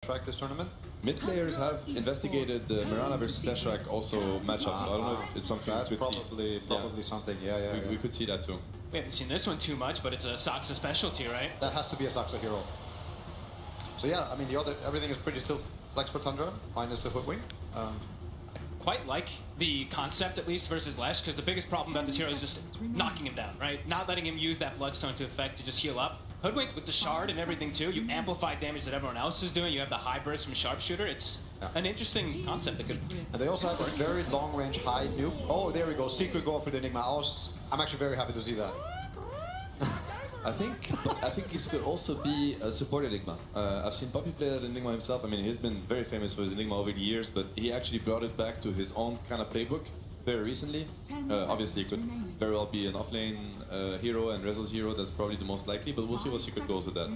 Leshrac this tournament. Mid players have investigated the Mirana versus Leshrac also matchups. So I don't know if it's something that's we could probably see. something. We could see that too. We haven't seen this one too much, but it's a Saksa specialty, right? That has to be a Saksa hero. So yeah, I mean everything is pretty still flex for Tundra, minus the Hoodwink. Quite like the concept, at least, versus Lesh, because the biggest problem about this hero is just knocking him down, right? Not letting him use that Bloodstone to effect to just heal up. Hoodwink with the shard and everything too, you amplify damage that everyone else is doing, you have the high burst from Sharpshooter, it's an interesting concept that could... And they also have a very long range high nuke. Oh, there we go, secret goal for the Enigma. I'm actually very happy to see that. I think it could also be a support Enigma. I've seen Poppy play that Enigma himself. I mean, he's been very famous for his Enigma over the years, but he actually brought it back to his own kind of playbook very recently. Obviously, it could very well be an offlane hero and Rezel's hero. That's probably the most likely, but we'll see what Secret goes with that.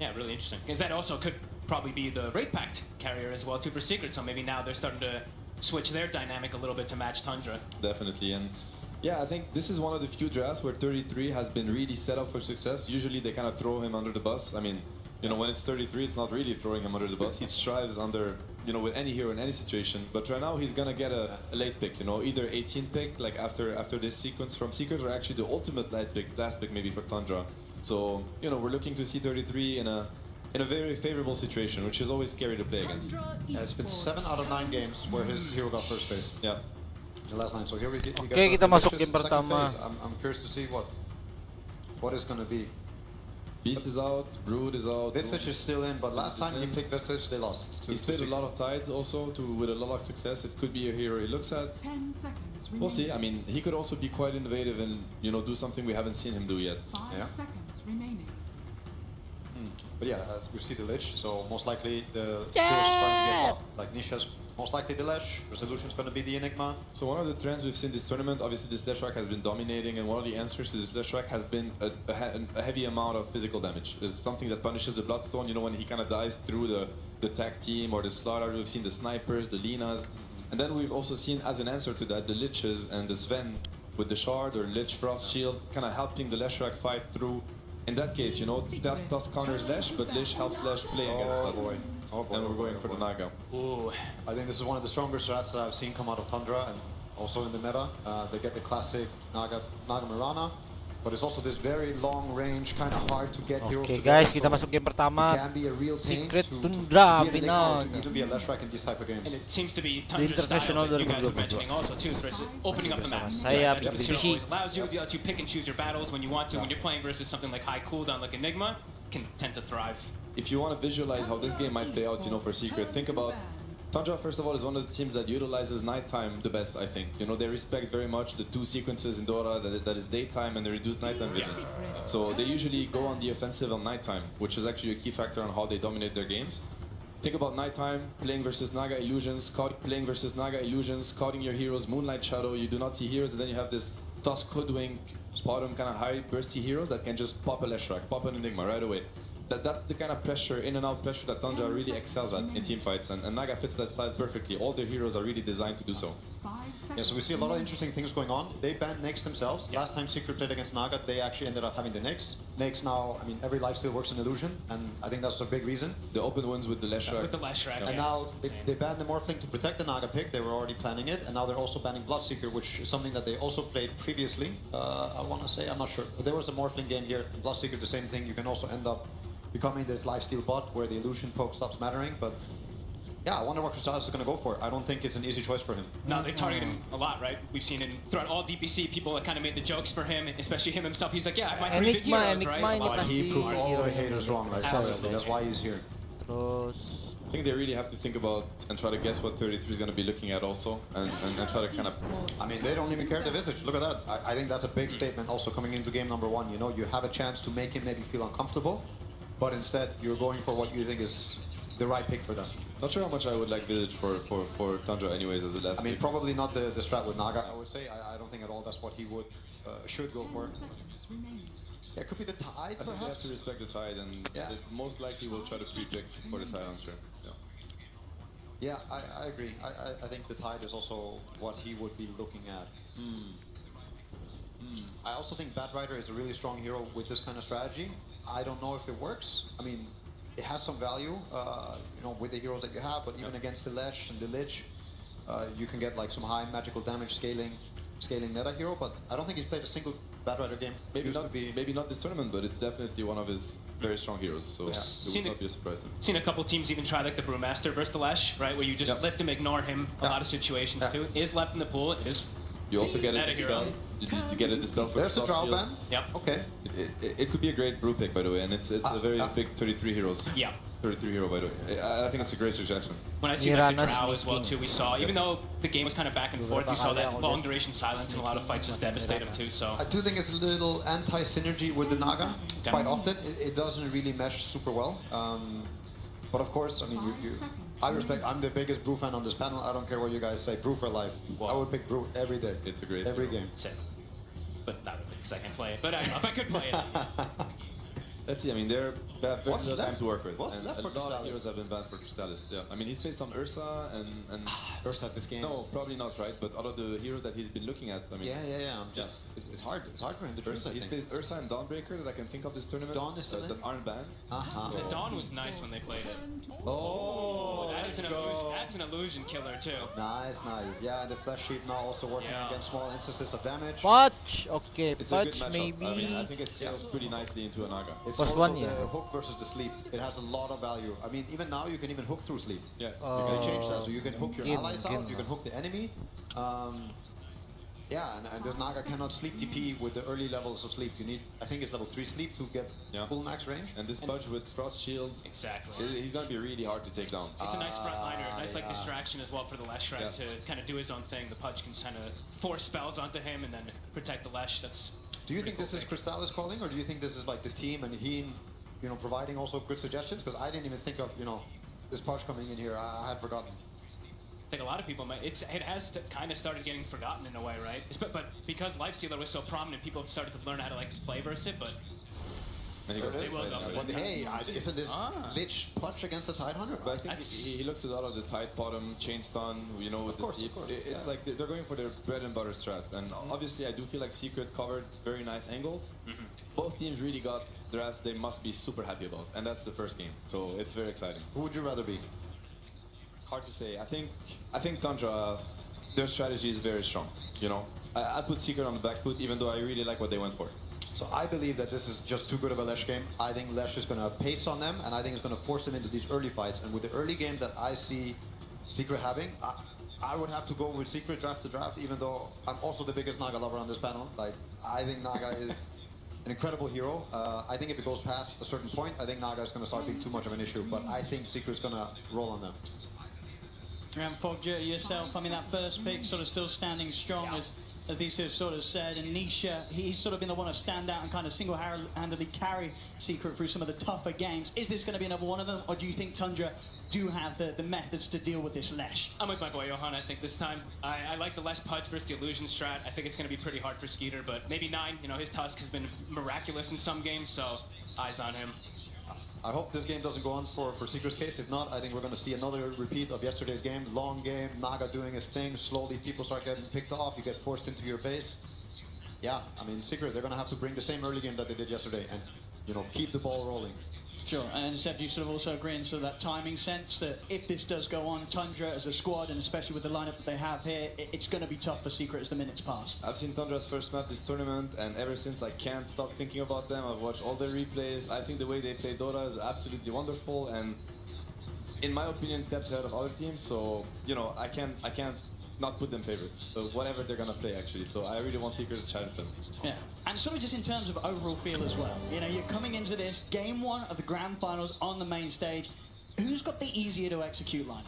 Yeah, really interesting. Because that also could probably be the Wraith Pact carrier as well too for Secret, so maybe now they're starting to switch their dynamic a little bit to match Tundra. Definitely, and yeah, I think this is one of the few drafts where 33 has been really set up for success. Usually they kind of throw him under the bus. I mean, you know, when it's 33, it's not really throwing him under the bus. He strives under, you know, with any hero in any situation. But right now he's gonna get a late pick, you know, either 18 pick, like after this sequence from Secret, or actually the ultimate last pick maybe for Tundra. So, you know, we're looking to see 33 in a very favorable situation, which is always scary to play against. Yeah, it's been 7 out of 9 games where his hero got first phase. Yeah. The last 9, so here we get Okay, kita masuk game pertama. I'm curious to see what is going to be. Beast is out, Brood is out. Visage is still in, but last time he picked Visage, they lost. He's played a lot of Tide also with a lot of success. It could be a hero he looks at. 10 seconds remaining. We'll see. I mean, he could also be quite innovative and, you know, do something we haven't seen him do yet. 5 seconds remaining. But yeah, we see the Lich, so most likely the heroes are going to get blocked. Like Nisha's most likely the Lesh, Resolution's going to be the Enigma. So one of the trends we've seen this tournament, obviously this Leshrac has been dominating, and one of the answers to this Leshrac has been a heavy amount of physical damage. It's something that punishes the Bloodstone, you know, when he kind of dies through the tag team or the Slaughter. We've seen the Snipers, the Linas, and then we've also seen, as an answer to that, the Liches and the Sven with the Shard or Lich Frost Shield, kind of helping the Leshrac fight through. In that case, you know, Tusk counters Lesh, but Lich helps Lesh play against us. And we're going for the Naga. Ooh. I think this is one of the stronger strats that I've seen come out of Tundra and also in the meta. They get the classic Naga Mirana, but it's also this very long range, kind of hard to get heroes Okay together. guys, kita masuk game pertama. It can be a real pain Secret to Tundra be an final. Enigma, to even be a Leshrac in these type of games. And it seems to be Tundra's international style that you guys were 2022. mentioning also too, versus opening up the map. Saya, That's what this hero BBC. always allows you. It lets you pick and choose your battles when you want to. When you're playing versus something like high cooldown like Enigma, can tend to thrive. If you want to visualize how this game might play out, you know, for Secret, think about Tundra, first of all, is one of the teams that utilizes nighttime the best, I think. You know, they respect very much the 2 sequences in Dota, that is daytime and the reduced nighttime vision. So they usually go on the offensive on nighttime, which is actually a key factor on how they dominate their games. Think about nighttime, playing versus Naga Illusions, playing versus Naga Illusions, scouting your heroes, Moonlight Shadow, you do not see heroes, and then you have this Tusk, Hoodwink, bottom kind of high bursty heroes that can just pop a Leshrac, pop an Enigma right away. That's the kind of pressure, in and out pressure that Tundra really excels at in team fights, and Naga fits that style perfectly. All their heroes are really designed to do so. Yeah, so we see a lot of interesting things going on. They banned Nyx themselves. Last time Secret played against Naga, they actually ended up having the Nyx. Nyx now, I mean, every lifesteal works in Illusion, and I think that's a big reason. The open ones with the Leshrac. With the Leshrac, And now they banned the Morphling to protect the Naga pick. They were already planning it, and now they're also banning Bloodseeker, which is something that they also played previously. I want to say, I'm not sure, but there was a Morphling game here. Bloodseeker, the same thing. You can also end up becoming this lifesteal bot where the illusion poke stops mattering, but yeah, I wonder what Crystalis is going to go for. I don't think it's an easy choice for him. No, they've targeted him a lot, right? We've seen it throughout all DPC, people that kind of made the jokes for him, especially him himself. He's like, yeah, I have my 3 big heroes, right? But he proved all the haters wrong, like seriously, that's why he's here. Terus I think they really have to think about and try to guess what 33 is going to be looking at also, and try to kind of... I mean, they don't even care the Visage. Look at that. I think that's a big statement also coming into game number 1. You know, you have a chance to make him maybe feel uncomfortable, but instead you're going for what you think is the right pick for them. Not sure how much I would like Visage for Tundra anyways as the last I mean, pick. probably not the strat with Naga, I would say. I don't think at all that's what he would should go for. Yeah, it could be the Tide, I think they have to respect the Tide, and they most likely will try to pre-pick for the Tide answer. Yeah, I agree. I think the Tide is also what he would be looking at. I also think Batrider is a really strong hero with this kind of strategy. I don't know if it works. I mean, it has some value, with the heroes that you have. But even against the Lesh and the Lich, you can get like some high magical damage scaling meta hero. But I don't think he's played a single Batrider game. Maybe not this tournament, but it's definitely one of his very strong heroes. So it would not be a surprise. Seen a couple teams even try like the Brewmaster versus the Lash, right, where you just lift him, ignore him. A lot of situations too. Is left in the pool. Is you also get a meta hero. dispel. You get a dispel for There's a Exhaust draw Shield. ban. Yep. Okay. It could be a great brew pick, by the way, and it's a very big 33 heroes. Yeah. 33 hero, by the way. I think it's a great suggestion. When I see like the Mirana's Drow as well sneaking. too, we saw even though the game was kind of back and forth, you saw that long duration silence in a lot of fights just devastate him too. So I do think it's a little anti-synergy with the Naga. Yeah. Quite often, it doesn't really mesh super well. But of course, I mean, I respect. I'm the biggest Brew fan on this panel. I don't care what you guys say. Brew for life. Wow. I would pick Brew every day. It's a great every hero. game. that's it. But not really because I can't play it. But I don't know if I could play it. Let's see, I mean, they have very What's little time left? to work with. What's and left a for lot of Crystallis? heroes have been banned for Crystallis, yeah. I mean, he's played some Ursa and Ursa this game. no, probably not, right? But out of the heroes that he's been looking at, I mean, Yeah. I'm just. It's hard. It's hard for him to choose. Ursa, I he's think. played Ursa and Dawnbreaker that I can think of this tournament. Dawn is still in? that aren't banned. The Dawn was nice when they played it. Oh, That is an illusion. That's an illusion killer too. Nice. Yeah, and the flesh sheet now also working Yeah. against small instances of damage. Punch! Okay, It's a good punch matchup. maybe. I mean, I think it scales pretty nicely into a Naga. It's Plus also one, the yeah. hook versus the sleep. It has a lot of value. I mean, even now you can even hook through sleep. Yeah. They changed that, so you can hook your Gin, allies out, gin. you can hook the enemy. And this Naga cannot sleep TP with the early levels of sleep. You need, I think it's level 3 sleep to get Yeah. full max range. And this Pudge with Frost Shield, Exactly. he's gonna be really hard to take down. It's a nice frontliner, nice like yeah. distraction as well for the Lesh, right? Yeah. To kind of do his own thing. The Pudge can kind of force spells onto him and then protect the Lesh. That's Do you think pretty this is cool Crystallis calling, or do you think this is like the team and he, providing also good suggestions? Because I didn't even think of, this Pudge coming in here. I had forgotten. I think a lot of people might. It has kind of started getting forgotten in a way, right? But because Lifestealer was so prominent, people have started to learn how to like play versus it. But And he goes They will play go now. for But hey, isn't this Ah. Lich Pudge against the Tidehunter? But I think That's- he looks at all of the tight bottom, chain stun, with Of course, the of course, It's yeah. like they're going for their bread and butter strat. And obviously, I do feel like Secret covered very nice angles. Both teams really got drafts they must be super happy about, and that's the first game. So it's very exciting. Who would you rather be? Hard to say. I think Tundra, their strategy is very strong. I'd put Secret on the back foot, even though I really like what they went for. So I believe that this is just too good of a Lesh game. I think Lesh is going to pace on them, and I think it's going to force them into these early fights. And with the early game that I see Secret having, I would have to go with Secret draft to draft, even though I'm also the biggest Naga lover on this panel. Like, I think Naga is an incredible hero. I think if it goes past a certain point, I think Naga is going to start being too much of an issue. But I think Secret's going to roll on them. Foggia, yourself, I mean, that first pick sort of still standing strong as these two have sort of said. And Nisha, he's sort of been the one to stand out and kind of single-handedly carry Secret through some of the tougher games. Is this going to be another one of them, or do you think Tundra do have the methods to deal with this Lesh? I'm with my boy Johan. I think this time I like the less Pudge versus the illusion strat. I think it's going to be pretty hard for Skeeter, but maybe 9. His Tusk has been miraculous in some games, so eyes on him. I hope this game doesn't go on for Secret's case. If not, I think we're going to see another repeat of yesterday's game. Long game, Naga doing his thing. Slowly, people start getting picked off. You get forced into your base. Yeah, I mean, Secret, they're going to have to bring the same early game that they did yesterday and, keep the ball rolling. Sure, and Seb, do you sort of also agree in sort of that timing sense that if this does go on, Tundra as a squad, and especially with the lineup that they have here, it's going to be tough for Secret as the minutes pass? I've seen Tundra's first map this tournament, and ever since I can't stop thinking about them. I've watched all their replays. I think the way they play Dota is absolutely wonderful, and in my opinion, steps ahead of other teams. So I can't not put them favorites. So whatever they're gonna play, actually. So I really want Secret to challenge them. Yeah, and sort of just in terms of overall feel as well. You're coming into this game 1 of the grand finals on the main stage. Who's got the easier to execute lineup?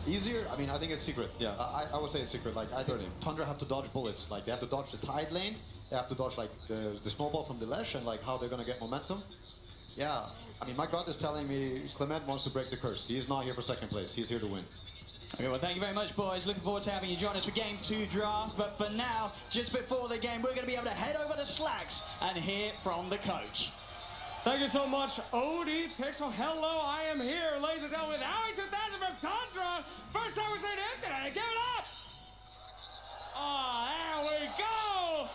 Easier? I mean, I think it's Secret. Yeah. I would say it's Secret. Like, I think Tundra have to dodge bullets. Like, they have to dodge the Tide lane. They have to dodge, like, the snowball from the Lesh and, like, how they're going to get momentum. Yeah. I mean, my gut is telling me Clement wants to break the curse. He is not here for second place. He's here to win. Okay, well, thank you very much, boys. Looking forward to having you join us for Game 2 draft. But for now, just before the game, we're going to be able to head over to Slacks and hear from the coach. Thank you so much, OD Pixel. Hello, I am here, ladies and gentlemen, with Howie 2000 from Tundra. First time we're saying him today. Give it up! Oh, there we go!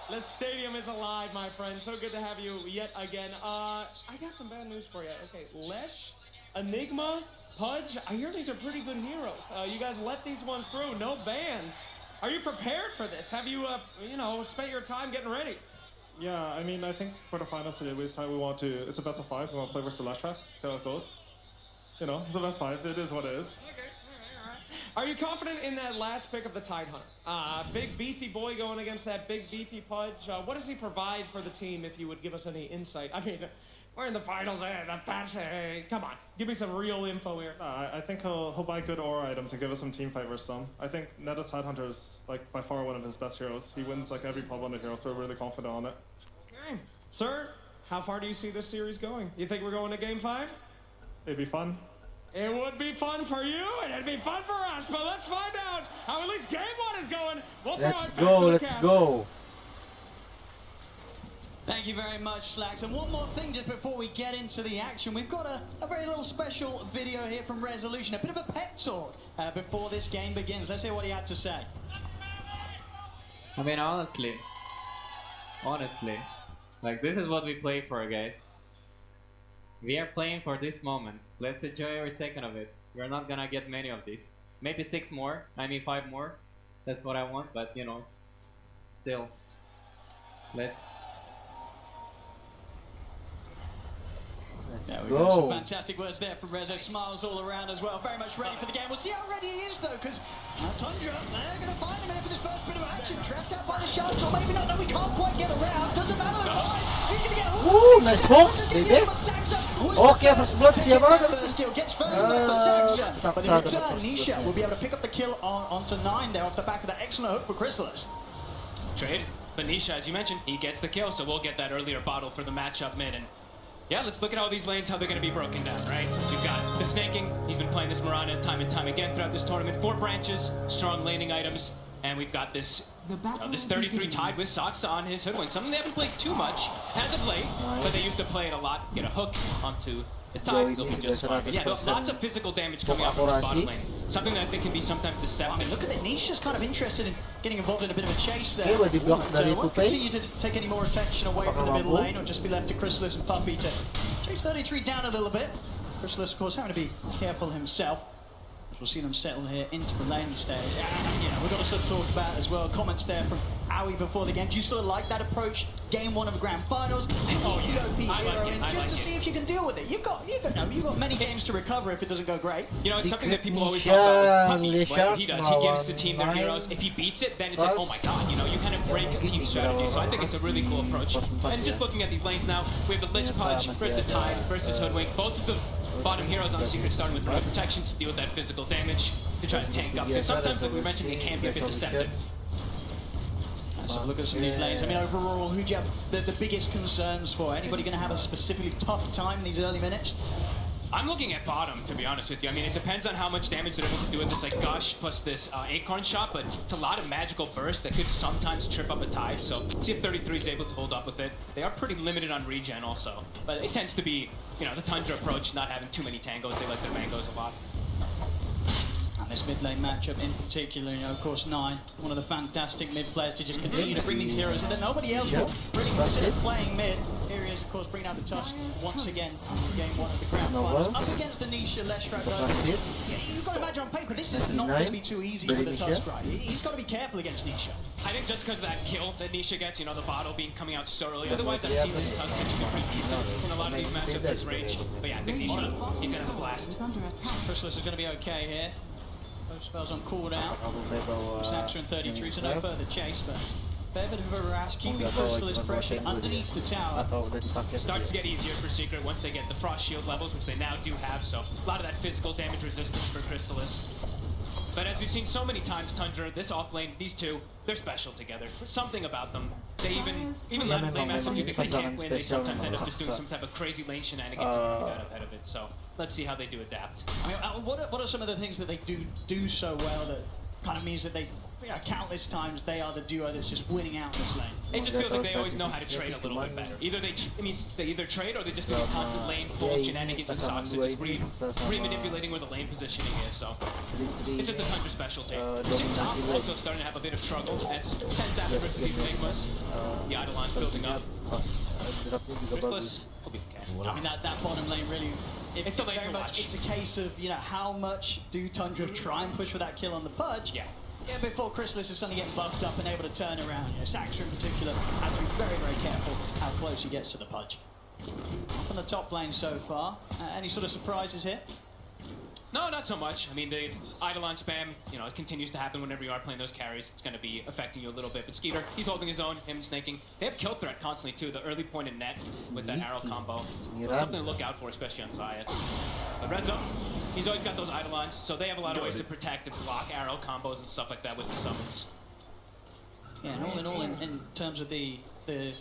The stadium is alive, my friend. So good to have you yet again. I got some bad news for you. Okay, Lesh, Enigma, Pudge. I hear these are pretty good heroes. You guys let these ones through. No bans. Are you prepared for this? Have you, spent your time getting ready? Yeah, I mean, I think for the finals today, we decided we want to. It's a best of 5. We want to play versus Lashtra. See how it goes. You know, it's a best 5. It is what it is. Okay, all right. Are you confident in that last pick of the Tidehunter? Big beefy boy going against that big beefy Pudge. What does he provide for the team? If you would give us any insight. I mean, we're in the finals. The patch. Come on, give me some real info here. I think he'll buy good aura items and give us some team fight versus them. I think Neta's Tidehunter is like by far one of his best heroes. He wins like every pub on the hero, so we're really confident on it. Okay, sir, how far do you see this series going? You think we're going to Game 5? It'd be fun. It would be fun for you, and it'd be fun for us. But let's find out how at least Game 1 is going. We'll throw Let's it back go, to the let's cast. go. Thank you very much, Slacks. And one more thing just before we get into the action. We've got a very little special video here from Resolution. A bit of a pep talk before this game begins. Let's hear what he had to say. I mean, honestly, like this is what we play for, guys. We are playing for this moment. Let's enjoy every second of it. We're not gonna get many of these. Maybe 6 more, I mean 5 more. That's what I want, but you know, still. Yeah, we go. got some fantastic words there from Rezo. Smiles all around as well. Very much ready for the game. We'll see how ready he is, though, because Tundra, they're going to find him here for this first bit of action. Trapped out by the shots, or maybe not. No, we can't quite get around. Doesn't matter. He's going to get hooked. Woo, nice hooks, baby. Okay, first blood, siya ba? First kill gets first blood for Saxa. But in Saxa, return, first Nisha blood. will be able to pick up the kill onto 9 there off the back of that excellent hook for Chrysalis. Trade. But Nisha, as you mentioned, he gets the kill, so we'll get that earlier bottle for the matchup mid. And yeah, let's look at all these lanes, how they're going to be broken down, right? You've got the snaking. He's been playing this Mirana time and time again throughout this tournament. 4 branches, strong laning items, and we've got this this 33 tied with Saksa on his hoodwink. Something they haven't played too much as of late, but they used to play it a lot. Get a hook onto the tide, they'll be just fine. But yeah, lots of physical damage coming out from this bottom lane. Something that I think can be sometimes I deceptive. mean, look at it. Nisha's kind of interested in getting involved in a bit of a chase there. Okay, well, they blocked But, the won't play. continue to take any more attention away from the middle lane, or just be left to Chrysalis and Puppy to chase 33 down a little bit. Chrysalis, of course, having to be careful himself. We'll see them settle here into the lane stage. And, you know, we've got to sort of talk about as well comments there from Aoi before the game. Do you sort of like that approach? Game 1 of the grand finals. Oh, yeah. POP I like hero it. in I just like to it. see if you can deal with it. You've got many games to recover if it doesn't go great. You know, it's something that people always Secret talk about with Nisha, Puppy, what he does. He gives the team their Nisha, heroes. If he beats it, then it's like, oh my god, you know, you kind of break a team strategy. So I think it's a really cool approach. And just looking at these lanes now, we have the Lich Pudge versus the Tide versus Hoodwink. Both of the bottom heroes on Secret starting with Root Protection to deal with that physical damage, to try to tank up. Because sometimes, like we mentioned, it can be a bit deceptive. So look at some of these lanes. I mean, overall, who do you have the biggest concerns for? Anybody going to have a specifically tough time in these early minutes? I'm looking at bottom, to be honest with you. I mean, it depends on how much damage they're able to do with this like Gush plus this Acorn shot, but it's a lot of magical burst that could sometimes trip up a Tide, so see if 33 is able to hold up with it. They are pretty limited on regen also, but it tends to be, you know, the Tundra approach, not having too many tangos. They like their mangoes a lot. And this mid lane matchup in particular, you know, of course, 9, one of the fantastic mid players to just continue to bring these heroes in that nobody else will really consider playing mid. Here he is, of course, bringing out the Tusk once again in game 1 of the grand finals. Up against the Nisha Leshrat. You've got to imagine on paper, this is not going to be too easy for the Tusk, right? He's got to be careful against Nisha. I think just because of that kill that Nisha gets, you know, the bottle being coming out so early. Otherwise, I've seen this Tusk actually be pretty decent in a lot of these matchups this range. But yeah, I think Nisha, he's going to have a blast. Is under attack. Chrysalis is going to be okay here. Both spells on cooldown. Saxa and 33, so no further chase, but fair bit of a harass, keeping Chrysalis pressure underneath the tower. Starts to get easier for Secret once they get the Frost Shield levels, which they now do have, so a lot of that physical damage resistance for Chrysalis. But as we've seen so many times, Tundra, this offlane, these two, they're special together. There's something about them. They even lane matches you think they can't win, they sometimes end up just doing some type of crazy lane shenanigans and getting out ahead of it. So let's see how they do adapt. I mean, what are some of the things that they do so well that kind of means that they countless times they are the duo that's just winning out in this lane. It just feels like they always know how to trade a little bit better. Either they either trade or they just do these constant lane pulls, shenanigans, and sucks, and just re-manipulating where the lane positioning is. So it's just a Tundra specialty. Same top also starting to have a bit of struggle as tends to happen versus these Enigmas. The Eidolon's building up. Christless will be okay. I mean, that bottom lane really... It's the lane very to much, watch. it's a case of, how much do Tundra try and push for that kill on the Pudge? Yeah. Before Chrysalis is suddenly getting buffed up and able to turn around. Saxa in particular has to be very, very careful how close he gets to the Pudge. Up on the top lane so far. Any sort of surprises here? No, not so much. I mean, the Eidolon spam, it continues to happen whenever you are playing those carries. It's going to be affecting you a little bit. But Skeeter, he's holding his own, him snaking. They have kill threat constantly, too. The early point in net with that arrow combo. So something to look out for, especially on Zayat. But Rezo, he's always got those Eidolons, so they have a lot of ways to protect and block arrow combos and stuff like that with the summons. Yeah, and all in all, in terms of the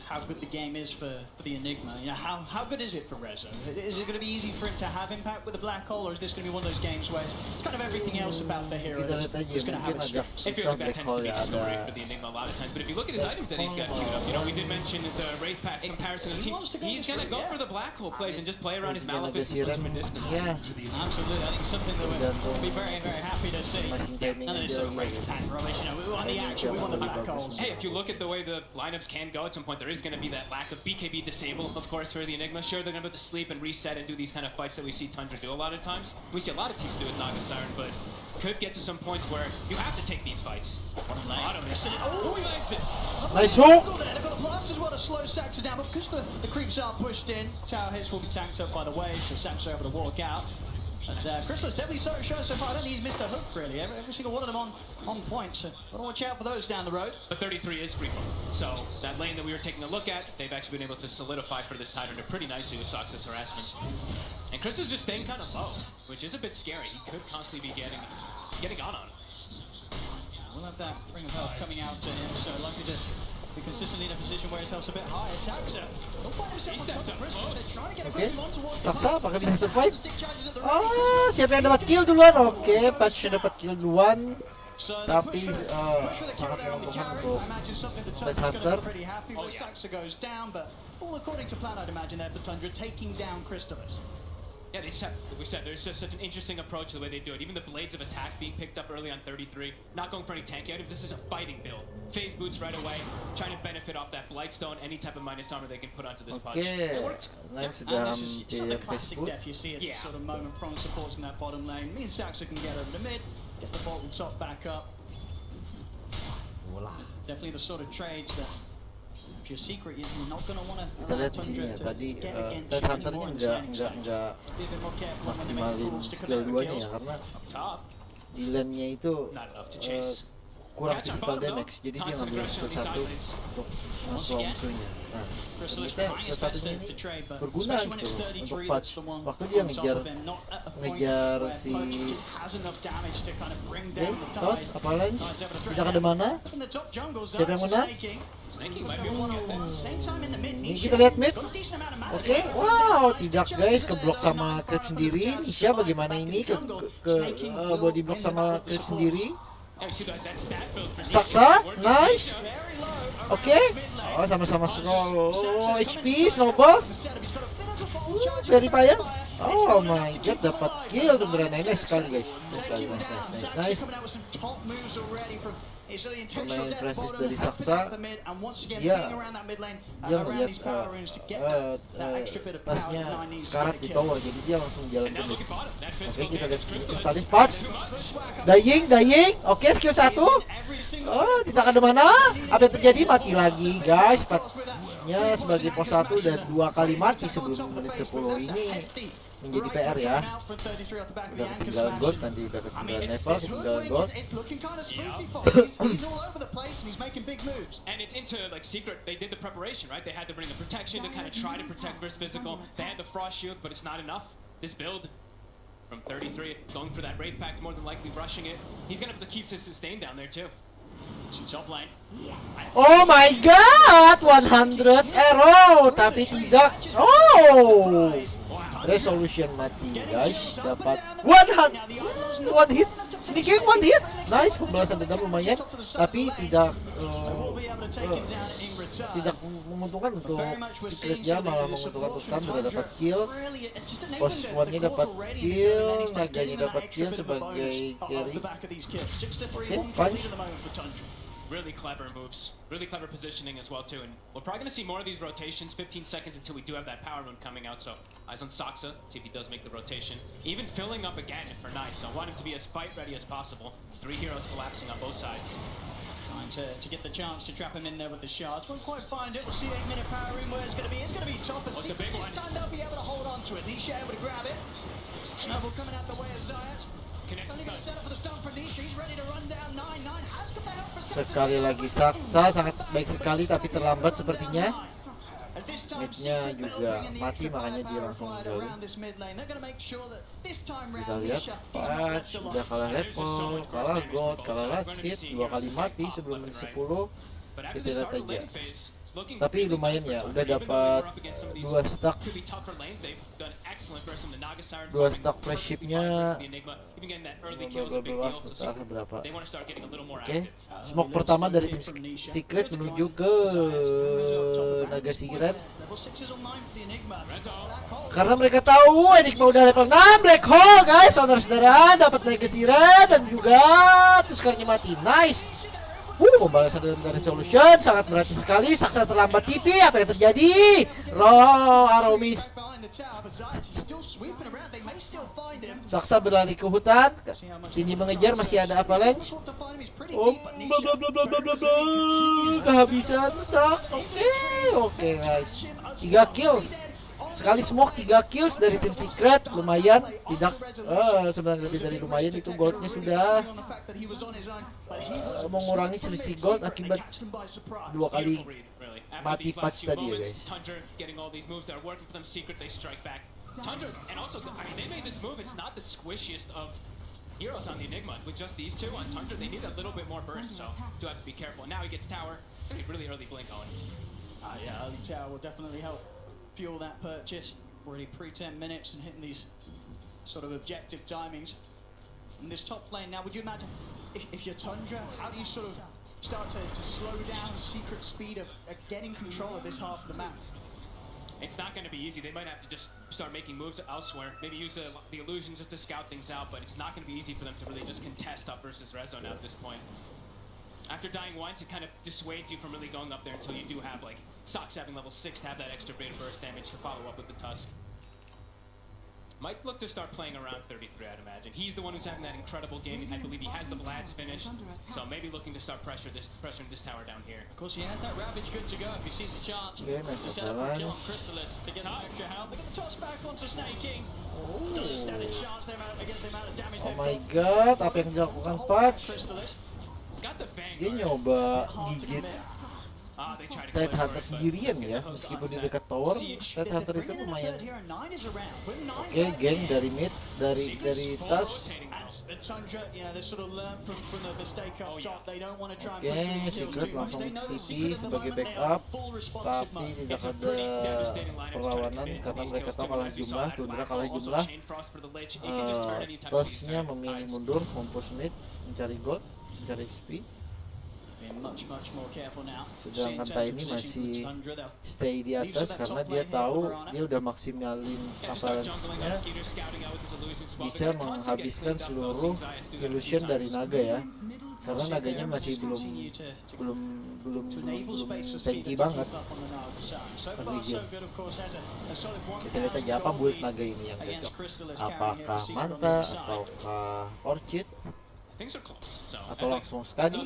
how good the game is for the Enigma, how good is it for Rezo? Is it going to be easy for him to have impact with the black hole, or is this going to be one of those games where it's kind of everything else about the hero that's going to have its strengths? It feels like that tends to be the story for the Enigma a lot of times. But if you look at his items that he's got queued up, we did mention the Wraith Pack comparison of the team. He's going to go for the black hole plays and just play around his Maleficent systems from a distance. Yeah. Absolutely, I think something that we'll be very, very happy to see. None of this sort of race pack rubbish, we want the action, we want the black holes. Hey, if you look at the way the lineups can go, at some point there is going to be that lack of BKB disable, of course, for the Enigma. Sure, they're going to have to sleep and reset and do these kind of fights that we see Tundra do a lot of times. We see a lot of teams do with Naga Siren, but could get to some points where you have to take these fights. Bottom is he lands it. Nice hook! They've got a blast as well to slow Saxa down, but because the creeps are pushed in, tower hits will be tanked up by the wave, so Saxa able to walk out. But Chrysalis definitely shown so far. I don't think he's missed a hook, really. Every single one of them on point, so gotta watch out for those down the road. But 33 is free form. So that lane that we were taking a look at, they've actually been able to solidify for this Tundra pretty nicely with Saxa's harassment. And Chris is just staying kind of low, which is a bit scary. He could constantly be getting on. We'll have that ring of health coming out to him, so likely to be consistently in a position where his health's a bit higher. Saxa will find himself on top of Chrysalis. They're trying to get a pressure on towards the Saksa, pakai bisa survive. stick charges at the ready. Oh, siapa yang dapat kill duluan? Oke, pas siya dapat kill duluan. So Tapi, push for the kill sangat there on the menguntungkan carry. untuk I imagine something the Red Tundra's going to Hunter. be pretty happy with. Saxa goes down, but all according to plan, I'd imagine there for Tundra taking down Chrysalis. Yeah, they just have, like we said, there's just such an interesting approach to the way they do it. Even the blades of attack being picked up early on 33, not going for any tanky items. This is a fighting build. Phase boots right away, trying to benefit off that Blightstone, any type of minus armor they can put onto this punch. Oke, It worked. lain And sudah this is sort of the classic Facebook. def you see at Yeah. this sort of moment from supports in that bottom lane. Me and Saxa can get over the mid, get the bottom top back up. Definitely the sort of trades that if you're secret, you're not going to want to Kita lihat di sini ya, tadi Red Hunternya nggak Be a bit more careful when they make maksimalin calls to skill connect the duanya kills. ya, karena Up top, di lane-nya itu not enough to chase. kurang Catch on physical bottom, though. damage, jadi dia Constant ngambil aggression skill on these 1 sidelines. untuk Once masuk again, musuhnya. Nah, Chrysalis ternyata trying skill his best satunya to ini trade, but berguna especially when gitu it's untuk 33, patch. that's the one Waktu dia on top ngejar of him, not at a point ngejar where si Pudge just has enough damage to kind of bring Oke, down the tos, tide. apa lagi? Knights able to threat Tidak him. ada mana? Up in the top jungle, Siapa yang Zayas is menang? snaking. Snaking might be able to get this. Same time in the mid, Ini Nisha kita lihat mid. got a decent amount of mana. Oke, wow, tidak guys, keblok sama creep sendiri. Nisha bagaimana ini ke body block sama creep sendiri. Yeah, you see that stat build for Saksa, Working nice. Nisha. Very low. Oke, oh sama-sama scroll. Oh, HP, snowballs. Verifier. Oh my god, dapat kill tuh beneran nice sekali guys. Nice. Permainan impresif dari Saksa. Dia ngeliat tasnya karat di tower, jadi dia langsung jalan And ke now mid. look at bottom. That fits Oke, okay. kita lihat Crystal is Stalin patch. too much. Dying. Oke, skill 1. Oh, tidak ada mana. Apa yang terjadi? Mati lagi guys. Patnya sebagai pos 1 dan 2 kali mati sebelum menit 10 ini. Menjadi PR ya. Udah ketinggalan gold, nanti udah ketinggalan level, ketinggalan gold. And it's into like secret. They did the preparation, right? They had to bring the protection to kind of try to protect versus physical. They had the frost shield, but it's not enough. This build from 33, going for that Wraith Pact, more than likely rushing it. He's gonna have to keep his sustain down there too. Top lane. Oh my god, 100 arrow, tapi tidak. Oh, Resolution mati guys, dapat one hit, sneaking one hit, nice, pembalasan dendam lumayan, tapi tidak menguntungkan untuk secretnya, malah menguntungkan untuk Tundra dapat kill, post one-nya dapat kill, naganya dapat kill sebagai carry. Oke, punch. Really clever moves, really clever positioning as well too, and we're probably going to see more of these rotations, 15 seconds until we do have that power rune coming out, so eyes on Saksa, see if he does make the rotation, even filling up again for Knife, so I want him to be as fight ready as possible. 3 heroes collapsing on both sides. Trying to get the chance to trap him in there with the shards. Won't quite find it. We'll see 8-minute power room where it's going to be. It's going to be top. And What's see the big this one? time they'll be able to hold on to it. Nisha able to grab it. Snowball coming out the way of Zayat. Connects Only the going to stun. set up for the stun for Nisha. He's ready to run down 9-9. Has got the help for Saksa. Sekali lagi Saksa, sangat baik sekali tapi terlambat sepertinya. At this time, Mid-nya Secret juga building in the mati, extra makanya dia firepower langsung required jauh. around this mid lane. They're going to make sure that this time Kita round lihat Nisha is not patch, left udah alone. kalah level, kalah gold, kalah last hit, 2 kali mati sebelum menit 10. But after Kita the lihat start of aja. lane phase, it's looking Tapi really lumayan nice ya, for udah Tundra. Even though dapat we were up against some of these 2 stack. could be tougher lanes, they've done excellent versus the Naga Siren 2 farming stack perfectly flagshipnya. fine versus the Enigma. Even getting that early kill is a big deal, so Totalnya berapa? they want to start getting a little more Oke, active. smoke pertama dari tim Secret menuju ke Naga Siren. Level 6 is on 9 for the Enigma. Rezo. Karena mereka tahu Enigma udah level 6, Black Hole guys, saudara-saudara, dapat Naga Siren dan juga Tuskarnya mati, nice. Pembalasan dari Resolution sangat berarti sekali. Saksa terlambat TP, apa yang terjadi? Aromis. Saksa berlari ke hutan. Sini mengejar, masih ada Avalanche. Bla bla bla bla bla bla. Kehabisan stack. Oke guys. 3 kills. Sekali smoke 3 kills dari tim Secret, lumayan. Tidak sebenarnya lebih dari lumayan, itu goldnya sudah mengurangi selisih gold akibat 2 kali mati patch tadi ya guys. Tundra getting all these moves that are working for them. Secret, they strike back. Tundra, and also, I mean, they made this move. It's not the squishiest of heroes on the Enigma. With just these two on Tundra, they need a little bit more burst, so do have to be careful. Now he gets tower. Gonna be really early blink going. Yeah, early tower will definitely help fuel that purchase. Already pre-10 minutes and hitting these sort of objective timings. In this top lane now, would you imagine if you're Tundra, how do you sort of start to slow down Secret speed of getting control of this half of the map? It's not going to be easy. They might have to just start making moves elsewhere. Maybe use the illusions just to scout things out, but it's not going to be easy for them to really just contest up versus Rezo now at this point. After dying once, it kind of dissuades you from really going up there until you do have, like, Sox having level 6 to have that extra rate of burst damage to follow up with the Tusk. Might look to start playing around 33, I'd imagine. He's the one who's having that incredible game. I believe he has the Vlad's finished, so maybe looking to start pressuring this tower down here. Of course, he has that Ravage good to go if he sees a chance to set up for a kill on Crystallis to get some extra help. They're going to toss back onto Snake King. Doesn't stand a chance against the amount of damage Oh they've my got. god, apa yang dilakukan patch? Crystallis. It's got the bang. Dia nyoba gigit They try to Red clear Hunter first, but sendirian ya, meskipun di dekat tower. Red Hunter itu lumayan. Oke, geng dari mid, dari Tas. Tundra, you know, they sort of learn from the mistake up top. They don't want to try and Oke, push these kills Secret too much. langsung They know that TP Secret at the sebagai moment they are backup, full responsive tapi mode. tidak It's a ada pretty devastating lineup to try to perlawanan commit into karena these mereka kills tahu too. kalah As you saw, jumlah, that Tundra Black kalah Hole, also jumlah. Chain Frost for the Lich. He can just turn any type of these Tosnya memilih tides. mundur, fokus mid, mencari gold, mencari XP. Being much more careful now. Sedangkan Tiny masih stay di atas karena dia tahu dia udah maksimalin avalanche-nya, bisa menghabiskan seluruh illusion dari Naga ya, karena Naganya masih belum tanky banget. Kita lihat aja apa build Naga ini yang cocok, apakah Manta ataukah Orchid Things are close. So, atau langsung Skadi.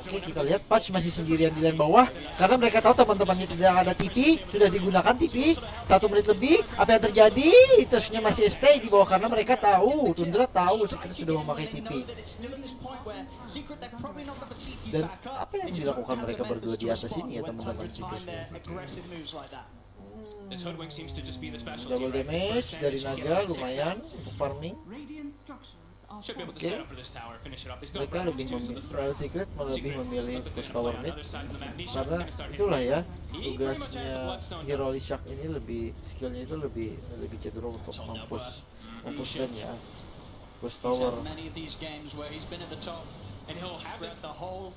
Oke, kita lihat patch masih sendirian di lane bawah karena mereka tahu teman-temannya tidak ada TP, sudah digunakan TP 1 menit lebih. Apa yang terjadi? Tosnya masih stay di bawah karena mereka tahu, Tundra tahu Secret sudah memakai TP. Dan apa yang dilakukan mereka berdua di atas ini ya teman-teman Secret? This Hoodwink seems to just be the specialty. Double right? damage His dari first damage, Naga he got 6 lumayan stats. untuk farming. Radiant structures are Should be able to Okay. set up for this tower, finish it up. They still Mereka have lebih two, so the threat. Secret lebih Secret memilih look like push they're tower gonna play on mid the other side of the map. Nisha karena gonna start hitting itulah ya He pretty much had the tugasnya Bloodstone hero done. Lishak ini lebih skillnya itu lebih cenderung untuk mempush ya push He's tower. had many of these games where he's been at the top And he'll have this, throughout the whole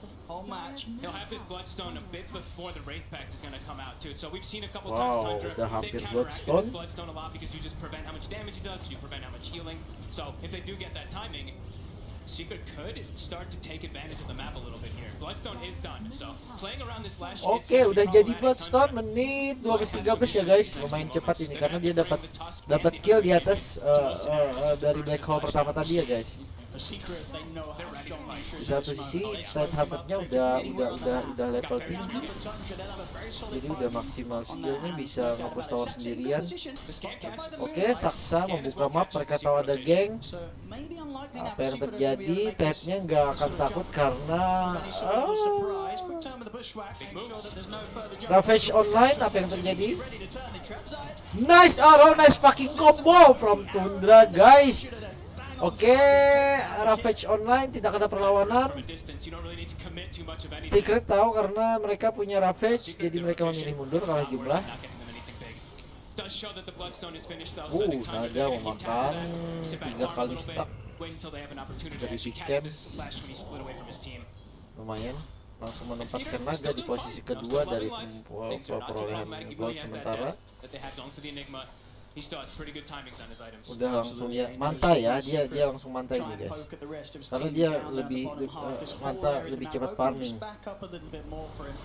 match. he'll have this Bloodstone a bit before the Wraith Pact is gonna come out too. So we've seen a couple times Wow, Tundra, udah they've hampir counteracted Bloodstone. this Bloodstone a lot because you just prevent how much damage he does, you prevent how much healing. So if they do get that timing, Secret could start to take advantage of the map a little bit here. Bloodstone is done, so playing around this last Oke, shit, udah jadi Bloodstone menit 12-13 ya guys, lumayan cepat ini karena dia dapat kill di atas dari black hole pertama tadi ya guys. A Secret, they know how strong Nisha Di is. satu sisi Tide Hunter-nya udah level tinggi, jadi udah maksimal skillnya bisa nge-push tower sendirian. Oke, Saksa membuka map, mereka tahu ada geng. So maybe unlikely now Apa for yang Secret to terjadi? be able to make this Tide-nya nggak akan takut karena Any sort of a surprise. Quick turn with the bushwhack, make sure that there's no further jump. Ravage online. Apa yang terjadi? Ready to turn the trap side. Nice arrow, nice fucking combo from Tundra guys. Oke, Ravage online tidak ada perlawanan. from a distance, you don't really need to commit too much of anything. Secret tahu karena mereka punya Ravage, jadi mereka memilih mundur kalah jumlah. Not getting them anything big. Does show that the Bloodstone is finished though, so I think Tundra Naga gonna keep tabs memakan on that, sit back 3 farm a kali little bit, stack wait until they have an opportunity to dari actually big catch camp. this slash when he split away from his team. Lumayan, langsung menempatkan Naga di posisi kedua dari perolehan gold sementara. That they have done for the Enigma. He still has pretty good timings on his items. Udah langsung ya mantai ya, dia langsung mantai nih guys. Karena dia lebih manta lebih cepat farming. Back up a little bit more for him.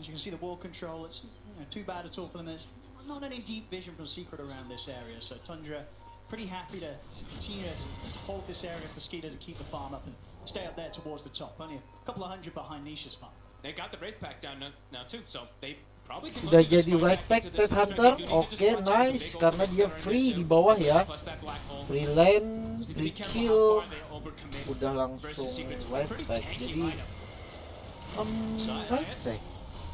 As you can see, the wall control, it's too bad at all for them. There's not any deep vision from Secret around this area, so Tundra pretty happy to continue to hold this area for Skeeter to keep the farm up and stay up there towards the top. Only a couple of hundred behind Nisha's farm. They got the Wraith Pack down now too, so they probably can Udah look to just jadi run right back pack into this Tide Tundra. Hunter. You do need to Oke, just watch out for nice big karena openings dia that are in free there di too. bawah ya. Plus that black hole. Free lane, Just need to be free careful kill. how far they overcommit Udah langsung versus Secret's right pretty pack. tanky Jadi lineup. right pack.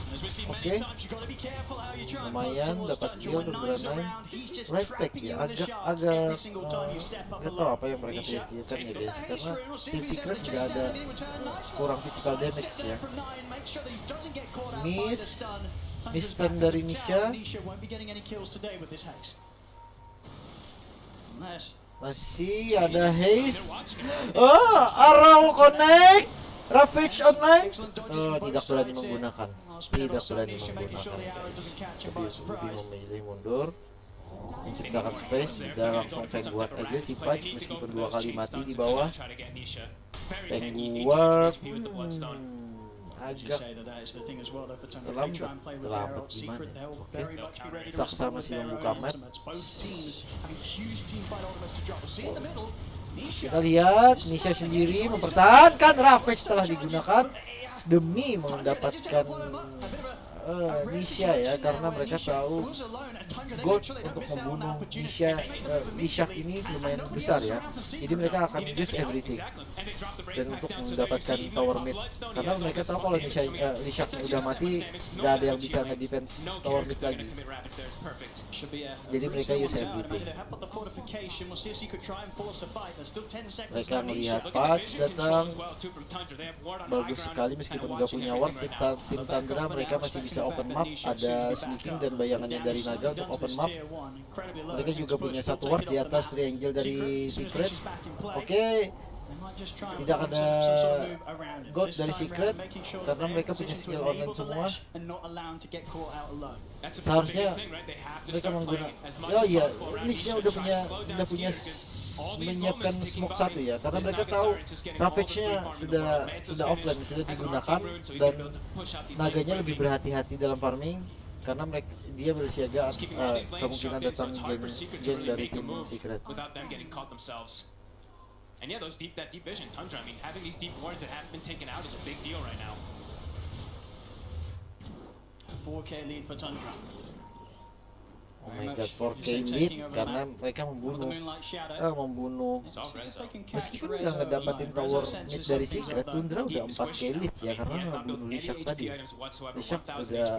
As we've seen Oke. many times, you've got to be careful how you try and poke Lumayan towards dapat Tundra. kill When untuk Knife's bermain. around, he's just Right pack trapping ya, you in the agak shards every single time you step up nggak alone. tahu apa yang mereka Nisha pikirkan takes ya the guys, dash karena through. We'll see tim if he's able Secret to nggak chase ada down and in return. Nice kurang little physical sidestep damage there ya. from Nine. Make sure that he doesn't get caught out by the Miss. stun. Tundra's Miss back stun up dari in Nisha. tower. Nisha won't be getting any kills today with this haste. Nice. Masih ada haze. Oh, arrow connect. Ravage online. Oh, tidak berani menggunakan. Tidak berani menggunakan. Lebih memilih mundur. Menciptakan space. Udah langsung vanguard aja si Pudge meskipun 2 kali mati di bawah. Vanguard. Agak terlambat gimana? Oke. Saksa masih membuka map. Kita lihat Nisha sendiri mempertahankan Ravage setelah digunakan demi mendapatkan Nisha ya, karena mereka tahu gold untuk membunuh Nisha Lishak ini lumayan besar ya, jadi mereka akan use everything dan untuk mendapatkan tower mid, karena mereka tahu kalau Lishak udah mati nggak ada yang bisa nge-defense tower mid lagi, jadi mereka use everything. Mereka melihat Pudge datang, bagus sekali meskipun nggak punya ward. Tim Tundra mereka masih bisa open map, ada sneaking dan bayangannya dari Naga untuk open map. Mereka juga punya satu ward di atas triangle dari Secret. Oke, tidak ada gold dari Secret karena mereka punya skill online semua. Seharusnya mereka menggunakan, oh iya, Nixnya udah punya menyiapkan smoke satu ya, karena mereka tahu Ravage-nya sudah offline, sudah digunakan, dan Naganya lebih berhati-hati dalam farming karena dia bersiaga kemungkinan datang gen dari tim Secret. And yeah, that deep vision, Tundra. I mean, having these deep wards that haven't been taken out is a big deal right now. 4K lead for Tundra. Oh my god, 4K lead karena mereka membunuh. Meskipun udah ngedapatin tower mid dari Secret, Tundra udah 4K lead ya karena ngebunuh Lishak tadi. Lishak udah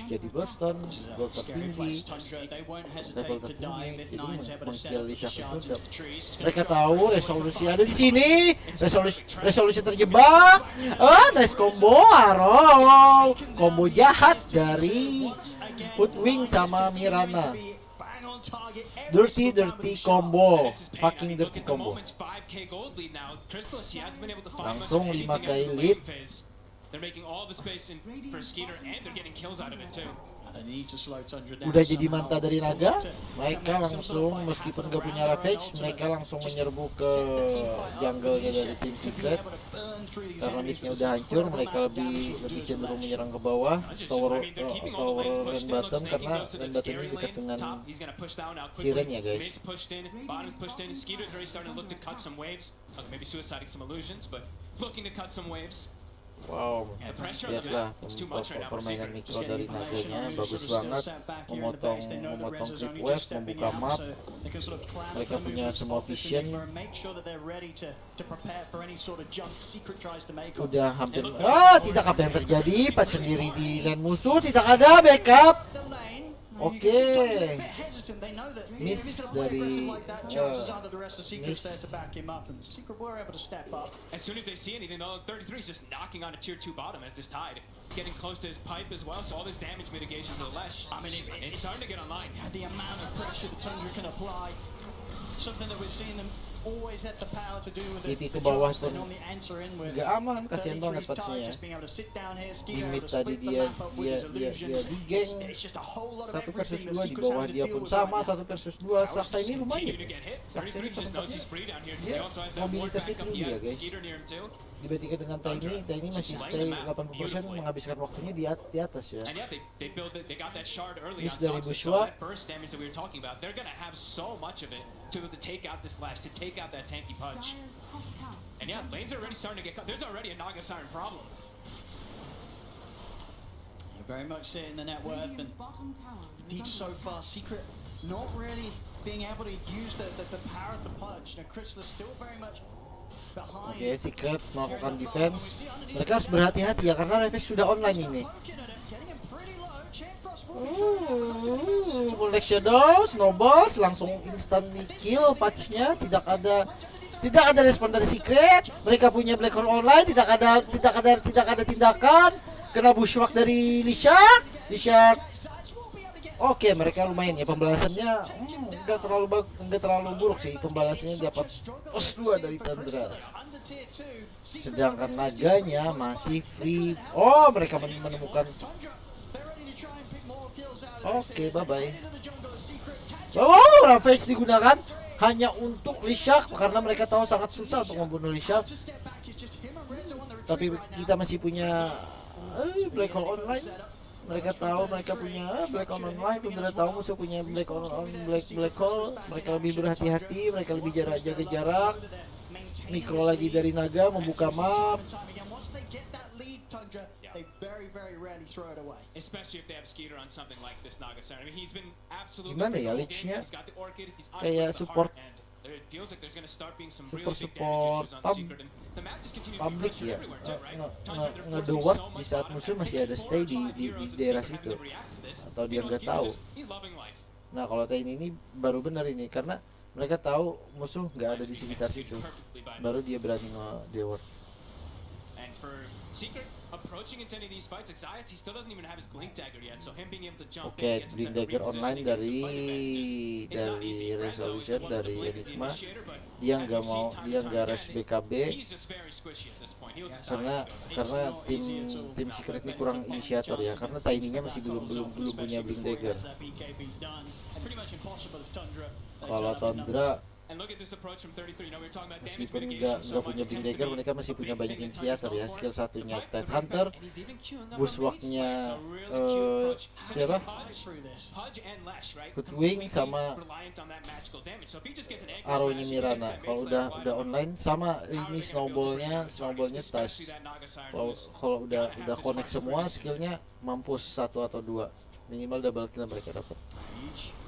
jadi Boston, level tertinggi, jadi meng-kill Lishak itu udah. Mereka tahu resolusi ada di sini, resolusi terjebak. Nice combo, Arrow, combo jahat dari Footwing sama Mirana. Dirty combo, fucking dirty combo. Langsung 5 kali lead. Udah jadi manta dari Naga, mereka langsung meskipun gak punya Ravage, mereka langsung menyerbu ke jungle-nya dari tim Secret. Karena midnya udah hancur, mereka lebih cenderung menyerang ke bawah, tower lane bottom karena lane bottom ini dekat dengan Siren ya guys. Wow, lihatlah permainan mikro dari Naganya bagus banget, memotong creep wave, membuka map. Mereka punya semua vision. Udah hampir, tidak apa yang terjadi, pas sendiri di lane musuh, tidak ada backup. Oke, miss dari miss. As soon as they see anything, though, 33 is just knocking on a tier 2 bottom as this tide. Getting close to his pipe as well, so all this damage mitigation to the Lesh. I mean, it's starting to get online. The amount of pressure the Tundra can apply, something that we're seeing them always had the power to do with TP it. ke bawah pun Gak aman, kasihan banget patchnya ya. Di mid tadi dia di geng 1 versus 2, di bawah dia pun sama 1 versus 2. Saksa ini lumayan. Saksa ini dia mobilitasnya tinggi ya guys. Dibandingkan dengan Tiny masih stay 80%, menghabiskan waktunya di atas ya. Miss dari Bushwa. To take out this Lash, to take out that tanky Pudge. And yeah, lanes are already starting to get cut. There's already a Naga Siren problem. You're very much seeing the net worth and indeed so far Secret not really being able to use the power of the Pudge. Now Crystal is still very much behind. Oke, Secret melakukan defense. Mereka harus berhati-hati ya karena Reflex sudah online ini. Black Shadow, Snowballs langsung instantly kill patchnya, tidak ada respon dari Secret. Mereka punya Black Hole online, tidak ada tindakan. Kena bushwhack dari Lishak. Oke, mereka lumayan ya pembalasannya, enggak terlalu buruk sih pembalasannya, dapat +2 dari Tundra. Sedangkan Naganya masih free. Mereka menemukan. Oke, bye-bye. Ravage digunakan hanya untuk Lishak karena mereka tahu sangat susah untuk membunuh Lishak. Tapi kita masih punya Black Hole online. Mereka tahu mereka punya Black Hole online. Tundra tahu musuh punya Black Hole. Mereka lebih berhati-hati, mereka lebih jaga jarak. Mikro lagi dari Naga membuka map. They very rarely throw it away. Especially if they have Skeeter on something like this Naga Siren. I mean, he's been absolutely gimana ya Lich-nya? Kayak support support public ya. Nge-do works di saat musuh masih ada stay di daerah situ. Atau dia nggak tahu. Nah, kalau Tiny ini baru benar ini karena mereka tahu musuh nggak ada di sekitar situ. Baru dia berani nge-do work. Oke, Blink Dagger online dari Resolution dari Enigma. Dia nggak rush BKB karena tim Secret ini kurang inisiator ya, karena Tiny-nya masih belum punya Blink Dagger. Kalau Tundra meskipun nggak punya Blink Dagger, mereka masih punya banyak inisiator ya. Skill satunya Tide Hunter, bushwhack-nya siapa? Footwing sama Arrow-nya Mirana. Kalau udah online sama ini snowball-nya touch. Kalau udah connect semua skillnya mampus 1 atau 2. Minimal double kill mereka dapat.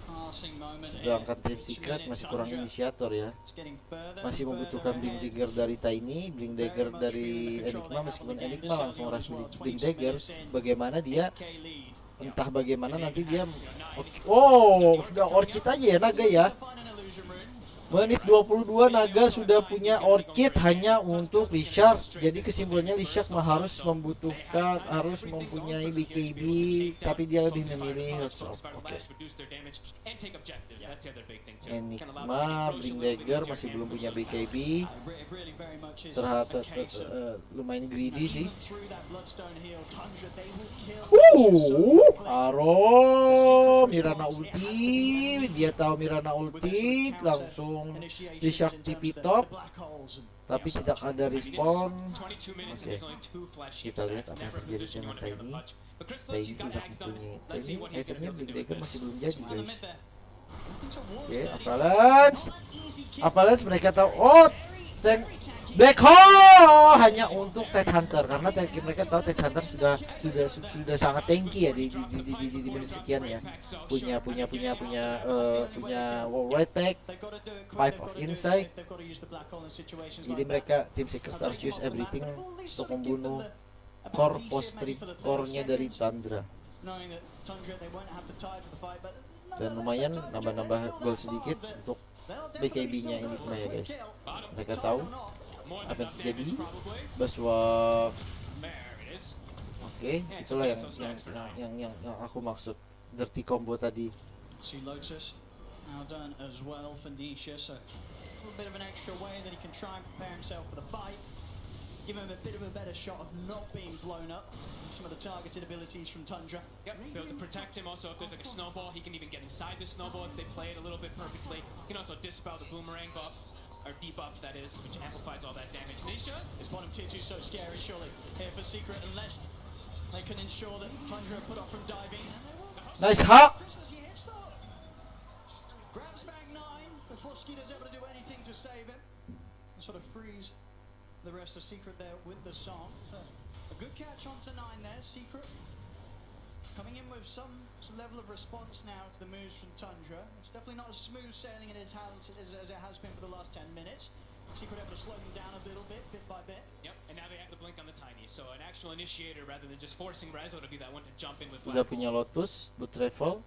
Passing moment. Sedangkan tim Secret masih kurang inisiator ya. It's getting further and Masih further membutuhkan Blink ahead. Dagger dari Tiny, Blink Dagger dari Enigma, meskipun Enigma langsung rush Blink Dagger. Bagaimana dia, entah bagaimana nanti dia. Oh, sudah Orchid aja ya Naga ya. Menit 22 Naga sudah punya Orchid hanya untuk Lishak. Jadi kesimpulannya Lishak harus mempunyai BKB, tapi dia lebih memilih Hearts of. Oke. Enigma, Blink Dagger masih belum punya BKB. Terhadap lumayan greedy sih. Aro, Mirana ulti, dia tahu Mirana ulti, langsung Lishak TP top, tapi tidak ada respon. Oke, kita lihat apa yang terjadi dengan Tiny. Tiny tidak mempunyai itemnya, Blink Dagger masih belum jadi guys. Oke, Avalanche mereka tahu. Oh, tank Black Hole hanya untuk Tide Hunter karena mereka tahu Tide Hunter sudah sangat tanky ya di menit sekian ya. Punya right pack, 5 of insight. Jadi mereka tim Secret harus use everything untuk membunuh core core-nya dari Tundra. Dan lumayan nambah gold sedikit untuk BKB-nya ini ya guys. Mereka tahu apa yang terjadi. Baswa. Oke, itulah yang aku maksud dirty combo tadi. Lotus now done as well for Nisha, so a little bit of an extra way that he can try and prepare himself for the fight. Give him a bit of a better shot of not being blown up. Some of the targeted abilities from Tundra. Yep, be able to protect him. Also, if there's like a snowball, he can even get inside the snowball if they play it a little bit perfectly. He can also dispel the boomerang buff, or debuff that is, which amplifies all that damage. Nisha? This bottom tier 2 so scary, surely. Here for Secret, unless they can ensure that Tundra put off from diving. Nice hack. Grabs back 9 before Skeeter's able to do anything to save him. And sort of freeze the rest of Secret there with the song. So a good catch onto 9 there. Secret coming in with some level of response now to the moves from Tundra. It's definitely not as smooth sailing as it has been for the last 10 minutes. Secret able to slow them down a little bit by bit. Yep, and now they have to blink on the Tiny. So an actual initiator rather than just forcing Rezo to be that one to jump in with Udah punya Lotus, buat travel.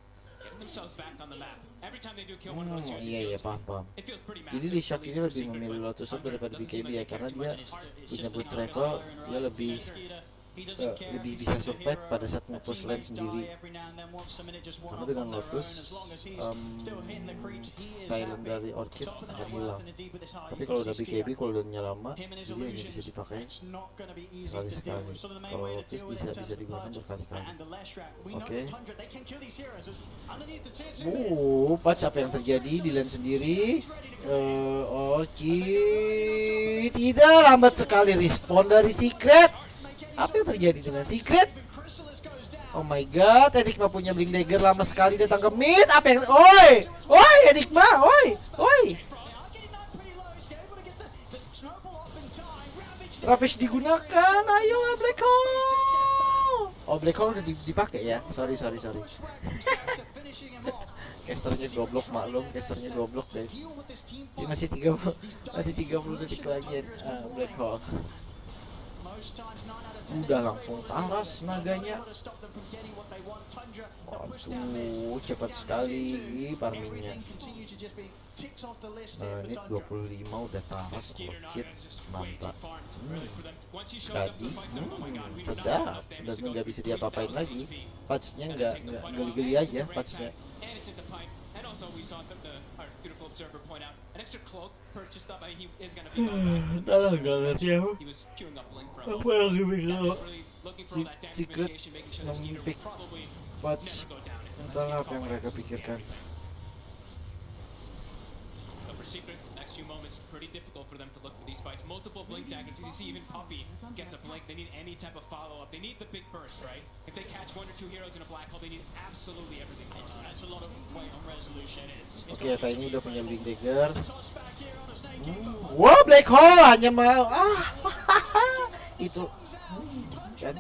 Getting themselves back on the map. Every time they do kill one of those Iya paham. it feels pretty Jadi massive. Lishak ini lebih memilih Lotus daripada BKB ya, karena dia punya boot travel, dia lebih bisa survive pada saat nge-push lane sendiri. Karena dengan Lotus, silent dari Orchid akan hilang. Tapi kalau udah BKB, kalau udah lama, dia hanya bisa dipakai sekali-sekali. Kalau Lotus bisa digunakan berkali-kali. Oke. Patch apa yang terjadi di lane sendiri? Orchid tidak, lambat sekali respon dari Secret. Apa yang terjadi dengan Secret? Oh my god, Enigma punya Blink Dagger lama sekali datang ke mid. Apa yang... Oi! Enigma! Oi! Ravage digunakan, ayolah Black Hole! Oh, Black Hole udah dipakai ya? Sorry. Casternya goblok, maklum, casternya goblok guys. Ini masih 30 detik lagi Black Hole. Udah langsung taras naganya. Waduh, cepat sekali farmingnya. Menit 25 udah taras Orchid, mantap. Tadi, sedap. Dan nggak bisa diapa-apain lagi. Patchnya nggak geli-geli aja patchnya. Also, we saw our beautiful observer point out an extra cloak purchased up. He is going to be he was queuing up Blink from. Really looking for that damage mitigation, making sure the Skeeter will probably never go down. Entahlah apa yang mereka pikirkan. So for Secret, next few moments pretty difficult for them to look for these fights. Multiple Blink daggers. You see even Poppy gets a Blink. They need any type of follow-up. They need the big burst, right? If they catch 1 or 2 heroes in a black hole, they need absolutely everything. That's a lot of weight on resolution. Oke, ini udah punya Blink Dagger. Wow, Black Hole hanya mau itu kan.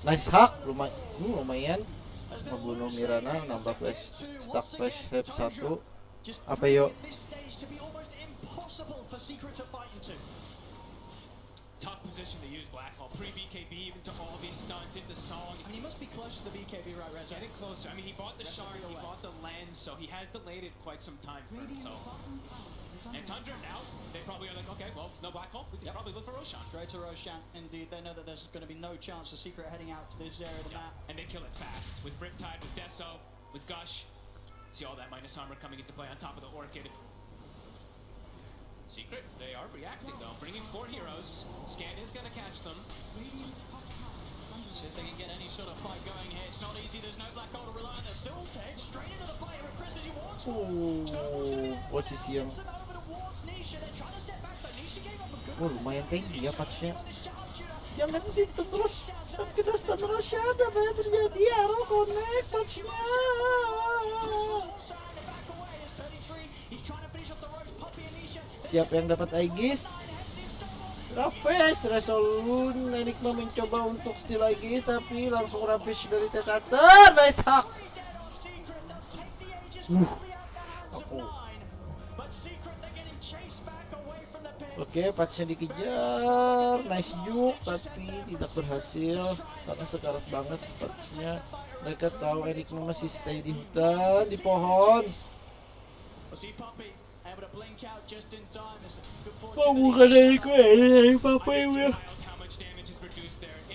Nice hack, lumayan. Membunuh Mirana, nambah flash, stack flash rep 1. Apa yuk? Tough position to use Blackhole. Pre-BKB even to all these stuns into Song. I mean, he must be close to the BKB, right, Reza? Getting closer. I mean, he bought the shard, he bought the lens, so he has delayed it quite some time for him. So. And Tundra now, they probably are like, okay, well, no Black Hole, we can probably look for Roshan. Go to Roshan, indeed. They know that there's going to be no chance of Secret heading out to this area of the map. And they kill it fast. With Riptide, with Deso, with Gush. See all that minus armor coming into play on top of the Orchid. Secret, they are reacting though, bringing 4 heroes. Scan is going to catch them. See if they can get any sort of fight going here. It's not easy, there's no Black Hole to rely on. They're still dead. Straight into the fire with Chris as he wants one. Posisi yang lumayan tinggi ya patchnya. Jangan situ terus, kita stun Roshan, apa yang terjadi? Arrow connect patchnya. Siapa yang dapat Aegis? Rampage, Resolute, Enigma mencoba untuk steal Aegis tapi langsung Rampage dari Tekater. Nice hack. Oke, patchnya dikejar. Nice juke tapi tidak berhasil karena sekarat banget patchnya. Mereka tahu Enigma masih stay di hutan, di pohon. Bukan dari gue, dari papa ya.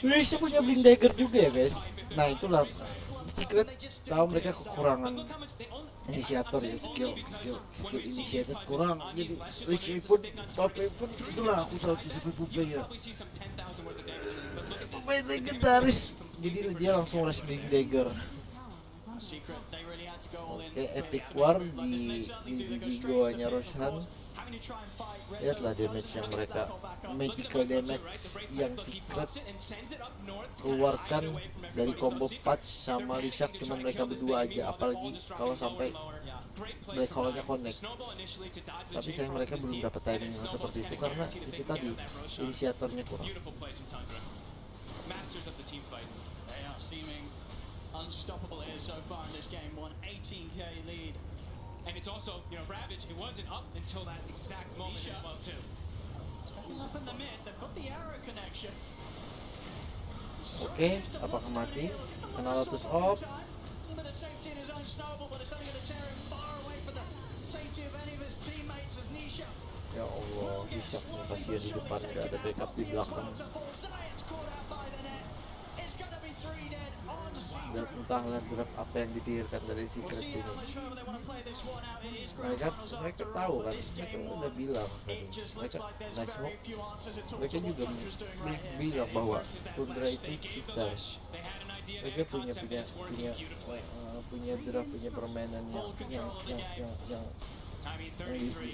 Bisa punya Blink Dagger juga ya guys. Nah itulah Secret tahu mereka kekurangan inisiator ya, skill inisiator kurang. Jadi Rich pun papa pun itulah aku selalu disebut papa ya. Pemain legendaris. Jadi dia langsung rush Blink Dagger. Oke, epic war di goanya Roshan. Lihatlah damage yang mereka, magical damage yang Secret keluarkan dari combo patch sama Lishak, cuma mereka berdua aja, apalagi kalau sampai Black Hole-nya connect. Tapi sayang mereka belum dapat timing yang seperti itu karena itu tadi inisiatornya kurang. Unstoppable here so far in this game, 18k lead. And it's also, you know, Ravage, it wasn't up until that exact moment as well too. Stepping up in the mid, they've got the arrow connection. Oke, apakah mati? Kena Lotus off. Ya Allah, bisa kasihan di depan, gak ada backup di belakang. Dan entahlah draft apa yang dipikirkan dari Secret ini. Mereka tahu kan, mereka udah bilang tadi. Mereka juga bilang bahwa Tundra itu kita. Mereka punya draft, punya permainan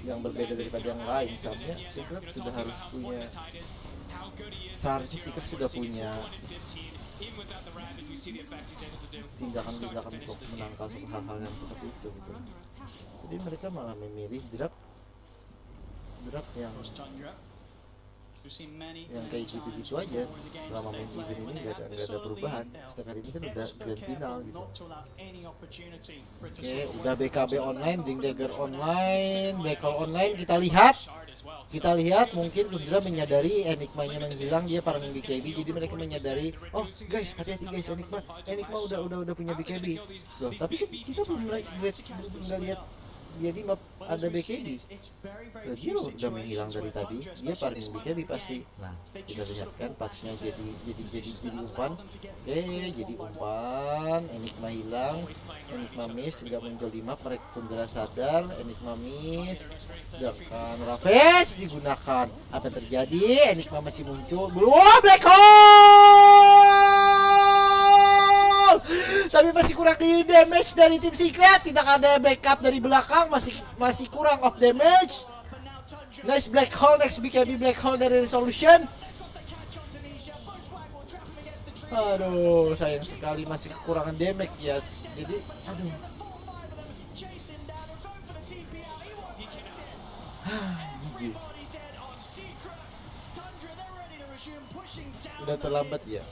yang berbeda daripada yang lain. Seharusnya Secret sudah harus punya, seharusnya Secret sudah punya tindakan-tindakan untuk menangkal hal-hal yang seperti itu gitu. Jadi mereka malah memilih draft yang kayak gitu-gitu aja. Selama main event ini gak ada perubahan. Sekarang ini kan udah grand final gitu. Oke, udah BKB online, Blink Dagger online, Black Hole online. Kita lihat mungkin Tundra menyadari Enigma-nya menghilang, dia para BKB, jadi mereka menyadari, oh guys, hati-hati guys, Enigma udah punya BKB. Loh, tapi kan kita belum lihat dia di map ada BKB. Dia udah menghilang dari tadi, dia para BKB pasti. Nah, kita lihat kan patchnya jadi umpan. Jadi umpan, Enigma hilang, Enigma miss, nggak muncul di map, mereka Tundra sadar, Enigma miss, sedangkan Ravage digunakan. Apa yang terjadi? Enigma masih muncul, belum Black Hole! Tapi masih kurang di damage dari tim Secret, tidak ada backup dari belakang, masih kurang of damage. Nice Black Hole, next BKB Black Hole dari Resolution. Aduh, sayang sekali masih kekurangan damage ya. Jadi, aduh. Udah terlambat ya.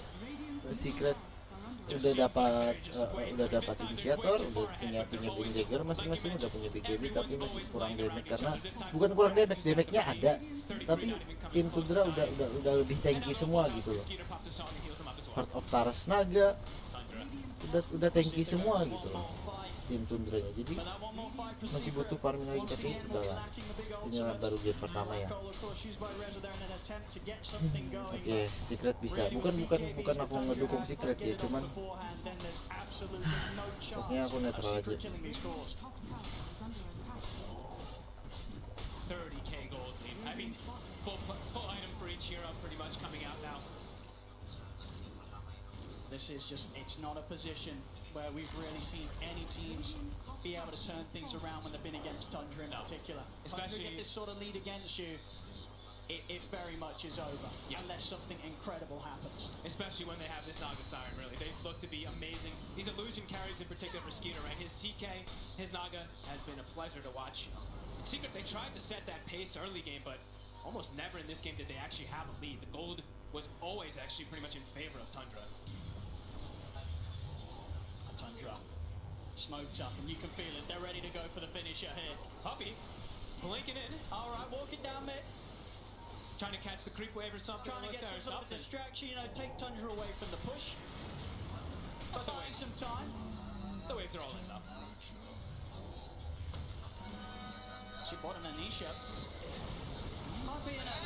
Secret udah dapat inisiator, udah punya Big Dagger masing-masing, udah punya Big Baby, tapi masih kurang damage karena bukan kurang damage-nya ada, tapi tim Tundra udah lebih tanky semua gitu loh. Heart of Taras Naga udah tanky semua gitu loh tim Tundranya, jadi masih butuh farming lagi, tapi udahlah, ini baru game pertama ya. Oke, Secret bisa, bukan aku ngedukung Secret ya, cuman pokoknya aku netral aja. 30k gold lead. I mean, full item for each hero pretty much coming out now. This is just, it's not a position where we've really seen any teams be able to turn things around when they've been against Tundra in particular. Especially get this sort of lead against you, it very much is over, unless something incredible happens. Especially when they have this Naga Siren, really. They look to be amazing. These illusion carries in particular for Skeeter, right? His CK, his Naga has been a pleasure to watch. Secret, they tried to set that pace early game, but almost never in this game did they actually have a lead. The gold was always actually pretty much in favor of Tundra. Tundra smoked up, and you can feel it. They're ready to go for the finisher here. Puppy blinking in. All right, walking down mid, Trying to catch the creep wave or something. trying to get some sort of distraction, you know, take Tundra away from the push. But buying some time. The waves are all in though. She bought an Anisha. Puppy in a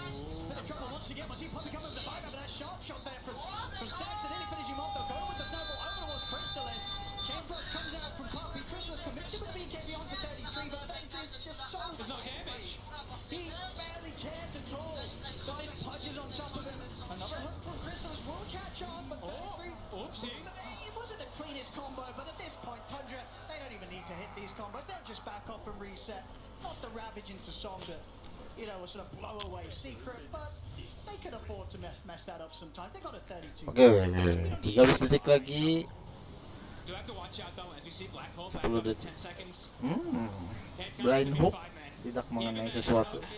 bit of trouble once again. Was he Puppy coming with the bite over that sharp shot there from Saxon? Nearly finishing him off. They'll go with the snowball over towards Crystallis. Chain Frost comes out from Puppy. Crystallis commits to the BKB onto 33, but 33 is just so There's no damage. He barely cares at all. Got his punches on top of him. Another hook from Crystallis will catch on, but 33. Oopsie. It wasn't the cleanest combo, but at this point, Tundra, they don't even need to hit these combos. They'll just back off and reset. Not the Ravage into Song that, you know, a sort of blow away Secret, but they could afford to mess that up sometimes. They got a 32. Oke, 13 detik lagi. Do have to watch out though as we see Black Hole 10 back up in detik. 10 seconds. Blind It's gonna hook be 5-man. tidak mengenai Even sesuatu. though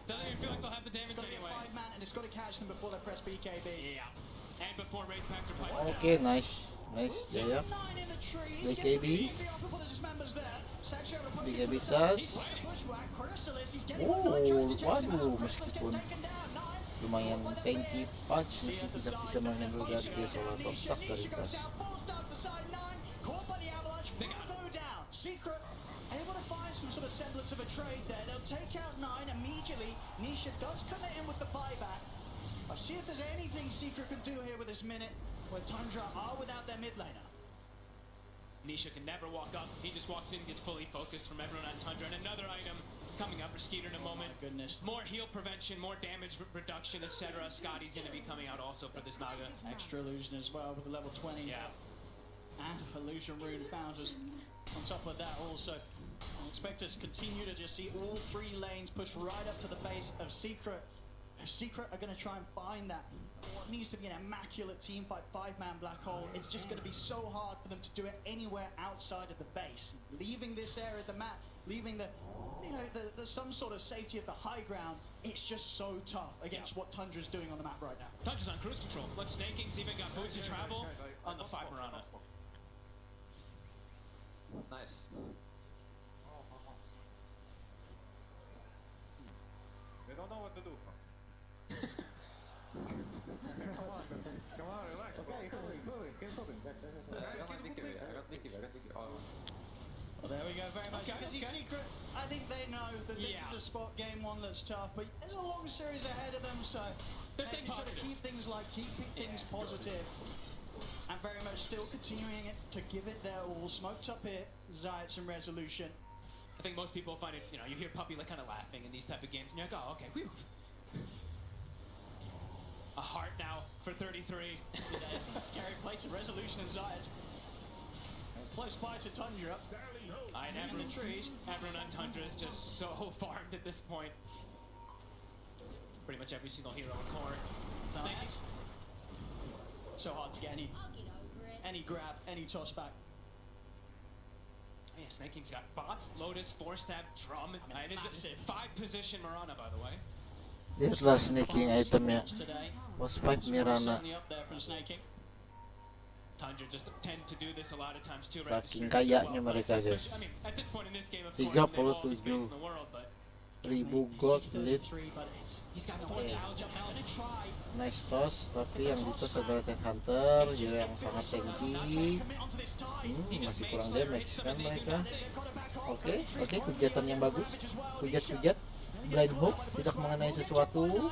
doesn't even feel like they'll have the damage It's got to be a anyway. 5-man, and it's got to catch them before they press BKB. Yeah. And before Wraith Pact are piped Oke, nice Jaya. 9 in the trees. BKB. The upper for the dismembers there. Saxon with a punch BKB to the side. tas. He's playing a pushback. Crystallis, he's getting on 9, tries to chase him Waduh, out. Crystallis meskipun gets taken down. 9. lumayan tanky punch, masih tidak bisa menghandle dari dia solar top stack dari tas. Caught by the avalanche, will go down. Secret able to find some sort of semblance of a trade there. They'll take out 9 immediately. Nisha does commit in with the buyback. I'll see if there's anything Secret can do here with this minute where Tundra are without their mid laner. Nisha can never walk up. He just walks in, gets fully focused from everyone on Tundra. And another item coming up for Skeeter in a moment. My goodness. More heal prevention, more damage reduction, etc. Scotty's going to be coming out also for this Naga. Extra illusion as well with the level 20. Yeah. And illusion rune founders on top of that also. I expect us to continue to just see all 3 lanes push right up to the base of Secret. If Secret are going to try and find that, what needs to be an immaculate team fight, 5-man black hole, it's just going to be so hard for them to do it anywhere outside of the base. Leaving this area of the map, leaving the, you know, the some sort of safety at the high ground, it's just so tough against what Tundra's doing on the map right now. Tundra's on cruise control. But Snaking's even got boots to travel on the 5 Marana. Nice. They don't know what to do. Come on, relax. Okay, keep moving. I got victory. Well, there we go, very much. Because he's Secret, I think they know that this is a spot game 1 that's tough, but there's a long series ahead of them, so They're making staying sure to positive. keep things light, keep things positive, and very much still continuing it to give it their all. Smoked up here, Zayats and Resolution. I think most people find it, you know, you hear Puppy like kind of laughing in these type of games, and you're like, oh, okay, whew. A heart now for 33. This is a scary place of Resolution and Zayats. Close by to Tundra. And In the trees. everyone on Tundra is just so farmed at this point. Pretty much every single hero in core. Zayats. So hard to get any grab, any toss back. Oh, yeah, Snaking's got bots, Lotus, 4-stab, drum. It is a massive. 5-position Marana, by the way. Lihatlah snaking itemnya. Today. Was fight Mirana. Certainly up there from Snaking. Tundra just tend to do this a lot of times too, right? Saking Distribute kayanya well, mereka, right? guys. Especially- I mean, at this point in this game, of course, they have all the space in the world, but 1000 gold lead. he's got 4,000 health. Nice toss, tapi yang ditos adalah Ted Hunter, dia yang sangat tanky. Masih kurang damage kan mereka. Oke, kujatan yang bagus. Kujat, blind hook, tidak mengenai sesuatu.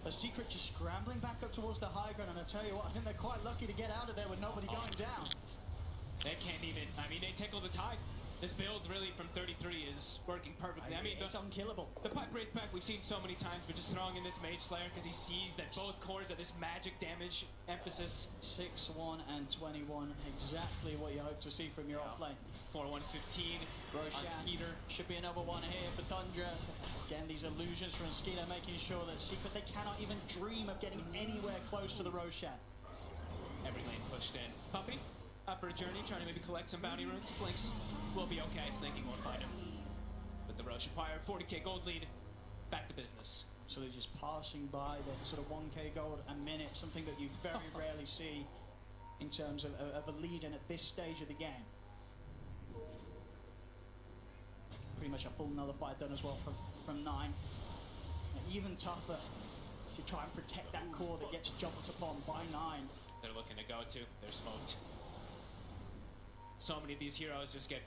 A Secret just scrambling back up towards the high ground, and I tell you what, I think they're quite lucky to get out of there with nobody going down. They can't even, I mean, they tickle the tide. This build really from 33 is working perfectly. I mean, It's unkillable. the pipe wraith back we've seen so many times, but just throwing in this Mage Slayer because he sees that both cores are this magic damage emphasis. 6-1 and 21, exactly what you hope to see from your off lane. 4-1-15 on Roshan Skeeter. should be another one here for Tundra. Again, these illusions from Skeeter making sure that Secret, they cannot even dream of getting anywhere close to the Roshan. Every lane pushed in. Puppy, up for a journey, trying to maybe collect some bounty runes. Blinks will be okay, Slinking won't find him. But the Roshan Pyre, 40k gold lead, back to business. So they're just passing by the sort of 1k gold a minute, something that you very rarely see in terms of a lead in at this stage of the game. Pretty much a full nullifier done as well from 9. And even tougher to try and protect that core that gets jumped upon by 9. They're looking to go to, they're smoked. So many of these heroes just get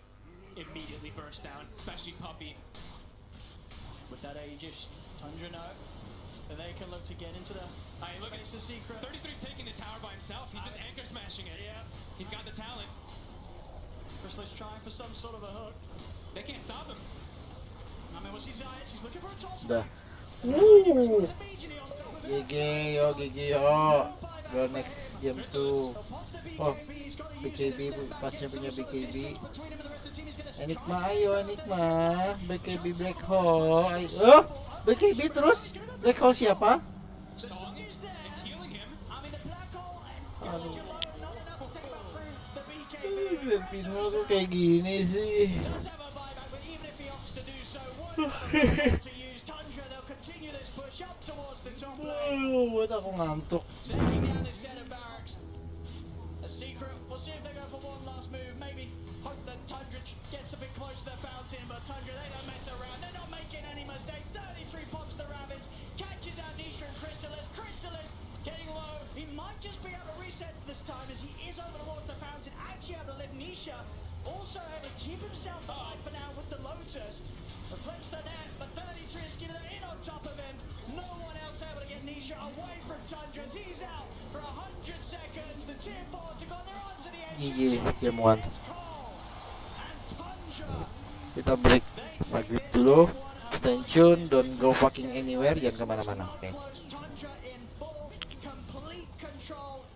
immediately burst down, especially Puppy. With that Aegis, Tundra know that they can look to get into the Look at face of Secret. 33's taking the tower by himself, he's just anchor smashing it. Yeah. He's got the talent. Chrysalis trying for some sort of a hook. They can't stop him. I mean, what's his eyes? He's looking for a toss. Dah. GG yo. Go next game 2. Oh, BKB pasnya punya BKB. Enigma ayo Enigma. BKB Black Hole. Oh, BKB terus. Black Hole siapa? Song, it's healing him. Aduh. Pino kok kayak gini sih. Buat aku ngantuk. A Secret, we'll see if they go for one last move. Maybe hope that Tundra gets a bit close to the fountain, but Tundra, they don't mess around. They're not making any mistake. 33 pops the Ravage, catches out Nisha and Chrysalis. Chrysalis getting low. He might just be able to reset this time as he is over towards the fountain. Actually able to lift Nisha. Also able to keep himself alive for now with the Lotus. Reflects the net, but 33 is getting in on top of him. No one else able to get Nisha away from Tundra as he's out for 100 seconds. The tier 4s have gone, they're on to the edge. GG game 1. Kita break maghrib dulu. Stay tuned, don't go fucking anywhere, jangan kemana-mana. Oke. Tundra in full, complete control.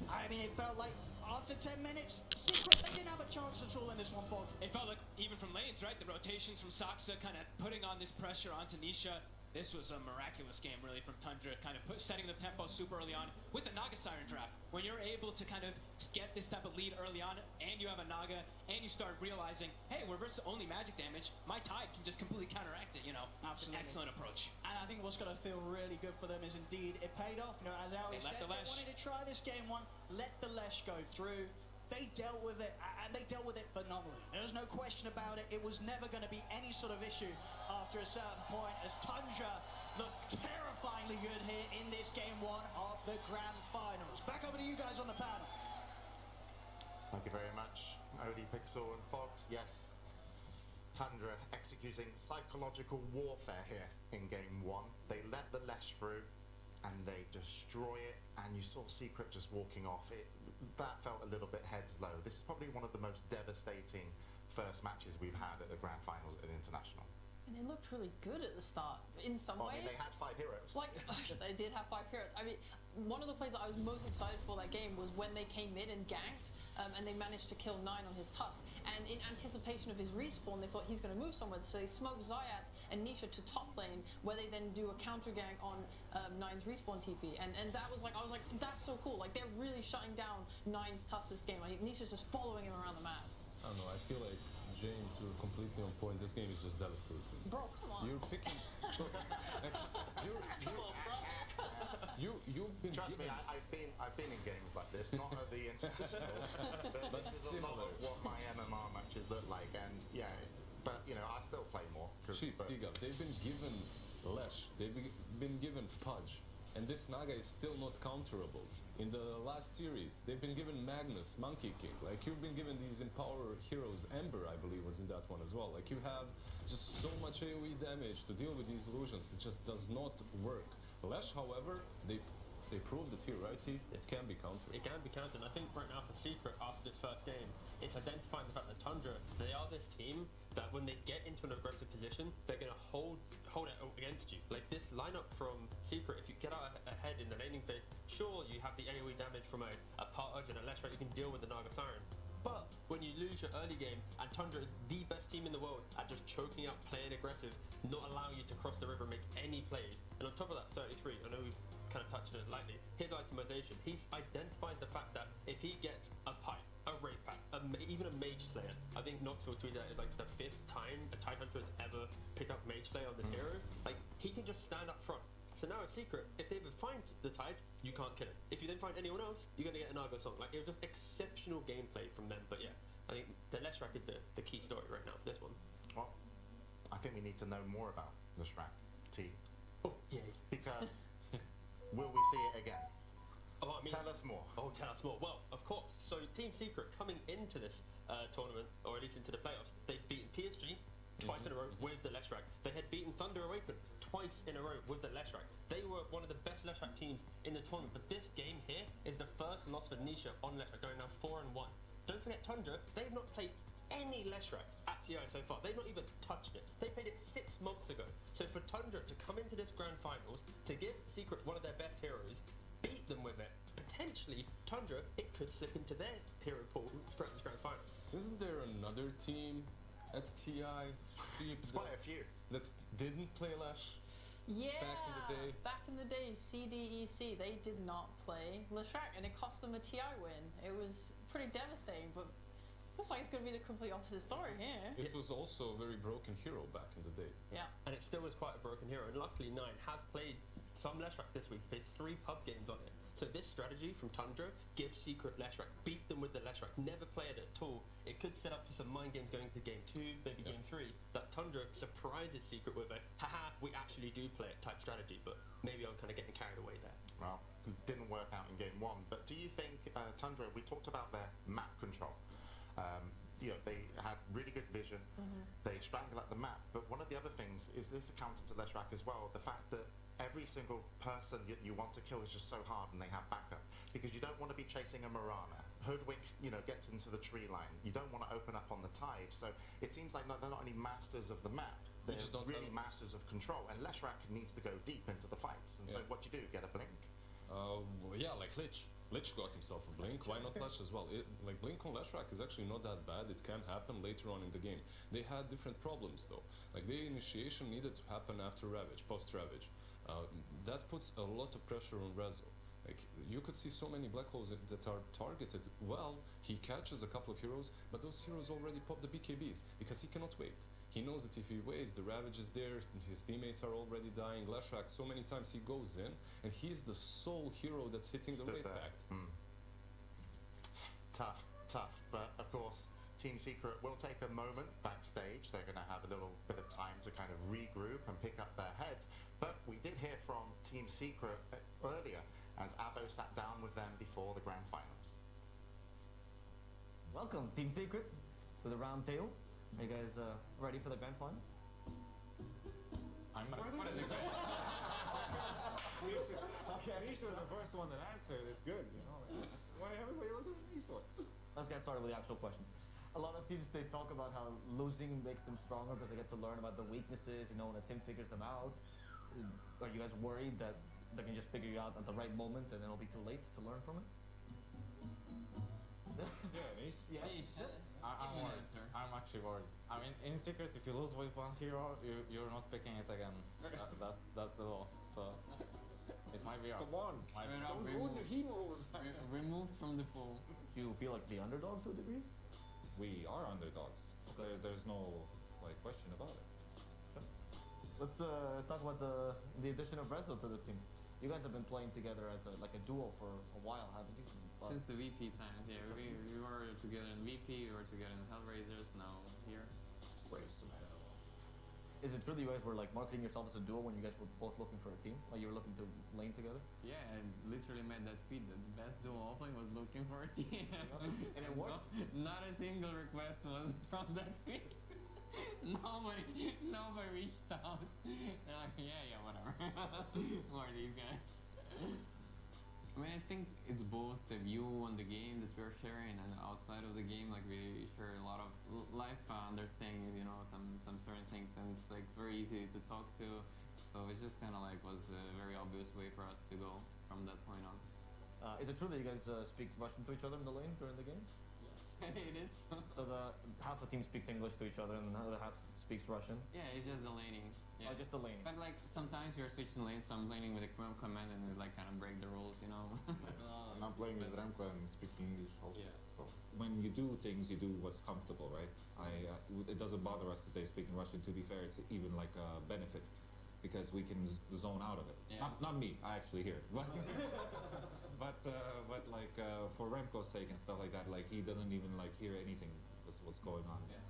I mean, it felt like after 10 minutes, Secret, they didn't have a chance at all in this one, folks. It felt like, even from lanes, right? The rotations from Saksa kind of putting on this pressure onto Nisha. This was a miraculous game, really, from Tundra, kind of setting the tempo super early on with the Naga Siren draft. When you're able to kind of get this type of lead early on, and you have a Naga, and you start realizing, hey, we're versus only magic damage, my Tide can just completely counteract it, you know? Absolutely. It's an excellent approach. And I think what's going to feel really good for them is indeed it paid off. You know, as Aoi said, they wanted to try this game 1, let the Lesh go through. They dealt with it, and they dealt with it phenomenally. There's no question about it. It was never going to be any sort of issue after a certain point, as Tundra looked terrifyingly good here in this game 1 of the Grand Finals. Back over to you guys on the panel. Thank you very much, Odie, Pixel and Fox. Yes, Tundra executing psychological warfare here in game 1. They let the Lesh through and they destroy it, and you saw Secret just walking off. That felt a little bit heads low. This is probably one of the most devastating first matches we've had at the Grand Finals at International. And it looked really good at the start. In some ways, they had 5 heroes. Like, they did have 5 heroes. I mean, one of the plays that I was most excited for that game was when they came in and ganked, and they managed to kill 9 on his Tusk. And in anticipation of his respawn, they thought he's going to move somewhere, so they smoked Zayat and Nisha to top lane, where they then do a counter gank on 9's respawn TP. And that was like, I was like, that's so cool. Like, they're really shutting down 9's Tusk this game. Like, Nisha's just following him around the map. I don't know, I feel like James, you're completely on point. This game is just devastating. Bro, come on. You're picking. Come on, bro. You've been Trust me, given I've been in games like this, not at the international, but this is a lot of what my MMR matches look like, and yeah, but you know, I still play more. Shit, Tiga, they've been given Lesh, been given Pudge, and this Naga is still not counterable. In the last series, they've been given Magnus, Monkey King. Like, you've been given these Empower heroes. Ember, I believe, was in that one as well. Like, you have just so much AoE damage to deal with these illusions. It just does not work. Lesh, however, they proved it here, right? It can be countered. It can be countered. I think right now for Secret, after this first game, it's identifying the fact that Tundra, they are this team that when they get into an aggressive position, they're going to hold it against you. Like this lineup from Secret, if you get out ahead in the laning phase, sure, you have the AoE damage from a Pudge and a Leshrac, you can deal with the Naga Siren. But when you lose your early game, and Tundra is the best team in the world at just choking out, playing aggressive, not allowing you to cross the river, make any plays, and on top of that, 33, I know we've kind of touched on it lightly, his itemization, he's identified the fact that if he gets a pipe, a Wraith Pack, even a Mage Slayer, I think Knoxville tweeted that it's like the 5th time a Tidehunter has ever picked up Mage Slayer on this hero, like he can just stand up front. So now it's Secret, if they ever find the Tide, you can't kill it. If you then find anyone else, you're going to get an Argo Song. Like, it was just exceptional gameplay from them. But yeah, I think the Leshrac is the key story right now for this one. Well, I think we need to know more about Leshrac, T. Oh, yay. Because will we see it again? Oh, I mean, tell us more. Oh, tell us more. Well, of course. So Team Secret coming into this tournament, or at least into the playoffs, they've beaten PSG twice in a row with the Leshrac. They had beaten Thunder Awakened twice in a row with the Leshrac. They were one of the best Leshrac teams in the tournament, but this game here is the first loss for Nisha on Leshrac, going now 4-1. Don't forget Tundra, they've not played any Leshrac at TI so far. They've not even touched it. They played it 6 months ago. So for Tundra to come into this grand finals, to give Secret one of their best heroes, beat them with it, potentially Tundra, it could slip into their hero pool for this grand finals. Isn't there another team at TI quite a few that didn't play Lesh? Yeah, back in the day. CDEC, they did not play Leshrac, and it cost them a TI win. It was pretty devastating, but looks like it's going to be the complete opposite story here. It was also a very broken hero back in the day. Yeah. And it still was quite a broken hero, and luckily Nine has played some Leshrac this week. He played 3 pub games on it. So this strategy from Tundra gives Secret Leshrac, beat them with the Leshrac, never play it at all. It could set up for some mind games going into game 2, maybe game 3, that Tundra surprises Secret with a, haha, we actually do play it type strategy, but maybe I'm kind of getting carried away there. Well, it didn't work out in game 1, but do you think, Tundra, we talked about their map control. You know, they had really good vision, they strangle at the map, but one of the other things is this accounted to Leshrac as well, the fact that every single person you want to kill is just so hard and they have backup, because you don't want to be chasing a Mirana. Hoodwink, you know, gets into the tree line. You don't want to open up on the Tide, so it seems like they're not only masters of the map, they're really masters of control, and Leshrac needs to go deep into the fights, and so what do? Get a blink? Well, yeah, like Lich. Lich got himself a blink, why not Lesh as well? Like blink on Leshrac is actually not that bad, it can happen later on in the game. They had different problems though. Like the initiation needed to happen after Ravage, post-Ravage. That puts a lot of pressure on Rezo. Like you could see so many black holes that are targeted well. He catches a couple of heroes, but those heroes already pop the BKBs because he cannot wait. He knows that if he waits, the Ravage is there, his teammates are already dying. Leshrac, so many times he goes in, and he's the sole hero that's hitting the Wraith Pact. Tough, but of course, Team Secret will take a moment backstage. They're going to have a little bit of time to kind of regroup and pick up their heads. But we did hear from Team Secret earlier as Abo sat down with them before the grand finals. Welcome, Team Secret, to the round table. Are you guys ready for the grand final? I'm ready. Nisha was the first one that answered. It's good, you know. Why everybody looking at me for? Let's get started with the actual questions. A lot of teams, they talk about how losing makes them stronger because they get to learn about the weaknesses, you know, when a team figures them out. Are you guys worried that they can just figure you out at the right moment and then it'll be too late to learn from it? Yeah, Nish. Yes. I'm worried. I'm actually worried. I mean, in Secret, if you lose with one hero, you're not picking it again. That's the law. So it might be out. Come on, don't ruin the hero. Removed from the pool. Do you feel like the underdog to a degree? We are underdogs. There's no question about it. Let's talk about the addition of Rezo to the team. You guys have been playing together as like a duo for a while, haven't you? Since the VP times, yeah. We were together in VP, we were together in Hellraisers, now here. Raise some hell. Is it true that you guys were like marketing yourself as a duo when you guys were both looking for a team? Like you were looking to lane together? Yeah, I literally made that tweet. The best duo offlane was looking for a team. And it worked? Not a single request was from that tweet. nobody reached out. Yeah, whatever. Who are these guys? I mean, I think it's both the view on the game that we're sharing and outside of the game, like we share a lot of life understanding, you know, some certain things, and it's like very easy to talk to. So it just kind of like was a very obvious way for us to go from that point on. Is it true that you guys speak Russian to each other in the lane during the game? It is. So the half the team speaks English to each other and the other half speaks Russian? Yeah, it's just the laning. Yeah. Oh, just the laning. But like sometimes we're switching lanes, so I'm laning with a Clement and we like kind of break the rules, you know. And I'm playing with Remco and speaking English also. Yeah. So when you do things, you do what's comfortable, right? It doesn't bother us that they speak in Russian. To be fair, it's even like a benefit because we can zone out of it. Yeah. Not me, I actually hear it. But like for Remco's sake and stuff like that, like he doesn't even like hear anything what's going on. Yeah.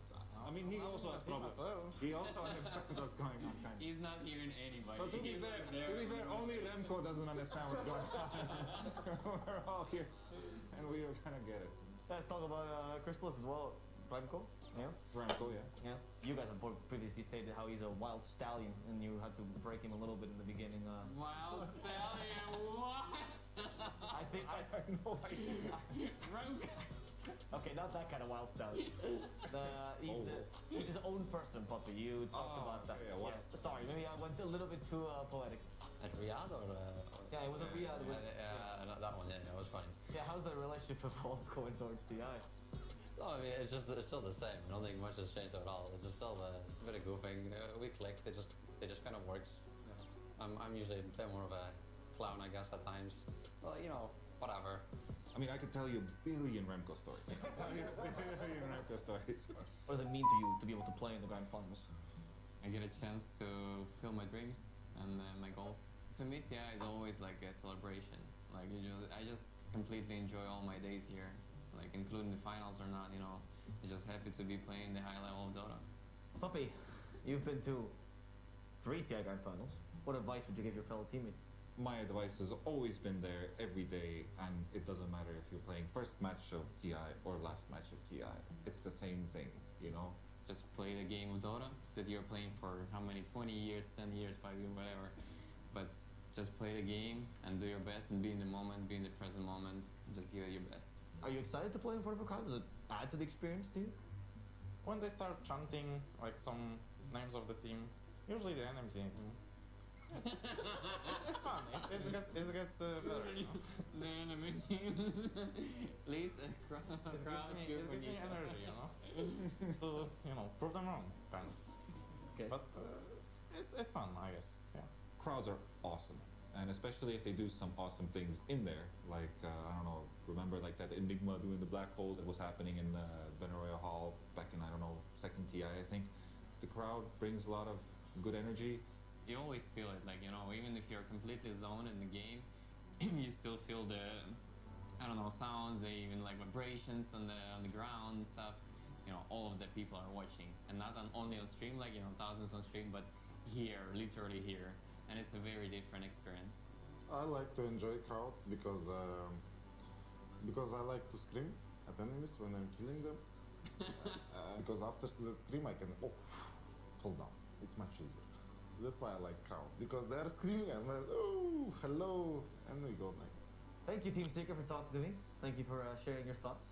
I mean, he also has problems. He also understands what's going on, kind of. He's not hearing anybody. So to be fair, only Remco doesn't understand what's going on. We're all here, and we kind of get it. Let's talk about Crystallis as well. Remco? Yeah? Remco, yeah. Yeah. You guys have previously stated how he's a wild stallion, and you had to break him a little bit in the beginning. Wild stallion, what? I think I have no idea. Remco. Okay, not that kind of wild stallion. He's his own person, Puppy. You talked about that. Yeah, yes. Sorry, maybe I went a little bit too poetic. At Riyadh or? Yeah, it was at Riyadh. Yeah, that one. Yeah, it was fine. Yeah, how's the relationship evolved going towards TI? No, I mean it's still the same. I don't think much has changed at all. It's just still a bit of goofing. We click. It just kind of works. I'm usually a bit more of a clown, I guess, at times. Well, you know, whatever. I mean, I could tell you a billion Remco stories. A billion Remco stories. What does it mean to you to be able to play in the grand finals? I get a chance to fulfill my dreams and my goals. To me, TI is always like a celebration. Like I just completely enjoy all my days here, like including the finals or not. You know, I'm just happy to be playing the high level of Dota. Puppy, you've been to 3 TI grand finals. What advice would you give your fellow teammates? My advice has always been there every day, and it doesn't matter if you're playing first match of TI or last match of TI. It's the same thing, you know? Just play the game of Dota that you're playing for how many, 20 years, 10 years, 5 years, whatever. But just play the game and do your best and be in the moment, be in the present moment, just give it your best. Are you excited to play in front of a crowd? Does it add to the experience to you? When they start chanting like some names of the team, usually the enemy team. It's fun. It gets better. You know? The enemy teams. Please, crowd cheer for It gives me Nisha. energy, you know, to prove them wrong, kind of. Okay. But it's fun, I guess. Yeah. Crowds are awesome, and especially if they do some awesome things in there, like I don't know, remember like that Enigma doing the black hole that was happening in Benaroya Hall back in, I don't know, second TI, I think. The crowd brings a lot of good energy. You always feel it, like, you know, even if you're completely zoned in the game, you still feel the, I don't know, sounds, the even like vibrations on the ground and stuff. You know, all of the people are watching, and not only on stream, like, you know, thousands on stream, but here, literally here, and it's a very different experience. I like to enjoy crowd because I like to scream at enemies when I'm killing them. Because after the scream I can hold down. It's much easier. That's why I like crowd, because they're screaming and they're, oh, hello, and we go next. Thank you, Team Secret, for talking to me. Thank you for sharing your thoughts.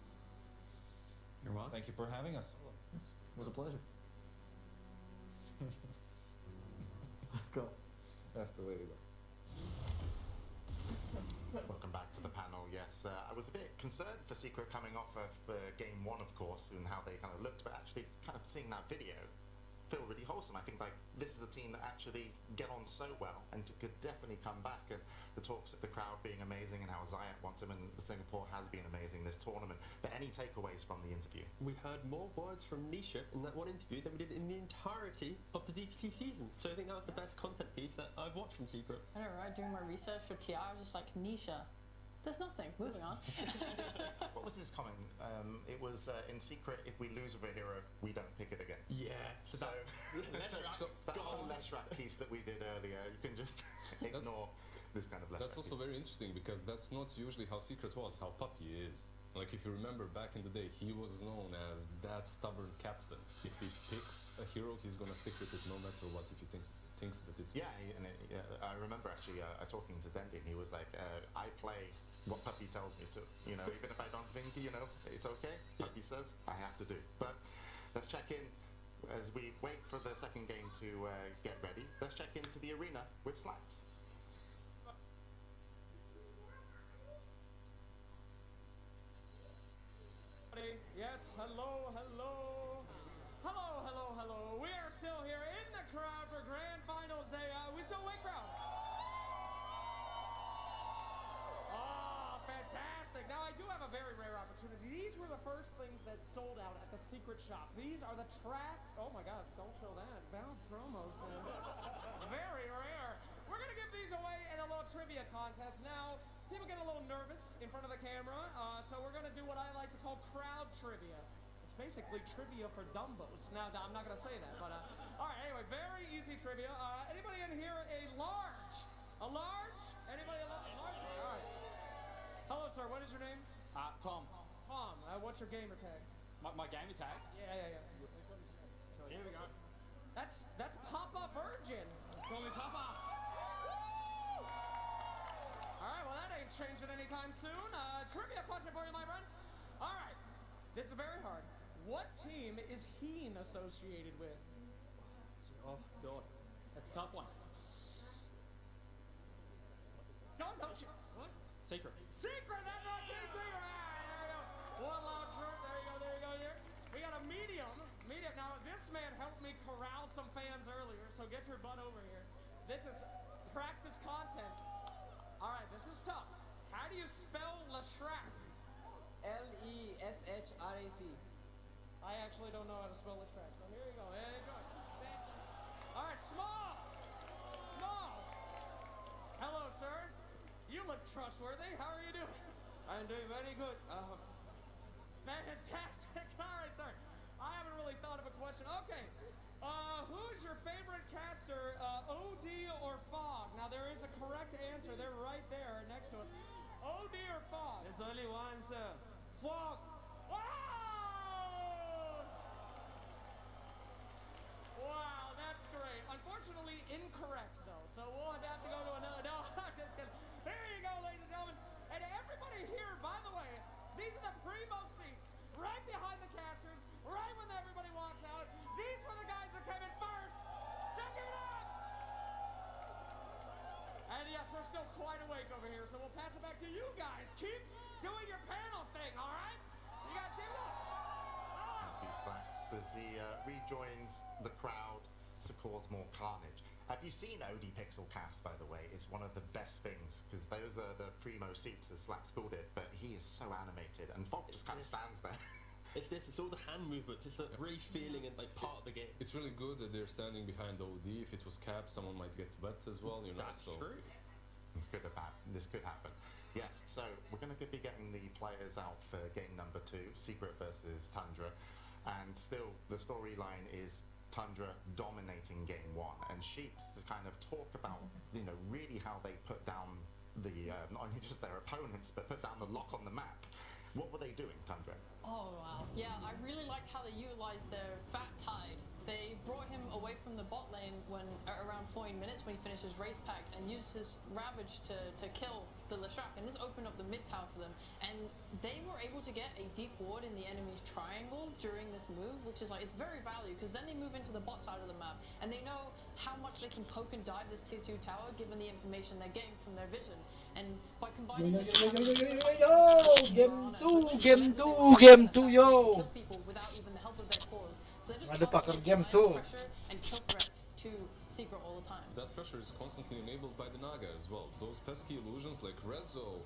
You're welcome. Thank you for having us. Yes, it was a pleasure. Let's go. That's the way to go. Welcome back to the panel. Yes, I was a bit concerned for Secret coming off of game 1, of course, and how they kind of looked, but actually kind of seeing that video feel really wholesome. I think like this is a team that actually get on so well and could definitely come back. And the talks of the crowd being amazing and how Zayat wants him, and Singapore has been amazing this tournament. But any takeaways from the interview? We heard more words from Nisha in that one interview than we did in the entirety of the DPC season. So I think that was the best content piece that I've watched from Secret. I don't know, right? Doing my research for TI, I was just like, Nisha. There's nothing. Moving on. What was his comment? It was in Secret, if we lose with a hero, we don't pick it again. Yeah. So that whole Leshrac piece that we did earlier, you can just ignore this kind of Leshrac That's also piece. very interesting because that's not usually how Secret was, how Puppy is. Like if you remember back in the day, he was known as that stubborn captain. If he picks a hero, he's gonna stick with it no matter what. If he thinks that it's I remember actually talking to Dendi, and he was like, I play what Puppy tells me to, you know, even if I don't think, you know, it's okay, Puppy says, I have to do. But let's check in as we wait for the second game to get ready. Let's check into the arena with Slacks. Yes, hello. We are still here in the crowd for Grand Finals Day. We still awake, crowd? Oh, fantastic. Now, I do have a very rare opportunity. These were the first things that sold out at the Secret Shop. These are the track... Oh, my God, don't show that. Bound promos there. Very rare. We're going to give these away in a little trivia contest. Now, people get a little nervous in front of the camera, so we're going to do what I like to call crowd trivia. It's basically trivia for Dumbos. Now, I'm not going to say that, but all right, anyway, very easy trivia. Anybody in here a large? A large? Anybody a large? All right. Hello, sir. What is your name? Tom. Tom. What's your gamer tag? My gamer tag? Yeah. Here we go. That's Papa Virgin. Call me Papa. All right, well, that ain't changing anytime soon. Trivia question for you, my friend. All right, this is very hard. What team is Heen associated with? Oh, God. That's a tough one. Don't you? What? Secret. Secret, that's not Team Secret. There we go. One long shirt. There you go. We got a medium. Now, this man helped me corral some fans earlier, so get your butt over here. This is practice content. All right, this is tough. How do you spell Leshrac? Leshrac. I actually don't know how to spell Leshrac, so here you go. All right, small. Hello, sir. You look trustworthy. How are you doing? I'm doing very good. Fantastic. All right, sir. I haven't really thought of a question. Okay. Who's your favorite caster, OD or Fog? Now, there is a correct answer. They're right there next to us. OD or Fog? There's only one, sir. Fog. Wow, that's great. Unfortunately, incorrect, though. So we'll have to go to another. No, I'm just kidding. There you go, ladies and gentlemen. And everybody here, by the way, these are the primo seats, right behind the casters, right when everybody walks out. These were the guys that came in first. Now give it up! And yes, we're still quite awake over here, so we'll pass it back to you guys. Keep doing your panel thing, all right? You guys keep it up. Thank you, Slacks, as he rejoins the crowd to cause more carnage. Have you seen OD Pixel Cast, by the way? It's one of the best things, because those are the primo seats, as Slacks called it, but he is so animated, and Fog just kind of stands there. It's all the hand movements. It's like really feeling and like part of the game. It's really good that they're standing behind OD. If it was Cap, someone might get wet as well, you know. That's so. true. This could happen. Yes, so we're going to be getting the players out for game number 2, Secret versus Tundra, and still the storyline is Tundra dominating game 1, and Sheets to kind of talk about, you know, really how they put down the not only just their opponents, but put down the lock on the map. What were they doing, Tundra? Oh, wow. Yeah, I really liked how they utilized their Fat Tide. They brought him away from the bot lane when around 14 minutes when he finished his Wraith Pact and used his Ravage to kill the Leshrac, and this opened up the mid tower for them. And they were able to get a deep ward in the enemy's triangle during this move, which is like, it's very valuable, because then they move into the bot side of the map, and they know how much they can poke and dive this tier 2 tower given the information they're getting from their vision. And by combining this Game 2, yo! kill people without even the help of their cores. So they're just Motherfucker, constantly game applying 2. pressure and kill threat to Secret all the time. That pressure is constantly enabled by the Naga as well. Those pesky illusions like Rezo,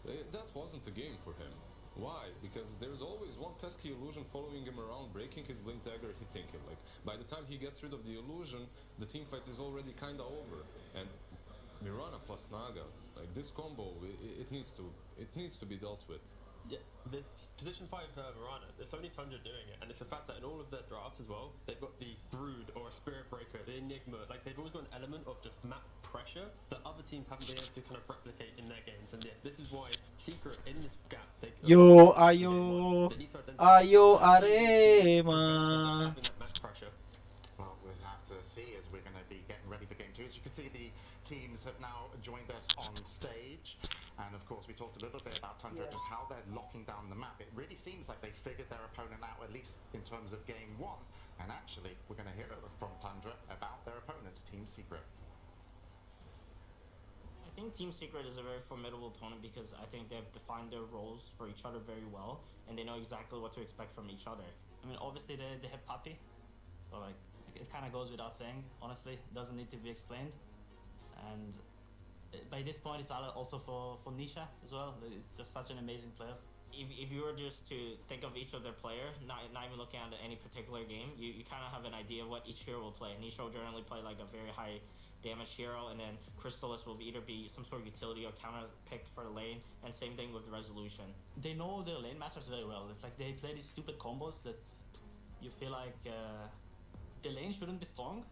that wasn't a game for him. Why? Because there's always one pesky illusion following him around, breaking his blink dagger, hitting him. Like, by the time he gets rid of the illusion, the team fight is already kinda over. And Mirana plus Naga, like this combo, it needs to be dealt with. Yeah, the position 5 Mirana, there's only Tundra doing it, and it's the fact that in all of their drafts as well, they've got the Brood or a Spirit Breaker, the Enigma, like they've always got an element of just map pressure that other teams haven't been able to kind of replicate in their games, and yeah, this is why Secret in this gap, they Yo, ayo, Arema. having that map pressure. Well, we'll have to see as we're going to be getting ready for game 2. As you can see, the teams have now joined us on stage. And of course, we talked a little bit about Tundra, just how they're locking down the map. It really seems like they figured their opponent out, at least in terms of game 1. And actually, we're going to hear from Tundra about their opponents, Team Secret. I think Team Secret is a very formidable opponent because I think they've defined their roles for each other very well, and they know exactly what to expect from each other. I mean, obviously they have Puppy, so like it kind of goes without saying. Honestly, it doesn't need to be explained. And by this point, it's also for Nisha as well. It's just such an amazing player. If you were just to think of each of their player, not even looking at any particular game, you kind of have an idea of what each hero will play. Nisha will generally play like a very high damage hero, and then Crystallis will either be some sort of utility or counter pick for the lane, and same thing with the Resolution. They know their lane matchups very well. It's like they play these stupid combos that you feel like the lane shouldn't be strong,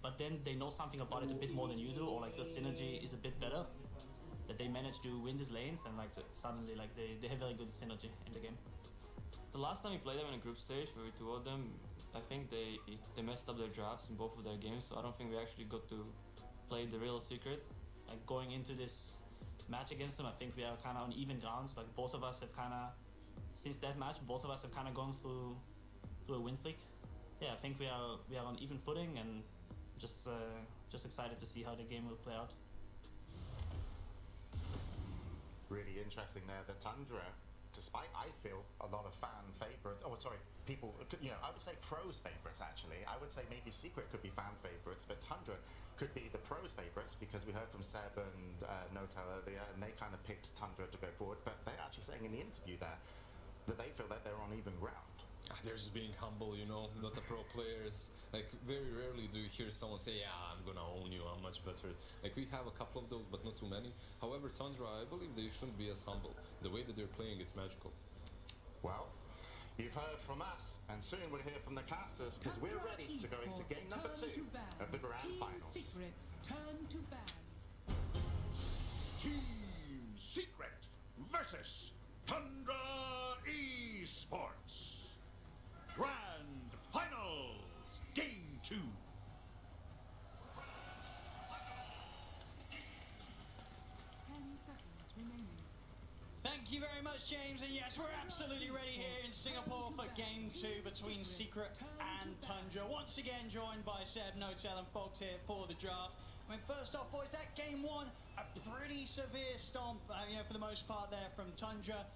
but then they know something about it a bit more than you do, or like the synergy is a bit better, that they manage to win these lanes, and like suddenly like they have very good synergy in the game. The last time we played them in a group stage where we toured them, I think they messed up their drafts in both of their games, so I don't think we actually got to play the real Secret. Like going into this match against them, I think we are kind of on even grounds. Like both of us have kind of, since that match, both of us have kind of gone through a win streak. Yeah, I think we are on even footing, and just excited to see how the game will play out. Really interesting there that Tundra, despite I feel a lot of fan favorites, people, I would say pros favorites actually. I would say maybe Secret could be fan favorites, but Tundra could be the pros favorites because we heard from Seb and Notel earlier, and they kind of picked Tundra to go forward, but they're actually saying in the interview there that they feel that they're on even ground. They're just being humble, Dota pro players. Like, very rarely do you hear someone say, yeah, I'm gonna own you, I'm much better. Like, we have a couple of those, but not too many. However, Tundra, I believe they shouldn't be as humble. The way that they're playing, it's magical. Well, you've heard from us, and soon we'll hear from the casters, because we're ready to go into game number 2 of the Grand Finals. Secrets turn to ban. Team Secret versus Tundra Esports. Grand Finals, Game 2. 10 seconds remaining. Thank you very much, James, and yes, we're absolutely ready here in Singapore for Game 2 between Secret and Tundra. Once again joined by Seb, Notel and Fox here for the draft. I mean, first off, boys, that Game 1, a pretty severe stomp, for the most part there from Tundra.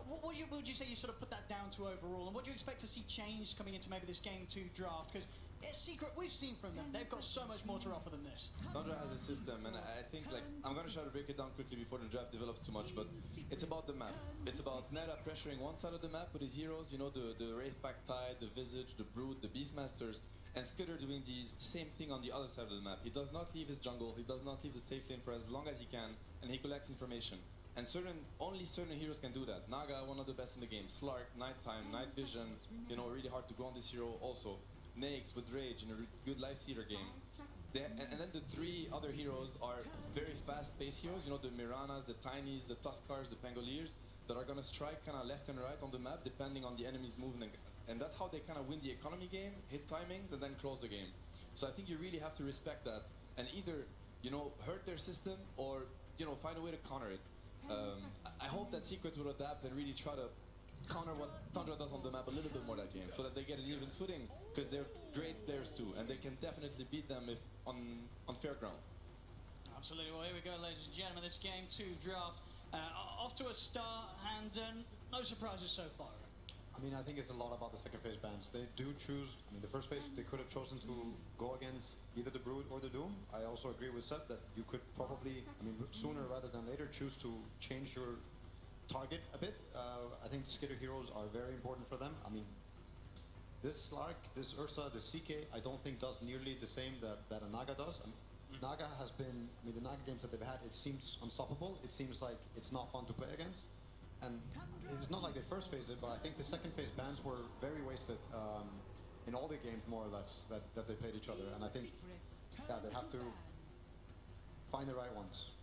What would you say you sort of put that down to overall, and what do you expect to see change coming into maybe this Game 2 draft? Because Secret, we've seen from them, they've got so much more to offer than this. Tundra has a system, and I think, I'm going to try to break it down quickly before the draft develops too much, but it's about the map. It's about Neta pressuring one side of the map with his heroes, the Wraithpack Tide, the Visage, the Brood, the Beastmasters, and Skitter doing the same thing on the other side of the map. He does not leave his jungle, he does not leave the safe lane for as long as he can, and he collects information. And only certain heroes can do that. Naga, one of the best in the game. Slark, Nighttime, Night Vision, really hard to go on this hero also. Nakes with Rage in a good Life Stealer game. And then the 3 other heroes are very fast-paced heroes, the Miranas, the Tinies, the Tuskars, the Pangoliers, that are gonna strike kind of left and right on the map depending on the enemy's movement. And that's how they kind of win the economy game, hit timings, and then close the game. So I think you really have to respect that and either, hurt their system or, find a way to counter it. I hope that Secret will adapt and really try to counter what Tundra does on the map a little bit more that game, so that they get an even footing, because they're great players too, and they can definitely beat them if on fair ground. Absolutely. Well, here we go, ladies and gentlemen. This Game 2 draft off to a start, and no surprises so far. I mean, I think it's a lot about the second phase bans. They do choose, I mean, the first phase, they could have chosen to go against either the Brood or the Doom. I also agree with Seb that you could probably, I mean, sooner rather than later, choose to change your target a bit. I think skitter heroes are very important for them. I mean, this Slark, this Ursa, this CK, I don't think does nearly the same that a Naga does. Naga has been, I mean, the Naga games that they've had, it seems unstoppable. It seems like it's not fun to play against. And it's not like they first phased it, but I think the second phase bans were very wasted in all the games, more or less, that they played each other. And I think, yeah, they have to find the right ones.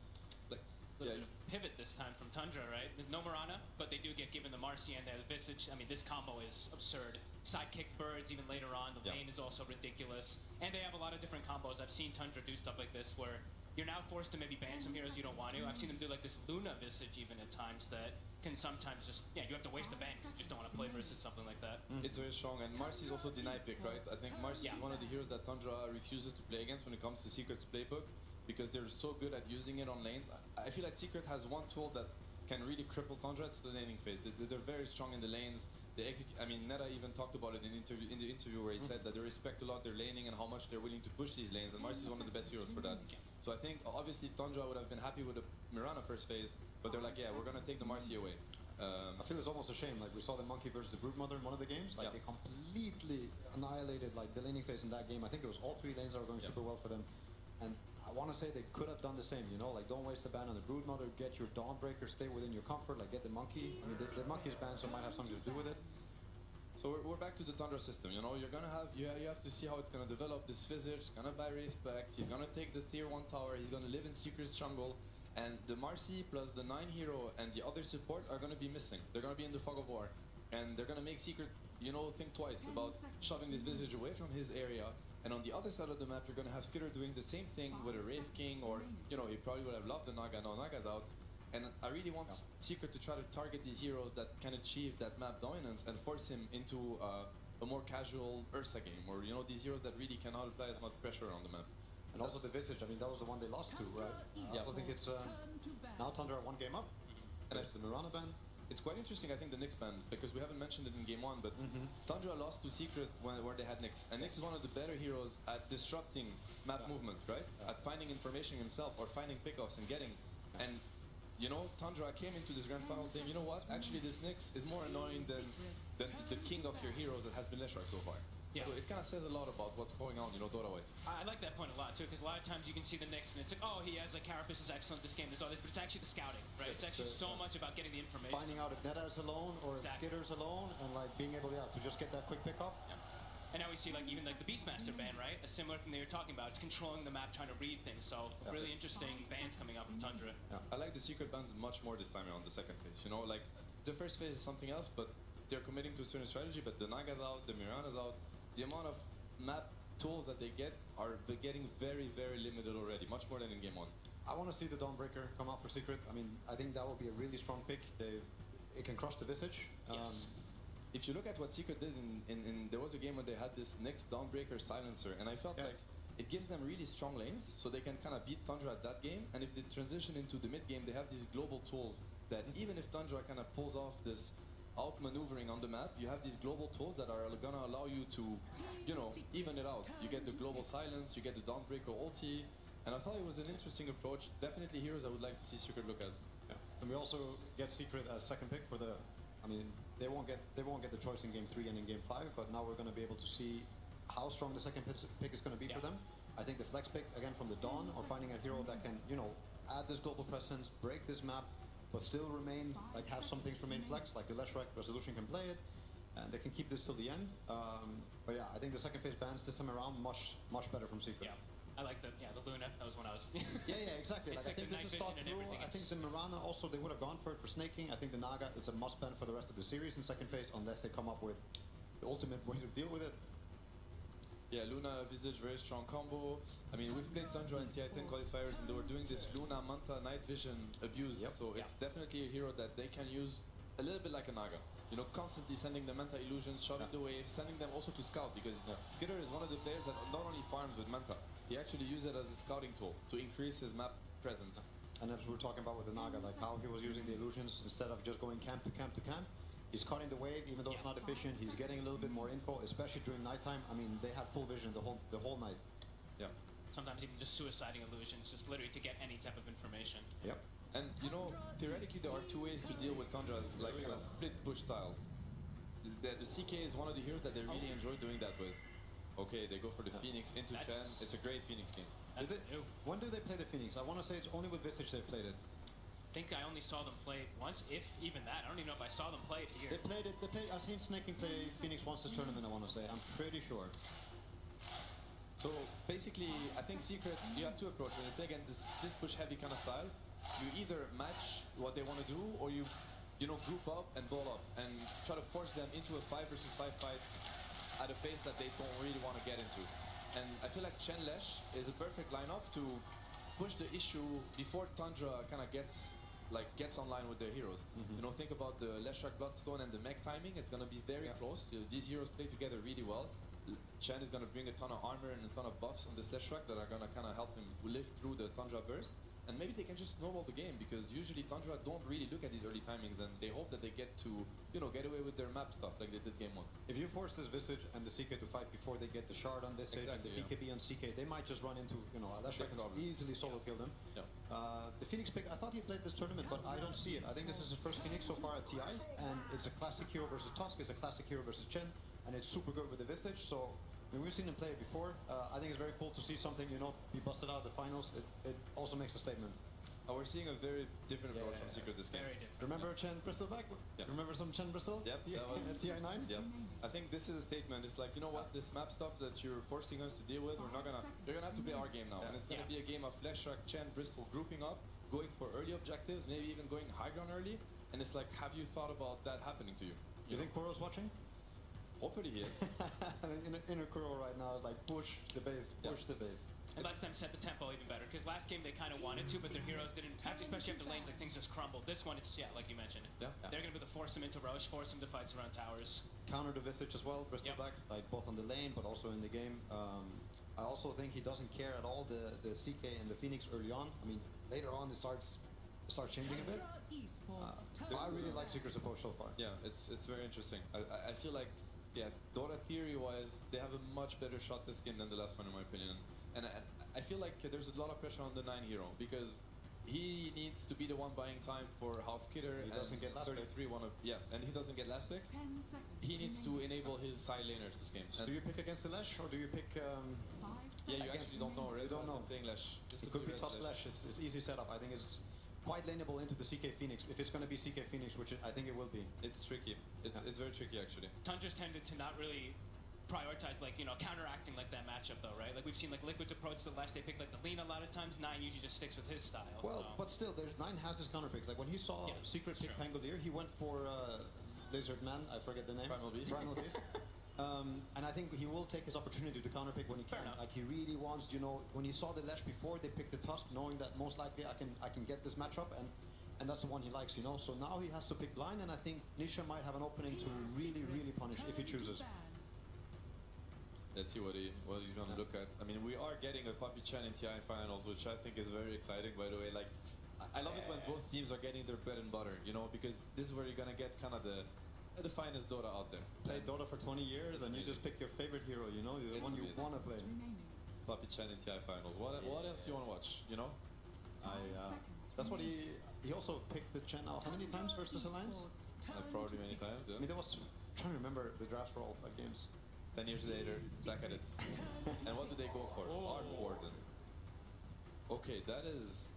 Little bit of pivot this time from Tundra, right? No Mirana, but they do get given the Marcy and the Visage. I mean, this combo is absurd. Sidekick birds even later on. The lane is also ridiculous. And they have a lot of different combos. I've seen Tundra do stuff like this where you're now forced to maybe ban some heroes you don't want to. I've seen them do like this Luna Visage even at times that can sometimes just, yeah, you have to waste a ban because you just don't want to play versus something like that. It's very strong, and Marcy is also denied pick, right? I think Marcy is one of the heroes that Tundra refuses to play against when it comes to Secret's playbook, because they're so good at using it on lanes. I feel like Secret has one tool that can really cripple Tundra. It's the laning phase. They're very strong in the lanes. They execute. I mean, Neta even talked about it in the interview where he said that they respect a lot their laning and how much they're willing to push these lanes. And Marcy is one of the best heroes for that. So I think obviously Tundra would have been happy with the Mirana first phase, but they're like, yeah, we're gonna take the Marcy away. I feel it's almost a shame. Like we saw the Monkey versus the Broodmother in one of the games. Like they completely annihilated like the laning phase in that game. I think it was all three lanes that were going super well for them. And I want to say they could have done the same, you know, like don't waste a ban on the Broodmother, get your Dawnbreaker, stay within your comfort, like get the Monkey. I mean, the Monkey's banned, so it might have something to do with it. So we're back to the Tundra system, you know, you're gonna have, you have to see how it's gonna develop. This Visage, gonna buy Wraith back, he's gonna take the tier 1 tower, he's gonna live in Secret Jungle, and the Marcy plus the 9 hero and the other support are gonna be missing. They're gonna be in the fog of war, and they're gonna make Secret, you know, think twice about shoving this Visage away from his area. And on the other side of the map, you're gonna have Skitter doing the same thing with a Wraith King, or, you know, he probably would have loved the Naga, now Naga's out. And I really want Secret to try to target these heroes that can achieve that map dominance and force him into a more casual Ursa game, or, you know, these heroes that really cannot apply as much pressure on the map. And also the Visage, I mean, that was the one they lost to, right? I also think it's, now Tundra one game up. And it's the Mirana ban. It's quite interesting, I think, the Nyx ban, because we haven't mentioned it in game 1, but Tundra lost to Secret where they had Nyx. And Nyx is one of the better heroes at disrupting map movement, right? At finding information himself, or finding pickoffs and getting. And, you know, Tundra came into this grand final saying, you know what, actually this Nyx is more annoying than the king of your heroes that has been Leshrac so far. Yeah. So it kind of says a lot about what's going on, you know, Dota-wise. I like that point a lot too, because a lot of times you can see the Nyx and it's like, oh, he has like Carapace is excellent this game, there's all this, but it's actually the scouting, right? It's actually so much about getting the information. Finding out if Neta is alone or if Skitter's alone, and like being able to just get that quick pickoff. Yeah. And now we see like even like the Beastmaster ban, right? A similar thing they were talking about. It's controlling the map, trying to read things. So really interesting bans coming up from Tundra. Yeah. I like the secret bans much more this time around the second phase. You know, like the first phase is something else, but they're committing to a certain strategy. But the Naga's out, the Mirana's out. The amount of map tools that they get are getting very, very limited already, much more than in game 1. I want to see the Dawnbreaker come out for Secret. I mean, I think that will be a really strong pick. It can crush the Visage. Yes. If you look at what Secret did in there was a game when they had this next Dawnbreaker silencer, and I felt like it gives them really strong lanes, so they can kind of beat Tundra at that game. And if they transition into the mid game, they have these global tools that even if Tundra kind of pulls off this outmaneuvering on the map, you have these global tools that are gonna allow you to, you know, even it out. You get the global silence, you get the Dawnbreaker ulti, and I thought it was an interesting approach. Definitely heroes I would like to see Secret look at. Yeah. And we also get Secret as second pick for the. I mean, they won't get the choice in game 3 and in game 5, but now we're going to be able to see how strong the second pick is going to be for them. I think the flex pick again from the Dawn, or finding a hero that can, you know, add this global presence, break this map, but still remain, like, have some things remain flex, like the Leshrac Resolution can play it, and they can keep this till the end. But yeah, I think the second phase bans this time around much better from Secret. Yeah, I like the Luna. That was when I was. yeah, exactly. It's like, I think the this night is thought vision and through. everything. I think the Mirana also, they would have gone for it for snaking. I think the Naga is a must ban for the rest of the series in second phase, unless they come up with the ultimate way to deal with it. Yeah, Luna Visage, very strong combo. I mean, we've played Tundra in TI10 qualifiers, and they were doing this Luna Manta night vision abuse. So it's definitely a hero that they can use a little bit like a Naga. You know, constantly sending the Manta illusions, shoving the waves, sending them also to scout, because Skitter is one of the players that not only farms with Manta, he actually uses it as a scouting tool to increase his map presence. And as we were talking about with the Naga, like how he was using the illusions instead of just going camp to camp to camp, He's cutting the wave, even though it's not efficient. He's getting a little bit more info, especially during nighttime. I mean, they had full vision the whole night. Yeah. Sometimes even just suiciding illusions, just literally to get any type of information. Yep. And you know, theoretically there are two ways to deal with Tundra's like a split push style. The CK is one of the heroes that they really enjoy doing that with. Okay, they go for the Phoenix into Chen. It's a great Phoenix game. When do they play the Phoenix? I want to say it's only with Visage they've played it. I think I only saw them play it once, if even that. I don't even know if I saw them play it here. They played it. I've seen Snaking play Phoenix once this tournament. I want to say. I'm pretty sure. So basically, I think Secret, you have two approaches. When you play against this split push heavy kind of style, you either match what they want to do, or you group up and ball up and try to force them into a 5 versus 5 fight at a pace that they don't really want to get into. And I feel like Chen Lesh is a perfect lineup to push the issue before Tundra kind of gets online with their heroes. You know, think about the Leshrac Bloodstone and the mech timing. It's going to be very close. These heroes play together really well. Chen is going to bring a ton of armor and a ton of buffs on this Leshrac that are going to kind of help him live through the Tundra burst. And maybe they can just snowball the game, because usually Tundra don't really look at these early timings, and they hope that they get to, get away with their map stuff like they did game 1. If you force this Visage and the CK to fight before they get the shard on Visage and the BKB on CK, they might just run into, Leshrac can easily solo kill them. Yeah. The Phoenix pick, I thought he played this tournament, but I don't see it. I think this is his first Phoenix so far at TI, and it's a classic hero versus Tusk, it's a classic hero versus Chen, and it's super good with the Visage, so we've seen him play it before. I think it's very cool to see something, be busted out of the finals. It also makes a statement. We're seeing a very different approach from Secret this game. Very different. Remember Chen Bristol back? Yeah. Remember some Chen Bristol? Yep. At TI9? Yep. I think this is a statement. It's like, you know what, this map stuff that you're forcing us to deal with, you're gonna have to play our game now. And it's gonna be a game of Leshrac, Chen, Bristol grouping up, going for early objectives, maybe even going high ground early. And it's like, have you thought about that happening to you? You think Kuro's watching? Hopefully he is. Inner Kuro right now is like push the base, push the base. It lets them set the tempo even better, because last game they kind of wanted to, but their heroes didn't have to, especially after lanes, like things just crumbled. This one, it's, like you mentioned. They're going to be able to force them into Roche, force them to fights around towers. Counter the Visage as well, Bristol back, like both on the lane, but also in the game. I also think he doesn't care at all the CK and the Phoenix early on. I mean, later on it starts changing a bit. I really like Secret's approach so far. Yeah, it's very interesting. I feel like, Dota theory-wise, they have a much better shot this game than the last one, in my opinion. And I feel like there's a lot of pressure on the 9 hero, because he needs to be the one buying time for House Killer. He doesn't get last 33 pick. And he doesn't get last pick. He needs to enable his side laners this game. So do you pick against the Lesh, or do you pick... you actually don't know, right? You don't know. Playing Lesh. It could be Tusk Lesh. It's easy setup. I think it's quite laneable into the CK Phoenix, if it's going to be CK Phoenix, which I think it will be. It's tricky. It's very tricky, actually. Tundra's tended to not really prioritize, counteracting like that matchup though, right? Like we've seen Liquid's approach to the Lesh, they pick like the lean a lot of times. 9 usually just sticks with his style. Well, but still, 9 has his counter picks. Like when he saw Secret pick Pangolier, he went for Lizard Man, I forget the name. Primal Beast. Primal Beast. And I think he will take his opportunity to counter pick when he can. Like he really wants, when he saw the Lesh before, they picked the Tusk, knowing that most likely I can get this matchup, and that's the one he likes, So now he has to pick blind, and I think Nisha might have an opening to really, really punish if he chooses. Let's see what he's going to look at. I mean, we are getting a Puppy Chen in TI finals, which I think is very exciting, by the way. Like, I love it when both teams are getting their bread and butter, because this is where you're going to get kind of the finest Dota out there. Played Dota for 20 years, and you just pick your favorite hero, the one you want to play. Puppy Chen in TI finals. What else do you want to watch, That's what he also picked the Chen out. How many times versus Alliance? Probably many times, yeah. I mean, I'm trying to remember the drafts for all 5 games. 10 years later, back at it. And what do they go for? Arc Warden. Okay, that is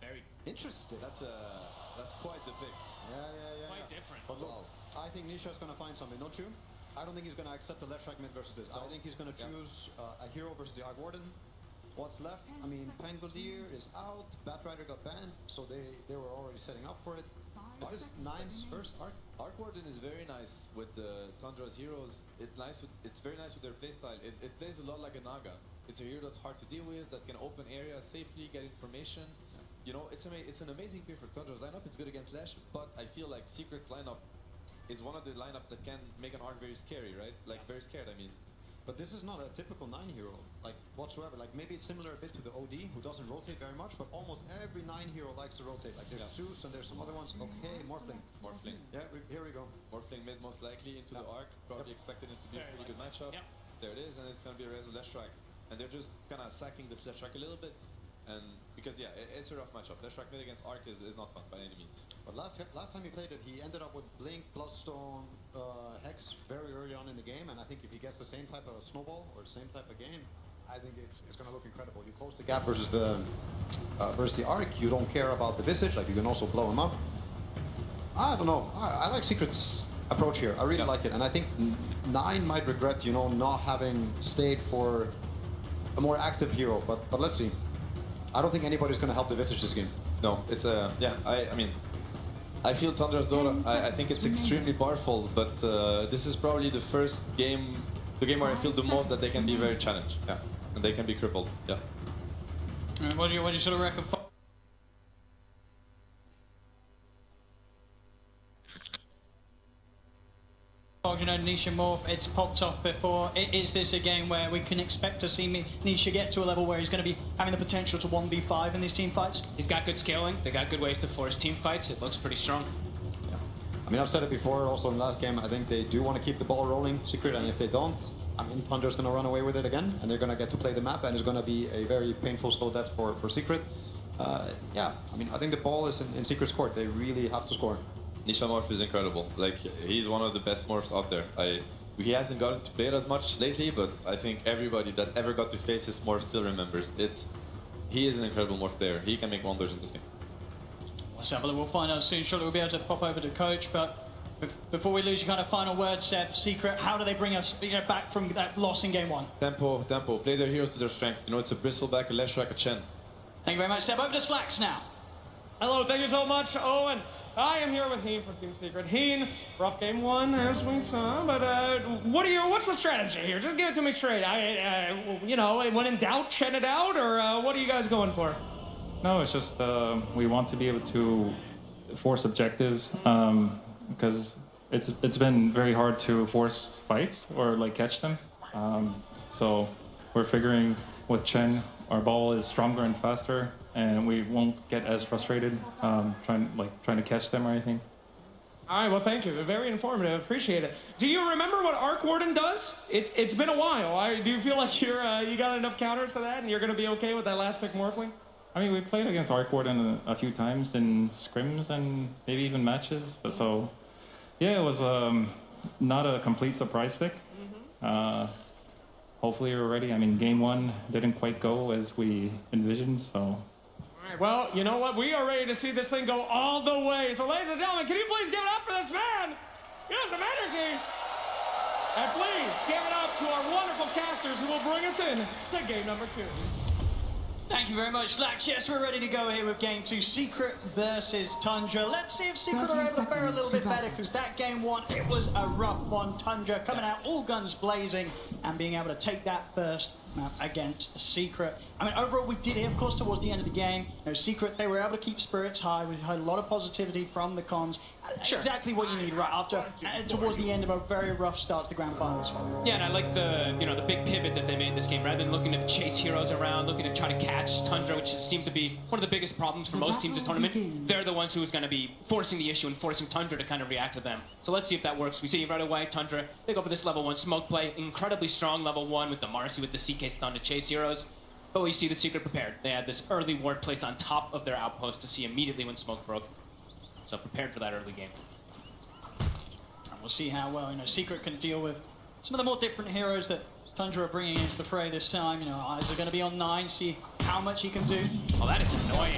very interesting. That's quite the pick. Yeah. Quite different. But look, I think Nisha's going to find something, don't you? I don't think he's going to accept the Leshrac mid versus this. I think he's going to choose a hero versus the Arc Warden. What's left? I mean, Pangolier is out. Batrider got banned, so they were already setting up for it. Is this 9's first arc? Arc Warden is very nice with the Tundra's heroes. It's very nice with their playstyle. It plays a lot like a Naga. It's a hero that's hard to deal with, that can open areas safely, get information. It's an amazing pick for Tundra's lineup. It's good against Lash, but I feel like Secret's lineup is one of the lineup that can make an arc very scary, right? Like very scared, I mean. But this is not a typical 9 hero, like whatsoever. Like maybe it's similar a bit to the OD, who doesn't rotate very much, but almost every 9 hero likes to rotate. Like there's Zeus and there's some other ones. Okay, Morphling. Morphling. Yeah, here we go. Morphling mid most likely into the arc. Probably expected it to be a pretty good matchup. There it is, and it's going to be a Rezo Leshrac. And they're just kind of sacking this Leshrac a little bit. And because yeah, it's a rough matchup. Leshrac mid against Arc is not fun by any means. But last time he played it, he ended up with Blink, Bloodstone, Hex very early on in the game, and I think if he gets the same type of snowball or the same type of game, I think it's going to look incredible. You close the gap versus the Arc, you don't care about the Visage, like you can also blow him up. I don't know. I like Secret's approach here. I really like it, and I think 9 might regret, you know, not having stayed for a more active hero. But let's see. I don't think anybody's going to help the Visage this game. No, it's yeah. I mean, I feel Tundra's Dota. I think it's extremely powerful, but this is probably the first game, the game where I feel the most that they can be very challenged. Yeah, and they can be crippled. Yeah. What do you sort of reckon? You know, Nisha Morph, it's popped off before. Is this a game where we can expect to see Nisha get to a level where he's going to be having the potential to 1v5 in these team fights? He's got good scaling. They got good ways to force team fights. It looks pretty strong. Yeah. I mean, I've said it before also in the last game. I think they do want to keep the ball rolling, Secret, and if they don't, I mean, Tundra's going to run away with it again, and they're going to get to play the map, and it's going to be a very painful slow death for Secret. Yeah, I mean, I think the ball is in Secret's court. They really have to score. Nisha Morph is incredible. Like, he's one of the best morphs out there. He hasn't gotten to play it as much lately, but I think everybody that ever got to face his morph still remembers. He is an incredible morph player. He can make wonders in this game. Let's have a look. We'll find out soon. Surely we'll be able to pop over to Coach, but before we lose your kind of final word, Seb, Secret, how do they bring us back from that loss in game 1? Tempo. Play their heroes to their strength. You know, it's a Bristleback, a Leshrac, a Chen. Thank you very much, Seb. Over to Slacks now. Hello, thank you so much, Owen. I am here with Heen from Team Secret. Heen, rough game 1 as we saw, but what's the strategy here? Just give it to me straight. You know, when in doubt, Chen it out, or what are you guys going for? No, it's just we want to be able to force objectives because it's been very hard to force fights or like catch them. So we're figuring with Chen, our ball is stronger and faster, and we won't get as frustrated trying to catch them or anything. All right, well, thank you. Very informative. Appreciate it. Do you remember what Arc Warden does? It's been a while. Do you feel like you got enough counters to that, and you're going to be okay with that last pick Morphling? I mean, we played against Arc Warden a few times in scrims and maybe even matches. But so, yeah, it was not a complete surprise pick. Hopefully we're ready. I mean, game 1 didn't quite go as we envisioned, so. All right, well, you know what? We are ready to see this thing go all the way. So, ladies and gentlemen, can you please give it up for this man? Give us some energy. And please give it up to our wonderful casters who will bring us in to game number 2. Thank you very much, Slacks. Yes, we're ready to go here with game 2, Secret versus Tundra. Let's see if Secret are able to fare a little bit better, because that game 1, it was a rough one. Tundra coming out all guns blazing and being able to take that first map against Secret. I mean, overall, we did it, of course, towards the end of the game. You know, Secret, they were able to keep spirits high. We had a lot of positivity from the comms. Sure. Exactly what you need right after, towards the end of a very rough start to the grand finals. Yeah, and I like the big pivot that they made in this game. Rather than looking to chase heroes around, looking to try to catch Tundra, which seemed to be one of the biggest problems for most teams this tournament. They're the ones who's going to be forcing the issue and forcing Tundra to kind of react to them. So let's see if that works. We see right away, Tundra, they go for this level 1 smoke play. Incredibly strong level 1 with the Marcy with the CK stun to chase heroes. But we see the Secret prepared. They had this early ward placed on top of their outpost to see immediately when smoke broke. So prepared for that early game. And we'll see how well, Secret can deal with some of the more different heroes that Tundra are bringing into the fray this time. Eyes are going to be on 9, see how much he can do. Oh, that is annoying.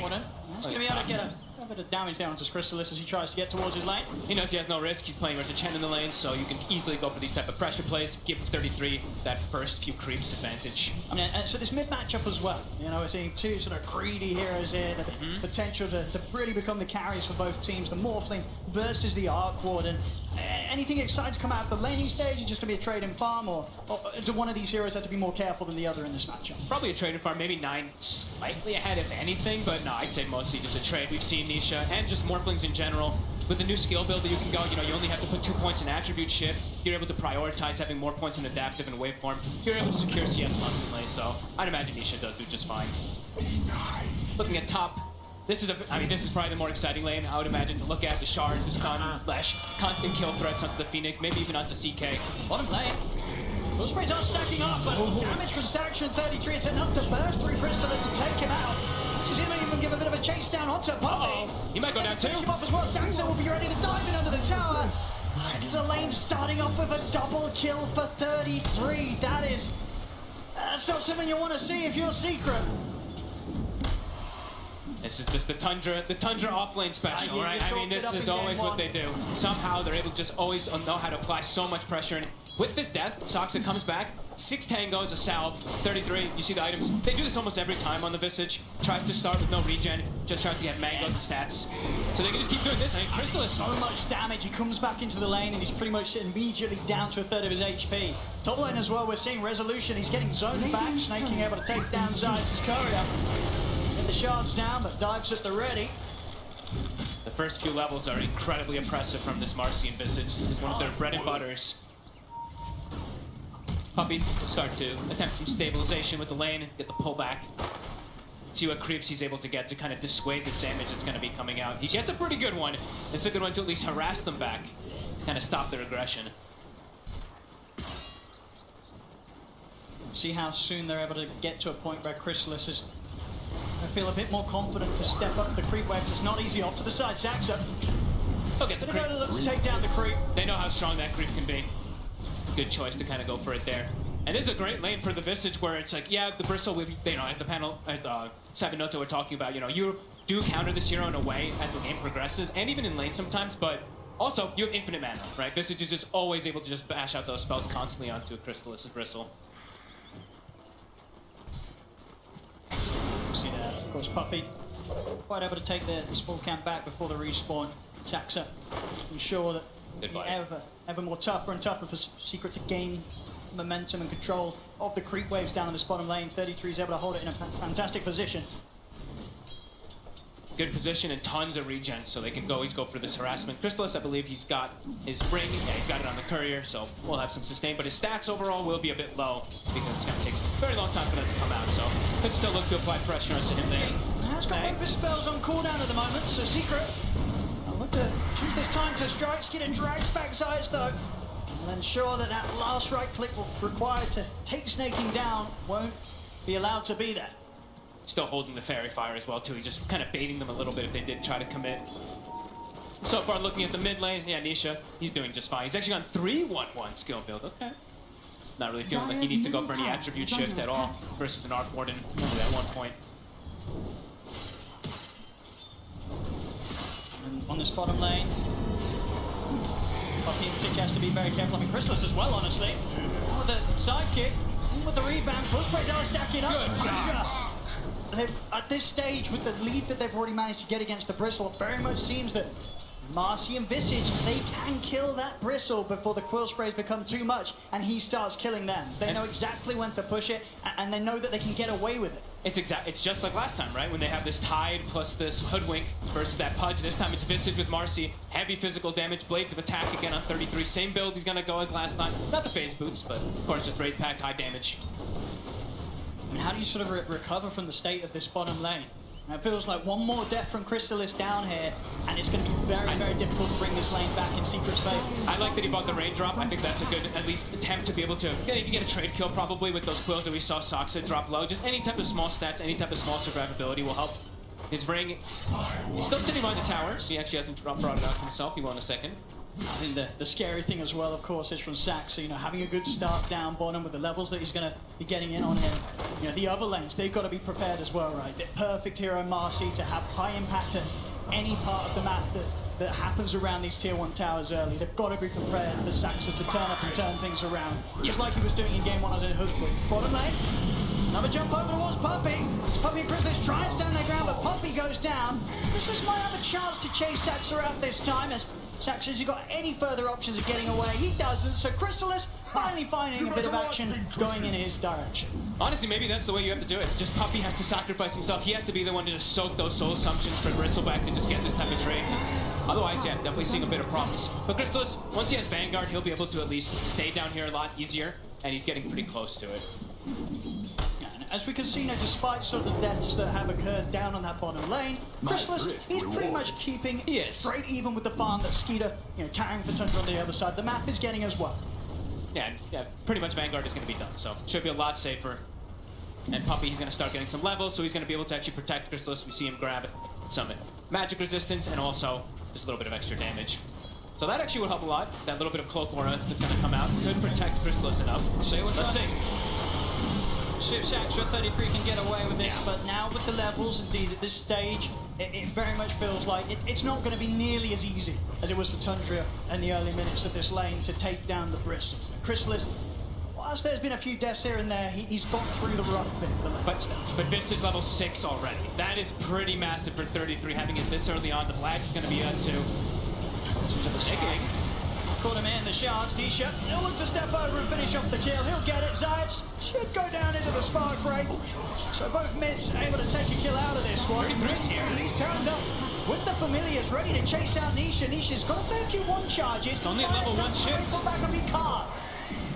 He's going to be able to get a bit of damage down to Chrysalis as he tries to get towards his lane. He knows he has no risk. He's playing versus Chen in the lane, so you can easily go for these type of pressure plays. Give 33 that first few creeps advantage. I mean, and so this mid matchup as well. We're seeing 2 sort of greedy heroes here that have potential to really become the carries for both teams. The Morphling versus the Arc Warden. Anything exciting to come out of the laning stage? Is it just going to be a trade and farm, or do one of these heroes have to be more careful than the other in this matchup? Probably a trade and farm, maybe 9 slightly ahead of anything, but no, I'd say mostly just a trade. We've seen Nisha and just Morphlings in general with the new skill build that you can go, you know, you only have to put 2 points in attribute shift. You're able to prioritize having more points in adaptive and waveform. You're able to secure CS constantly, so I'd imagine Nisha does do just fine. Looking at top, this is probably the more exciting lane, I would imagine, to look at. The shards, the stun, Lesh, constant kill threats onto the Phoenix, maybe even onto CK. Bottom lane. Those sprays are stacking up, but damage from Saction 33. It's enough to burst through Crystallis and take him out. This is him even give a bit of a chase down onto Puppey. He might go down too. Finish him off as well. Saxon will be ready to dive in under the tower. It's a lane starting off with a double kill for 33. That's not something you want to see if you're Secret. This is just the Tundra offlane special, right? I mean, this is always what they do. Somehow they're able to just always know how to apply so much pressure. And with this death, Soxa comes back, 6 tangos, a salve, 33. You see the items. They do this almost every time on the Visage. Tries to start with no regen, just tries to get mangoes and stats. So they can just keep doing this. I think Crystal is so much damage. He comes back into the lane and he's pretty much immediately down to a third of his HP. Top lane as well, we're seeing Resolution. He's getting zoned back, Snaking able to take down Zayas' courier. Get the shards down, but dives at the ready. The first few levels are incredibly impressive from this Marcian Visage. It's one of their bread and butters. Puppey will start to attempt some stabilization with the lane, get the pullback. See what creeps he's able to get to kind of dissuade this damage that's going to be coming out. He gets a pretty good one. It's a good one to at least harass them back, kind of stop their aggression. See how soon they're able to get to a point where Crystallis is, I feel, a bit more confident to step up the creep waves. It's not easy. Off to the side, Saxa. They'll get the creep. Let's take down the creep. They know how strong that creep can be. Good choice to kind of go for it there. And this is a great lane for the Visage where it's like, yeah, the Bristle, you know, as the panel, as Sabinoto were talking about, you know, you do counter this hero in a way as the game progresses, and even in lane sometimes, but also you have infinite mana, right? Visage is just always able to just bash out those spells constantly onto Crystallis' Bristle. See there, of course, Puppey quite able to take the spawn camp back before the respawn. Saxa ensure that ever more tougher and tougher for Secret to gain momentum and control of the creep waves down in this bottom lane. 33 is able to hold it in a fantastic position. Good position and tons of regen, so they can always go for this harassment. Crystallis, I believe he's got his ring, yeah, he's got it on the courier, so we'll have some sustain, but his stats overall will be a bit low because it's going to take a very long time for them to come out, so could still look to apply pressure onto him there. He's got both his spells on cooldown at the moment, so Secret I'll look to choose this time to strike, skid and drags back Zayas though. And ensure that that last right click required to take Snaking down won't be allowed to be there. Still holding the Fairy Fire as well too. He's just kind of baiting them a little bit if they did try to commit. So far looking at the mid lane, yeah, Nisha, he's doing just fine. He's actually on 3-1-1 skill build, okay. Not really feeling like he needs to go for any attribute shift at all versus an Arc Warden only at one point. And on this bottom lane, Puppey in particular has to be very careful. I mean, Crystallis as well, honestly. With the sidekick, with the rebound, push sprays are stacking up. At this stage, with the lead that they've already managed to get against the Bristle, it very much seems that Marcy and Visage, they can kill that Bristle before the quill sprays become too much and he starts killing them. They know exactly when to push it, and they know that they can get away with it. It's just like last time, right? When they have this Tide plus this Hoodwink versus that Pudge. This time it's Visage with Marcy. Heavy physical damage, Blades of Attack again on 33. Same build he's gonna go as last time. Not the phase boots, but of course just Wraith Pact, high damage. And how do you sort of recover from the state of this bottom lane? And it feels like one more death from Crystallis down here, and it's going to be very, very difficult to bring this lane back in Secret's favor. I like that he bought the Raindrop. I think that's a good, at least, attempt to be able to get a trade kill probably with those quills that we saw Soxa drop low. Just any type of small stats, any type of small survivability will help. His ring, he's still sitting by the tower. He actually hasn't brought it out himself. He will in a second. And the scary thing as well, of course, is from Saxa, you know, having a good start down bottom with the levels that he's going to be getting in on him. You know, the other lanes, they've got to be prepared as well, right? The perfect hero Marcy to have high impact at any part of the map that happens around these tier 1 towers early. They've got to be prepared for Saxa to turn up and turn things around, just like he was doing in game 1 as in Hoodwink. Bottom lane, another jump over towards Puppey. Puppey and Crystallis try and stand their ground, but Puppey goes down. Crystallis might have a chance to chase Saxa out this time as Saxa, has he got any further options of getting away? He doesn't, so Crystallis finally finding a bit of action going in his direction. Honestly, maybe that's the way you have to do it. Just Puppey has to sacrifice himself. He has to be the one to just soak those soul assumptions for Bristleback to just get this type of trade. Otherwise, yeah, definitely seeing a bit of promise. But Crystallis, once he has Vanguard, he'll be able to at least stay down here a lot easier, and he's getting pretty close to it. As we can see now, despite sort of the deaths that have occurred down on that bottom lane, Crystallis, he's pretty much keeping straight even with the farm that Skeeter, carrying for Tundra on the other side of the map is getting as well. Yeah, pretty much Vanguard is going to be done, so should be a lot safer. And Puppey, he's going to start getting some levels, so he's going to be able to actually protect Crystallis. We see him grab some magic resistance and also just a little bit of extra damage. So that actually will help a lot. That little bit of cloak aura that's going to come out could protect Crystallis enough. Let's see. Shift Saxtra 33 can get away with this, but now with the levels, indeed, at this stage, it very much feels like it's not going to be nearly as easy as it was for Tundra in the early minutes of this lane to take down the Bristle. Crystallis, whilst there's been a few deaths here and there, he's got through the rough bit. But Visage level 6 already. That is pretty massive for 33, having it this early on. The flag is going to be up too. Caught him in the shards. Nisha, he'll look to step over and finish off the kill. He'll get it. Zayas should go down into the spark break. So both mids able to take a kill out of this one. He's turned up with the familiars, ready to chase out Nisha. Nisha's got a fair few one charges. It's only a level 1 shift. Back up, he can't.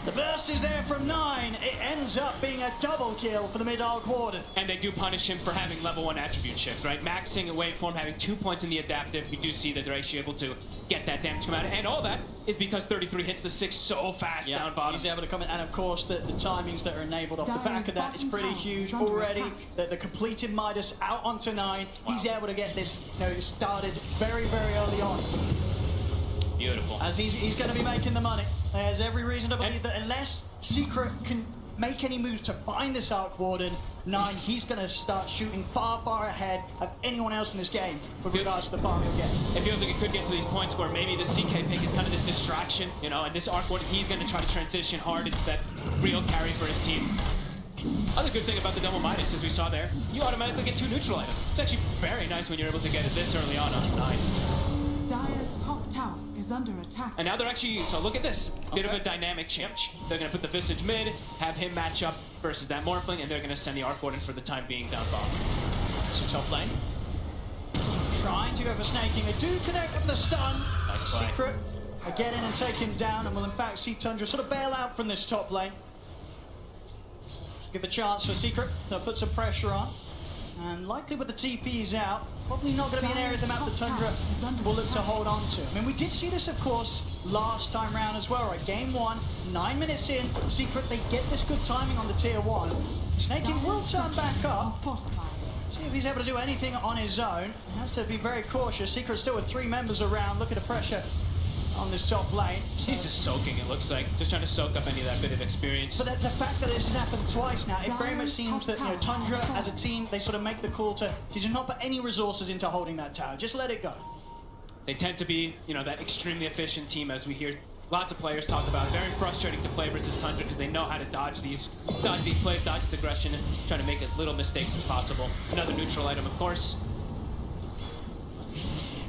The burst is there from 9. It ends up being a double kill for the mid-arc warden. And they do punish him for having level 1 attribute shift, right? Maxing a waveform, having 2 points in the adaptive. We do see that they're actually able to get that damage come out. And all that is because 33 hits the 6 so fast down bottom. He's able to come in, and of course the timings that are enabled off the back of that is pretty huge already. The completed Midas out onto 9. Wow. He's able to get this started very, very early on. Beautiful. As he's going to be making the money. There's every reason to believe that unless Secret can make any moves to find this Arc Warden, 9, he's going to start shooting far, far ahead of anyone else in this game with regards to the farm he'll get. It feels like it could get to these points where maybe the CK pick is kind of this distraction, and this Arc Warden, he's going to try to transition hard into that real carry for his team. Other good thing about the double Midas, as we saw there, you automatically get 2 neutral items. It's actually very nice when you're able to get it this early on 9. Dire's top tower is under attack. And now they're actually, so look at this, bit of a dynamic change. They're going to put the Visage mid, have him match up versus that Morphling, and they're going to send the Arc Warden for the time being down bottom. So top lane. Trying to go for snaking. They do connect with the stun. Nice play. Secret get in and take him down, and will in fact see Tundra sort of bail out from this top lane. Give a chance for Secret. They'll put some pressure on. And likely with the TPs out, probably not going to be an area of the map that Tundra will look to hold on to. I mean, we did see this, of course, last time round as well, right? Game 1, 9 minutes in, Secret, they get this good timing on the tier 1. Snaking will turn back up. See if he's able to do anything on his own. He has to be very cautious. Secret still with 3 members around, looking to pressure on this top lane. He's just soaking, it looks like. Just trying to soak up any of that bit of experience. But the fact that this has happened twice now, it very much seems that Tundra, as a team, they sort of make the call to just not put any resources into holding that tower. Just let it go. They tend to be, that extremely efficient team, as we hear lots of players talk about. Very frustrating to play versus Tundra because they know how to dodge these plays, dodge the aggression, and try to make as little mistakes as possible. Another neutral item, of course.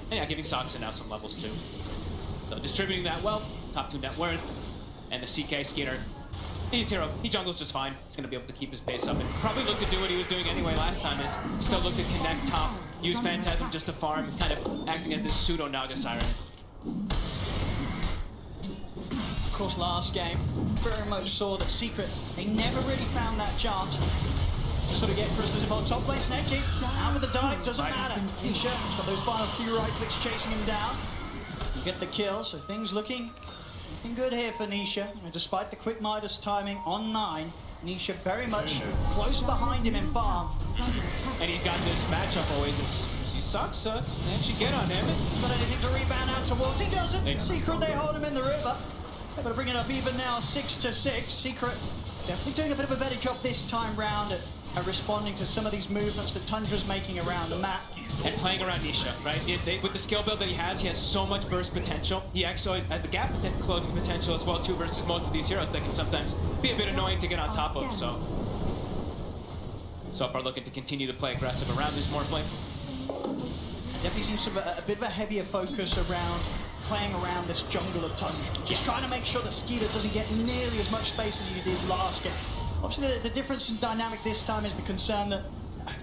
And yeah, giving Soxa now some levels too. So distributing that well, top 2 net worth, and the CK Skeeter. He's hero. He jungles just fine. He's going to be able to keep his pace up and probably look to do what he was doing anyway last time, is still look to connect top, use Phantasm just to farm, kind of acting as this pseudo Naga Siren. Of course, last game, very much saw that Secret, they never really found that chance to sort of get Crystals involved. Top lane snaking, out with the dive, doesn't matter. Nisha's got those final few right clicks chasing him down. You get the kill, so things looking good here for Nisha. Despite the quick Midas timing on 9, Nisha very much close behind him in farm. And he's got this matchup always. She sucks, and she get on him. But anything to rebound out towards, he doesn't. Secret, they hold him in the river. Able to bring it up even now, 6-6. Secret definitely doing a bit of a better job this time round at responding to some of these movements that Tundra's making around the map. And playing around Nisha, right? With the skill build that he has so much burst potential. He actually has the gap closing potential as well too versus most of these heroes that can sometimes be a bit annoying to get on top of. So far looking to continue to play aggressive around this Morphling. Definitely seems to be a bit of a heavier focus around playing around this jungle of Tundra. Just trying to make sure that Skeeter doesn't get nearly as much space as he did last game. Obviously, the difference in dynamic this time is the concern that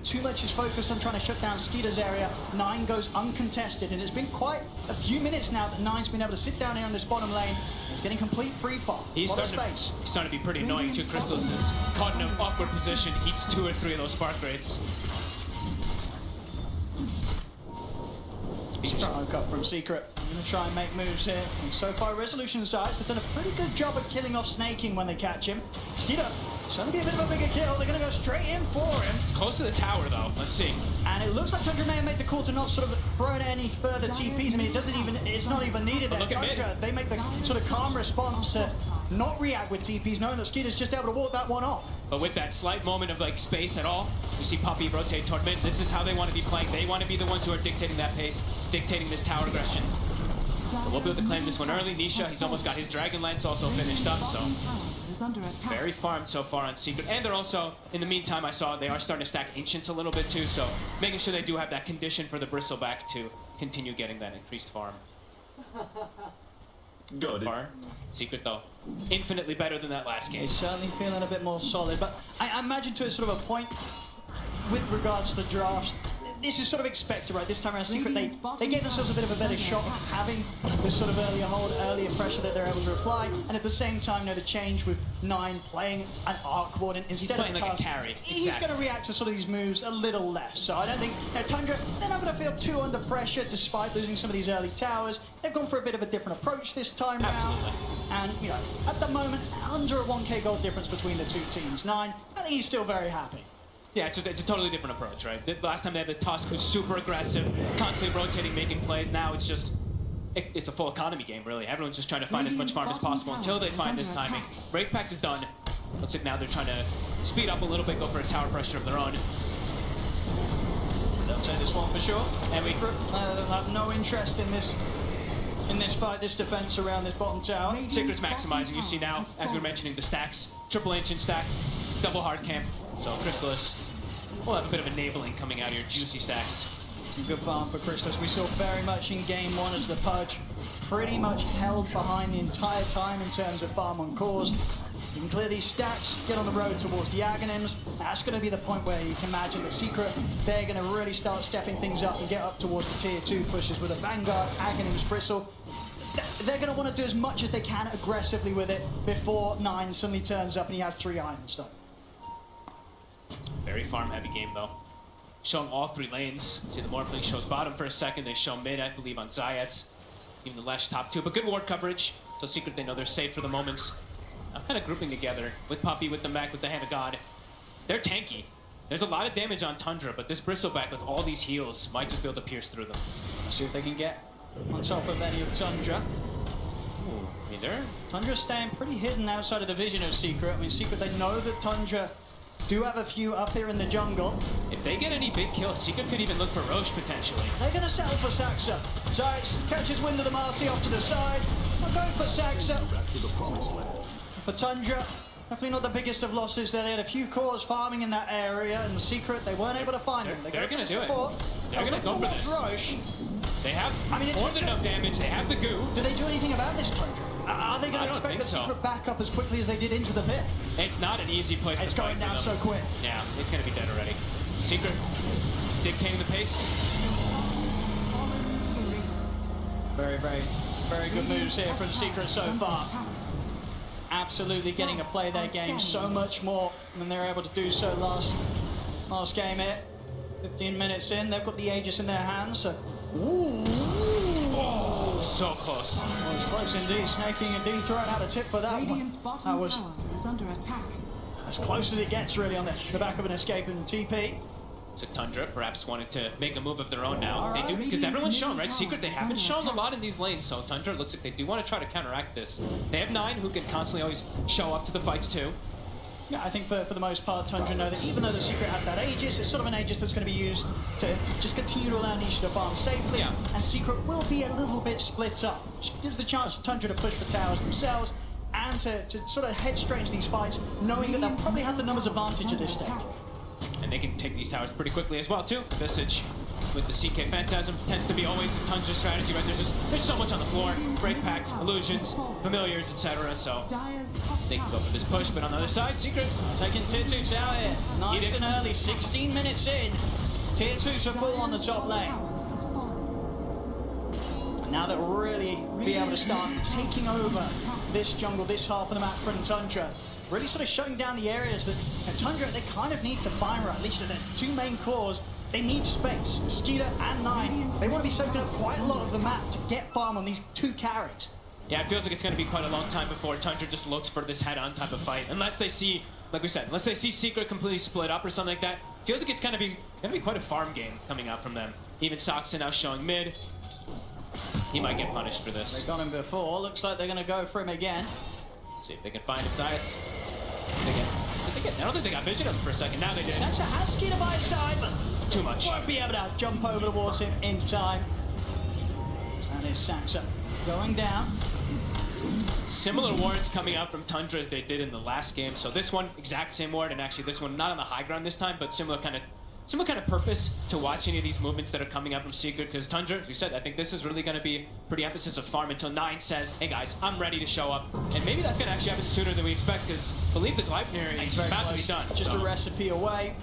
too much is focused on trying to shut down Skeeter's area. 9 goes uncontested, and it's been quite a few minutes now that 9's been able to sit down here on this bottom lane. He's getting complete free fall. He's starting to be pretty annoying too. Crystals is caught in an awkward position, eats 2 or 3 of those spark rates. Strong cut from Secret. I'm going to try and make moves here. And so far, Resolution sides have done a pretty good job of killing off Snaking when they catch him. Skeeter, it's going to be a bit of a bigger kill. They're going to go straight in for him. It's close to the tower, though. Let's see. And it looks like Tundra may have made the call to not sort of throw any further TPs. I mean, it's not even needed there. Tundra, they make the sort of calm response to not react with TPs, knowing that Skeeter's just able to walk that one off. But with that slight moment of like space at all, you see Puppey rotate toward mid. This is how they want to be playing. They want to be the ones who are dictating that pace, dictating this tower aggression. But we'll be able to claim this one early. Nisha, he's almost got his Dragon Lance also finished up, so very farmed so far on Secret. And they're also, in the meantime, I saw they are starting to stack Ancients a little bit too, so making sure they do have that condition for the Bristleback to continue getting that increased farm. Good. Secret, though, infinitely better than that last game. He's certainly feeling a bit more solid, but I imagine to a sort of a point with regards to the drafts, this is sort of expected, right? This time around, Secret, they gave themselves a bit of a better shot of having this sort of earlier hold, earlier pressure that they're able to apply, and at the same time, you know, the change with 9 playing an arc ward instead of playing like a carry. He's going to react to sort of these moves a little less. So I don't think Tundra, they're not going to feel too under pressure despite losing some of these early towers. They've gone for a bit of a different approach this time round. And, you know, at the moment, under a 1k gold difference between the two teams. 9, I think he's still very happy. Yeah, it's a totally different approach, right? The last time they had the Tusk, who's super aggressive, constantly rotating, making plays. Now it's just, it's a full economy game, really. Everyone's just trying to find as much farm as possible until they find this timing. Wraith Pact is done. Looks like now they're trying to speed up a little bit, go for a tower pressure of their own. They'll take this one for sure. And we have no interest in this fight, this defense around this bottom tower. Secret's maximizing. You see now, as we were mentioning, the stacks. Triple Ancient stack, double hard camp. So Crystallis will have a bit of enabling coming out here. Juicy stacks. Good farm for Crystallis. We saw very much in game 1 as the Pudge pretty much held behind the entire time in terms of farm on cores. You can clear these stacks, get on the road towards the Aghanims. That's going to be the point where you can imagine that Secret, they're going to really start stepping things up and get up towards the tier 2 pushes with a Vanguard, Aghanims, Bristle. They're going to want to do as much as they can aggressively with it before 9 suddenly turns up and he has 3 Iron Stone. Very farm-heavy game, though. Showing all 3 lanes. See, the Morphling shows bottom for a second. They show mid, I believe, on Zayats. Even the Lesh top 2. But good ward coverage. So Secret, they know they're safe for the moments. I'm kind of grouping together with Puppey, with the mech, with the Hand of God. They're tanky. There's a lot of damage on Tundra, but this Bristleback with all these heals might just be able to pierce through them. Let's see if they can get on top of any of Tundra. I mean, Tundra's staying pretty hidden outside of the vision of Secret. I mean, Secret, they know that Tundra do have a few up here in the jungle. If they get any big kills, Secret could even look for Roche potentially. They're going to settle for Saxa. Zayas catches wind of the Marcy off to the side. They're going for Saxa. For Tundra, definitely not the biggest of losses there. They had a few cores farming in that area, and Secret, they weren't able to find them. They're going to do it. They're going to go for this. Roche. They have more than enough damage. They have the goo. Do they do anything about this, Tundra? Are they going to expect the Secret back up as quickly as they did into the pit? It's not an easy place to fight. It's going down so quick. Yeah, it's going to be dead already. Secret dictating the pace. Very, very, very good moves here from Secret so far. Absolutely getting to play their game so much more than they were able to do so last game here. 15 minutes in, they've got the Aegis in their hands, so... Ooh. Oh, so close. Well, it's close indeed. Snaking indeed throwing out a tip for that one. That was under attack. As close as it gets, really, on the back of an escaping TP. So Tundra perhaps wanting to make a move of their own now. They do, because everyone's shown, right? Secret, they haven't shown a lot in these lanes, so Tundra looks like they do want to try to counteract this. They have 9 who can constantly always show up to the fights too. Yeah, I think for the most part, Tundra know that even though the Secret have that Aegis, it's sort of an Aegis that's going to be used to just continue to allow Nisha to farm safely. Yeah. And Secret will be a little bit split up. Gives the chance for Tundra to push for towers themselves and to sort of head straight into these fights, knowing that they'll probably have the numbers advantage at this stage. And they can take these towers pretty quickly as well, too. Visage with the CK Phantasm. Tends to be always the Tundra strategy, right? There's so much on the floor. Break pact, illusions, familiars, etc. So they can go for this push, but on the other side, Secret taking Tier 2 tower here. Nice and early, 16 minutes in. Tier 2's are full on the top lane. And now they'll really be able to start taking over this jungle, this half of the map from Tundra. Really sort of shutting down the areas that Tundra, they kind of need to fire at least at their two main cores. They need space. Skeeter and Nine, they want to be soaking up quite a lot of the map to get farm on these two carries. Yeah, it feels like it's going to be quite a long time before Tundra just looks for this head-on type of fight. Unless they see, like we said, unless they see Secret completely split up or something like that. Feels like it's going to be quite a farm game coming out from them. Even Soxon now showing mid. He might get punished for this. They got him before. Looks like they're going to go for him again. See if they can find him, Zayats. I don't think they got vision of him for a second. Now they did. Saxa has Skeeter by his side, but too much. Won't be able to jump over towards him in time. So that is Saxa going down. Similar wards coming out from Tundra as they did in the last game. So this one, exact same ward, and actually this one not on the high ground this time, but similar kind of purpose to watch any of these movements that are coming out from Secret, because Tundra, as we said, I think this is really going to be pretty emphasis of farm until Nine says, hey guys, I'm ready to show up. And maybe that's going to actually happen sooner than we expect, because I believe the Gleipnir is about to be done. Just a recipe away.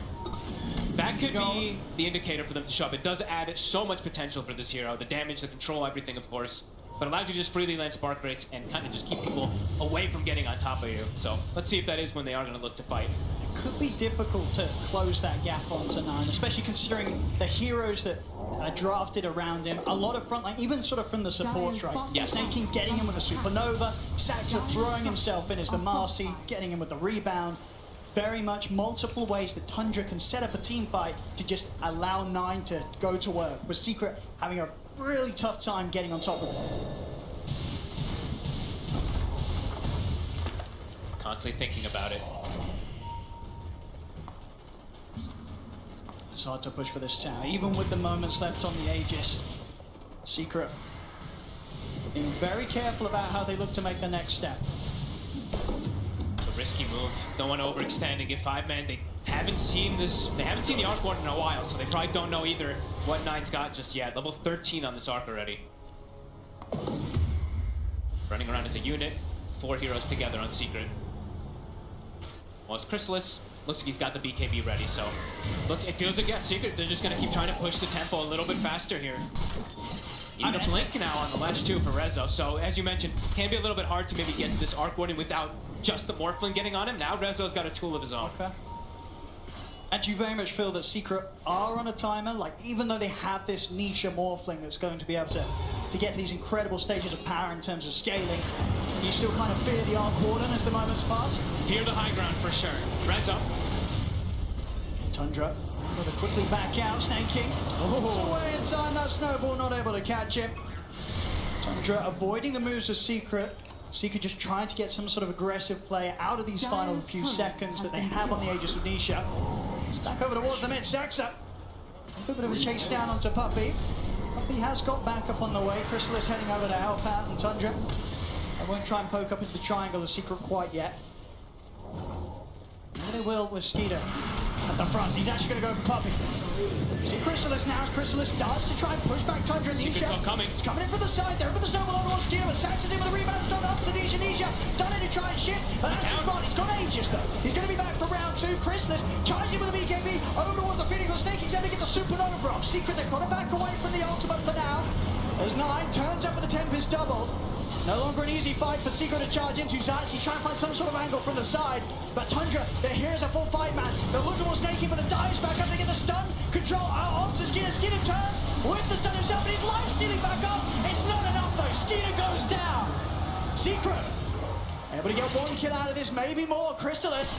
That could be the indicator for them to show up. It does add so much potential for this hero. The damage, the control, everything, of course. But allows you to just freely land Spark Rates and kind of just keep people away from getting on top of you. So let's see if that is when they are going to look to fight. Could be difficult to close that gap onto Nine, especially considering the heroes that are drafted around him. A lot of frontline, even sort of from the supports, right? Yes. Snaking getting him with a Supernova, Saxa throwing himself in as the Marcy, getting him with the rebound. Very much multiple ways that Tundra can set up a team fight to just allow Nine to go to work, with Secret having a really tough time getting on top of it. Constantly thinking about it. It's hard to push for this tower, even with the moments left on the Aegis. Secret being very careful about how they look to make the next step. It's a risky move. Don't want to overextend and get 5-man. They haven't seen this. They haven't seen the Arc Warden in a while, so they probably don't know either what Nine's got just yet. Level 13 on this Arc already. Running around as a unit. 4 heroes together on Secret. Well, it's Chrysalis. Looks like he's got the BKB ready, so it feels like, yeah, Secret, they're just going to keep trying to push the tempo a little bit faster here. Even a blink now on the ledge too for Rezo, so as you mentioned, can be a little bit hard to maybe get to this Arc Warden without just the Morphling getting on him. Now Rezo's got a tool of his own. Okay. And you very much feel that Secret are on a timer, like even though they have this niche Morphling that's going to be able to get to these incredible stages of power in terms of scaling, you still kind of fear the Arc Warden as the moments pass? Fear the high ground for sure. Rezo. Tundra will quickly back out, snaking. Away in time, that snowball not able to catch him. Tundra avoiding the moves of Secret. Secret just trying to get some sort of aggressive play out of these final few seconds that they have on the Aegis of Nisha. It's back over towards the mid, Saxa. A bit of a chase down onto Puppey. Puppey has got back up on the way. Chrysalis heading over to help out, and Tundra, I won't try and poke up into the triangle of Secret quite yet. Maybe they will with Skeeter at the front. He's actually going to go for Puppey. See Chrysalis now as Chrysalis starts to try and push back Tundra. Nisha. It's coming in from the side there, but the snowball on towards Skeeter, but Saxon's in with a rebound, stun up to Nisha. Nisha starting to try and shift, but that's the front. He's got Aegis though. He's going to be back for round 2. Chrysalis charging with a BKB over towards the Phoenix, but Snaky's able to get the Supernova off. Secret, they've got to back away from the ultimate for now. As Nine turns up with the Tempest double. No longer an easy fight for Secret to charge into. Zayats, he's trying to find some sort of angle from the side. But Tundra, they're here as a full 5-man. They're looking towards Snaky, but the dives back up. They get the stun. Control out onto Skeeter. Skeeter turns with the stun himself, and his life stealing back up. It's not enough though. Skeeter goes down. Secret able to get 1 kill out of this, maybe more. Chrysalis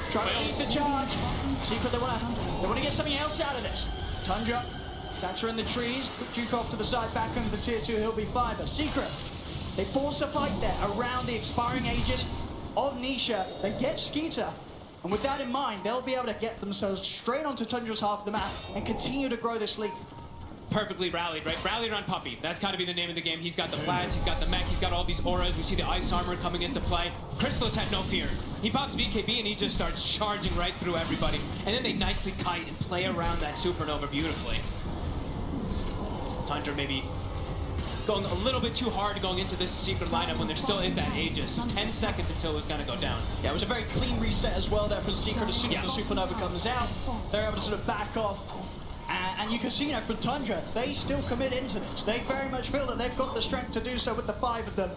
trying to lead the charge. Secret, they want to get something else out of this. Tundra, Saxa in the trees. Quick juke off to the side, back under the tier 2. He'll be fine. But Secret, they force a fight there around the expiring Aegis of Nisha. They get Skeeter, and with that in mind, they'll be able to get themselves straight onto Tundra's half of the map and continue to grow this lead. Perfectly rallied, right? Rallied around Puppey. That's got to be the name of the game. He's got the flats, he's got the mech, he's got all these auras. We see the ice armor coming into play. Chrysalis had no fear. He pops BKB and he just starts charging right through everybody. And then they nicely kite and play around that Supernova beautifully. Tundra maybe going a little bit too hard going into this secret lineup when there still is that Aegis. So 10 seconds until it was going to go down. Yeah, it was a very clean reset as well there for the Secret. As soon as the Supernova comes out, they're able to sort of back off. And you can see, from Tundra, they still commit into this. They very much feel that they've got the strength to do so with the 5 of them.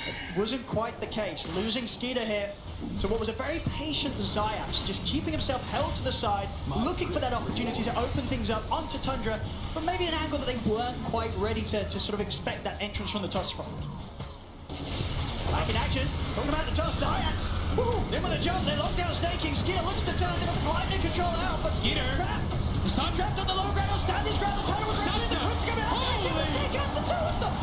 It wasn't quite the case. Losing Skeeter here to what was a very patient Zayas, just keeping himself held to the side, looking for that opportunity to open things up onto Tundra, but maybe an angle that they weren't quite ready to sort of expect that entrance from the toss front. Back in action, talking about the toss, Zayas. In with a jump, they lock down Snaking. Skeeter looks to turn, they've got the gliding control out, but Skeeter's trapped. He's not trapped on the low ground, he'll stand his ground, the Tundra was ready, the Prince coming out, they take out the 2 of them.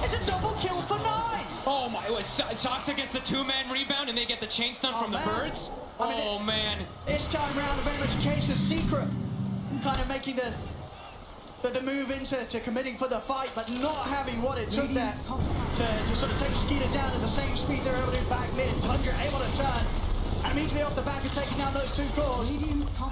It's a double kill for 9. Oh my, Soxa gets the 2-man rebound and they get the chain stun from the birds. Oh man. This time round, very much a case of Secret kind of making the move into committing for the fight, but not having what it took there to sort of take Skeeter down at the same speed they're able to do back mid. Tundra able to turn. And immediately off the back of taking down those 2 cores,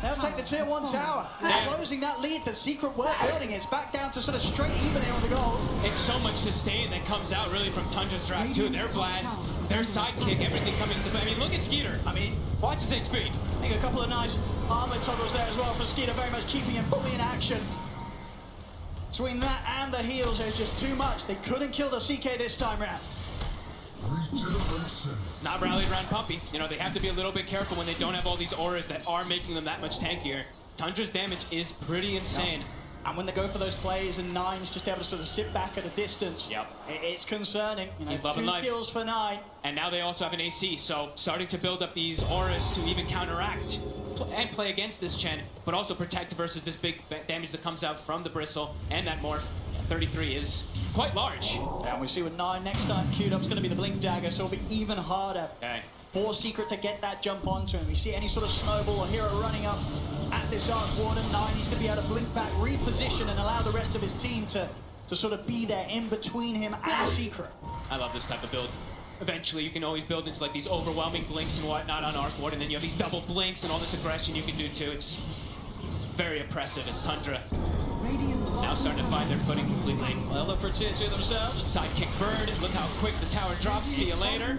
they'll take the tier 1 tower. And closing that lead, the Secret were building. It's back down to sort of straight even here on the goal. It's so much sustain that comes out really from Tundra's draft too. Their Vlads, their sidekick, everything coming to. I mean, look at Skeeter. I mean, watch his speed. I think a couple of nice armlet toggles there as well for Skeeter, very much keeping him fully in action. Between that and the heals, there's just too much. They couldn't kill the CK this time round. Not rallied around Puppy. You know, they have to be a little bit careful when they don't have all these auras that are making them that much tankier. Tundra's damage is pretty insane. And when they go for those plays and 9's just able to sort of sit back at a distance, it's concerning. You know, He's loving 2 life. kills for 9. And now they also have an AC, so starting to build up these auras to even counteract and play against this Chen, but also protect versus this big damage that comes out from the Bristle and that Morph. 33 is quite large. Yeah, and we see with 9 next time queued up is going to be the Blink Dagger, so it'll be even harder for Secret to get that jump onto him. We see any sort of snowball or hero running up at this Arc Warden. 9 needs to be able to blink back, reposition, and allow the rest of his team to sort of be there in between him and Secret. I love this type of build. Eventually, you can always build into like these overwhelming blinks and whatnot on Arc Warden, and then you have these double blinks and all this aggression you can do too. It's very oppressive as Tundra now starting to find their footing completely. They'll look for tier 2 themselves. Sidekick Bird, look how quick the tower drops. See you later.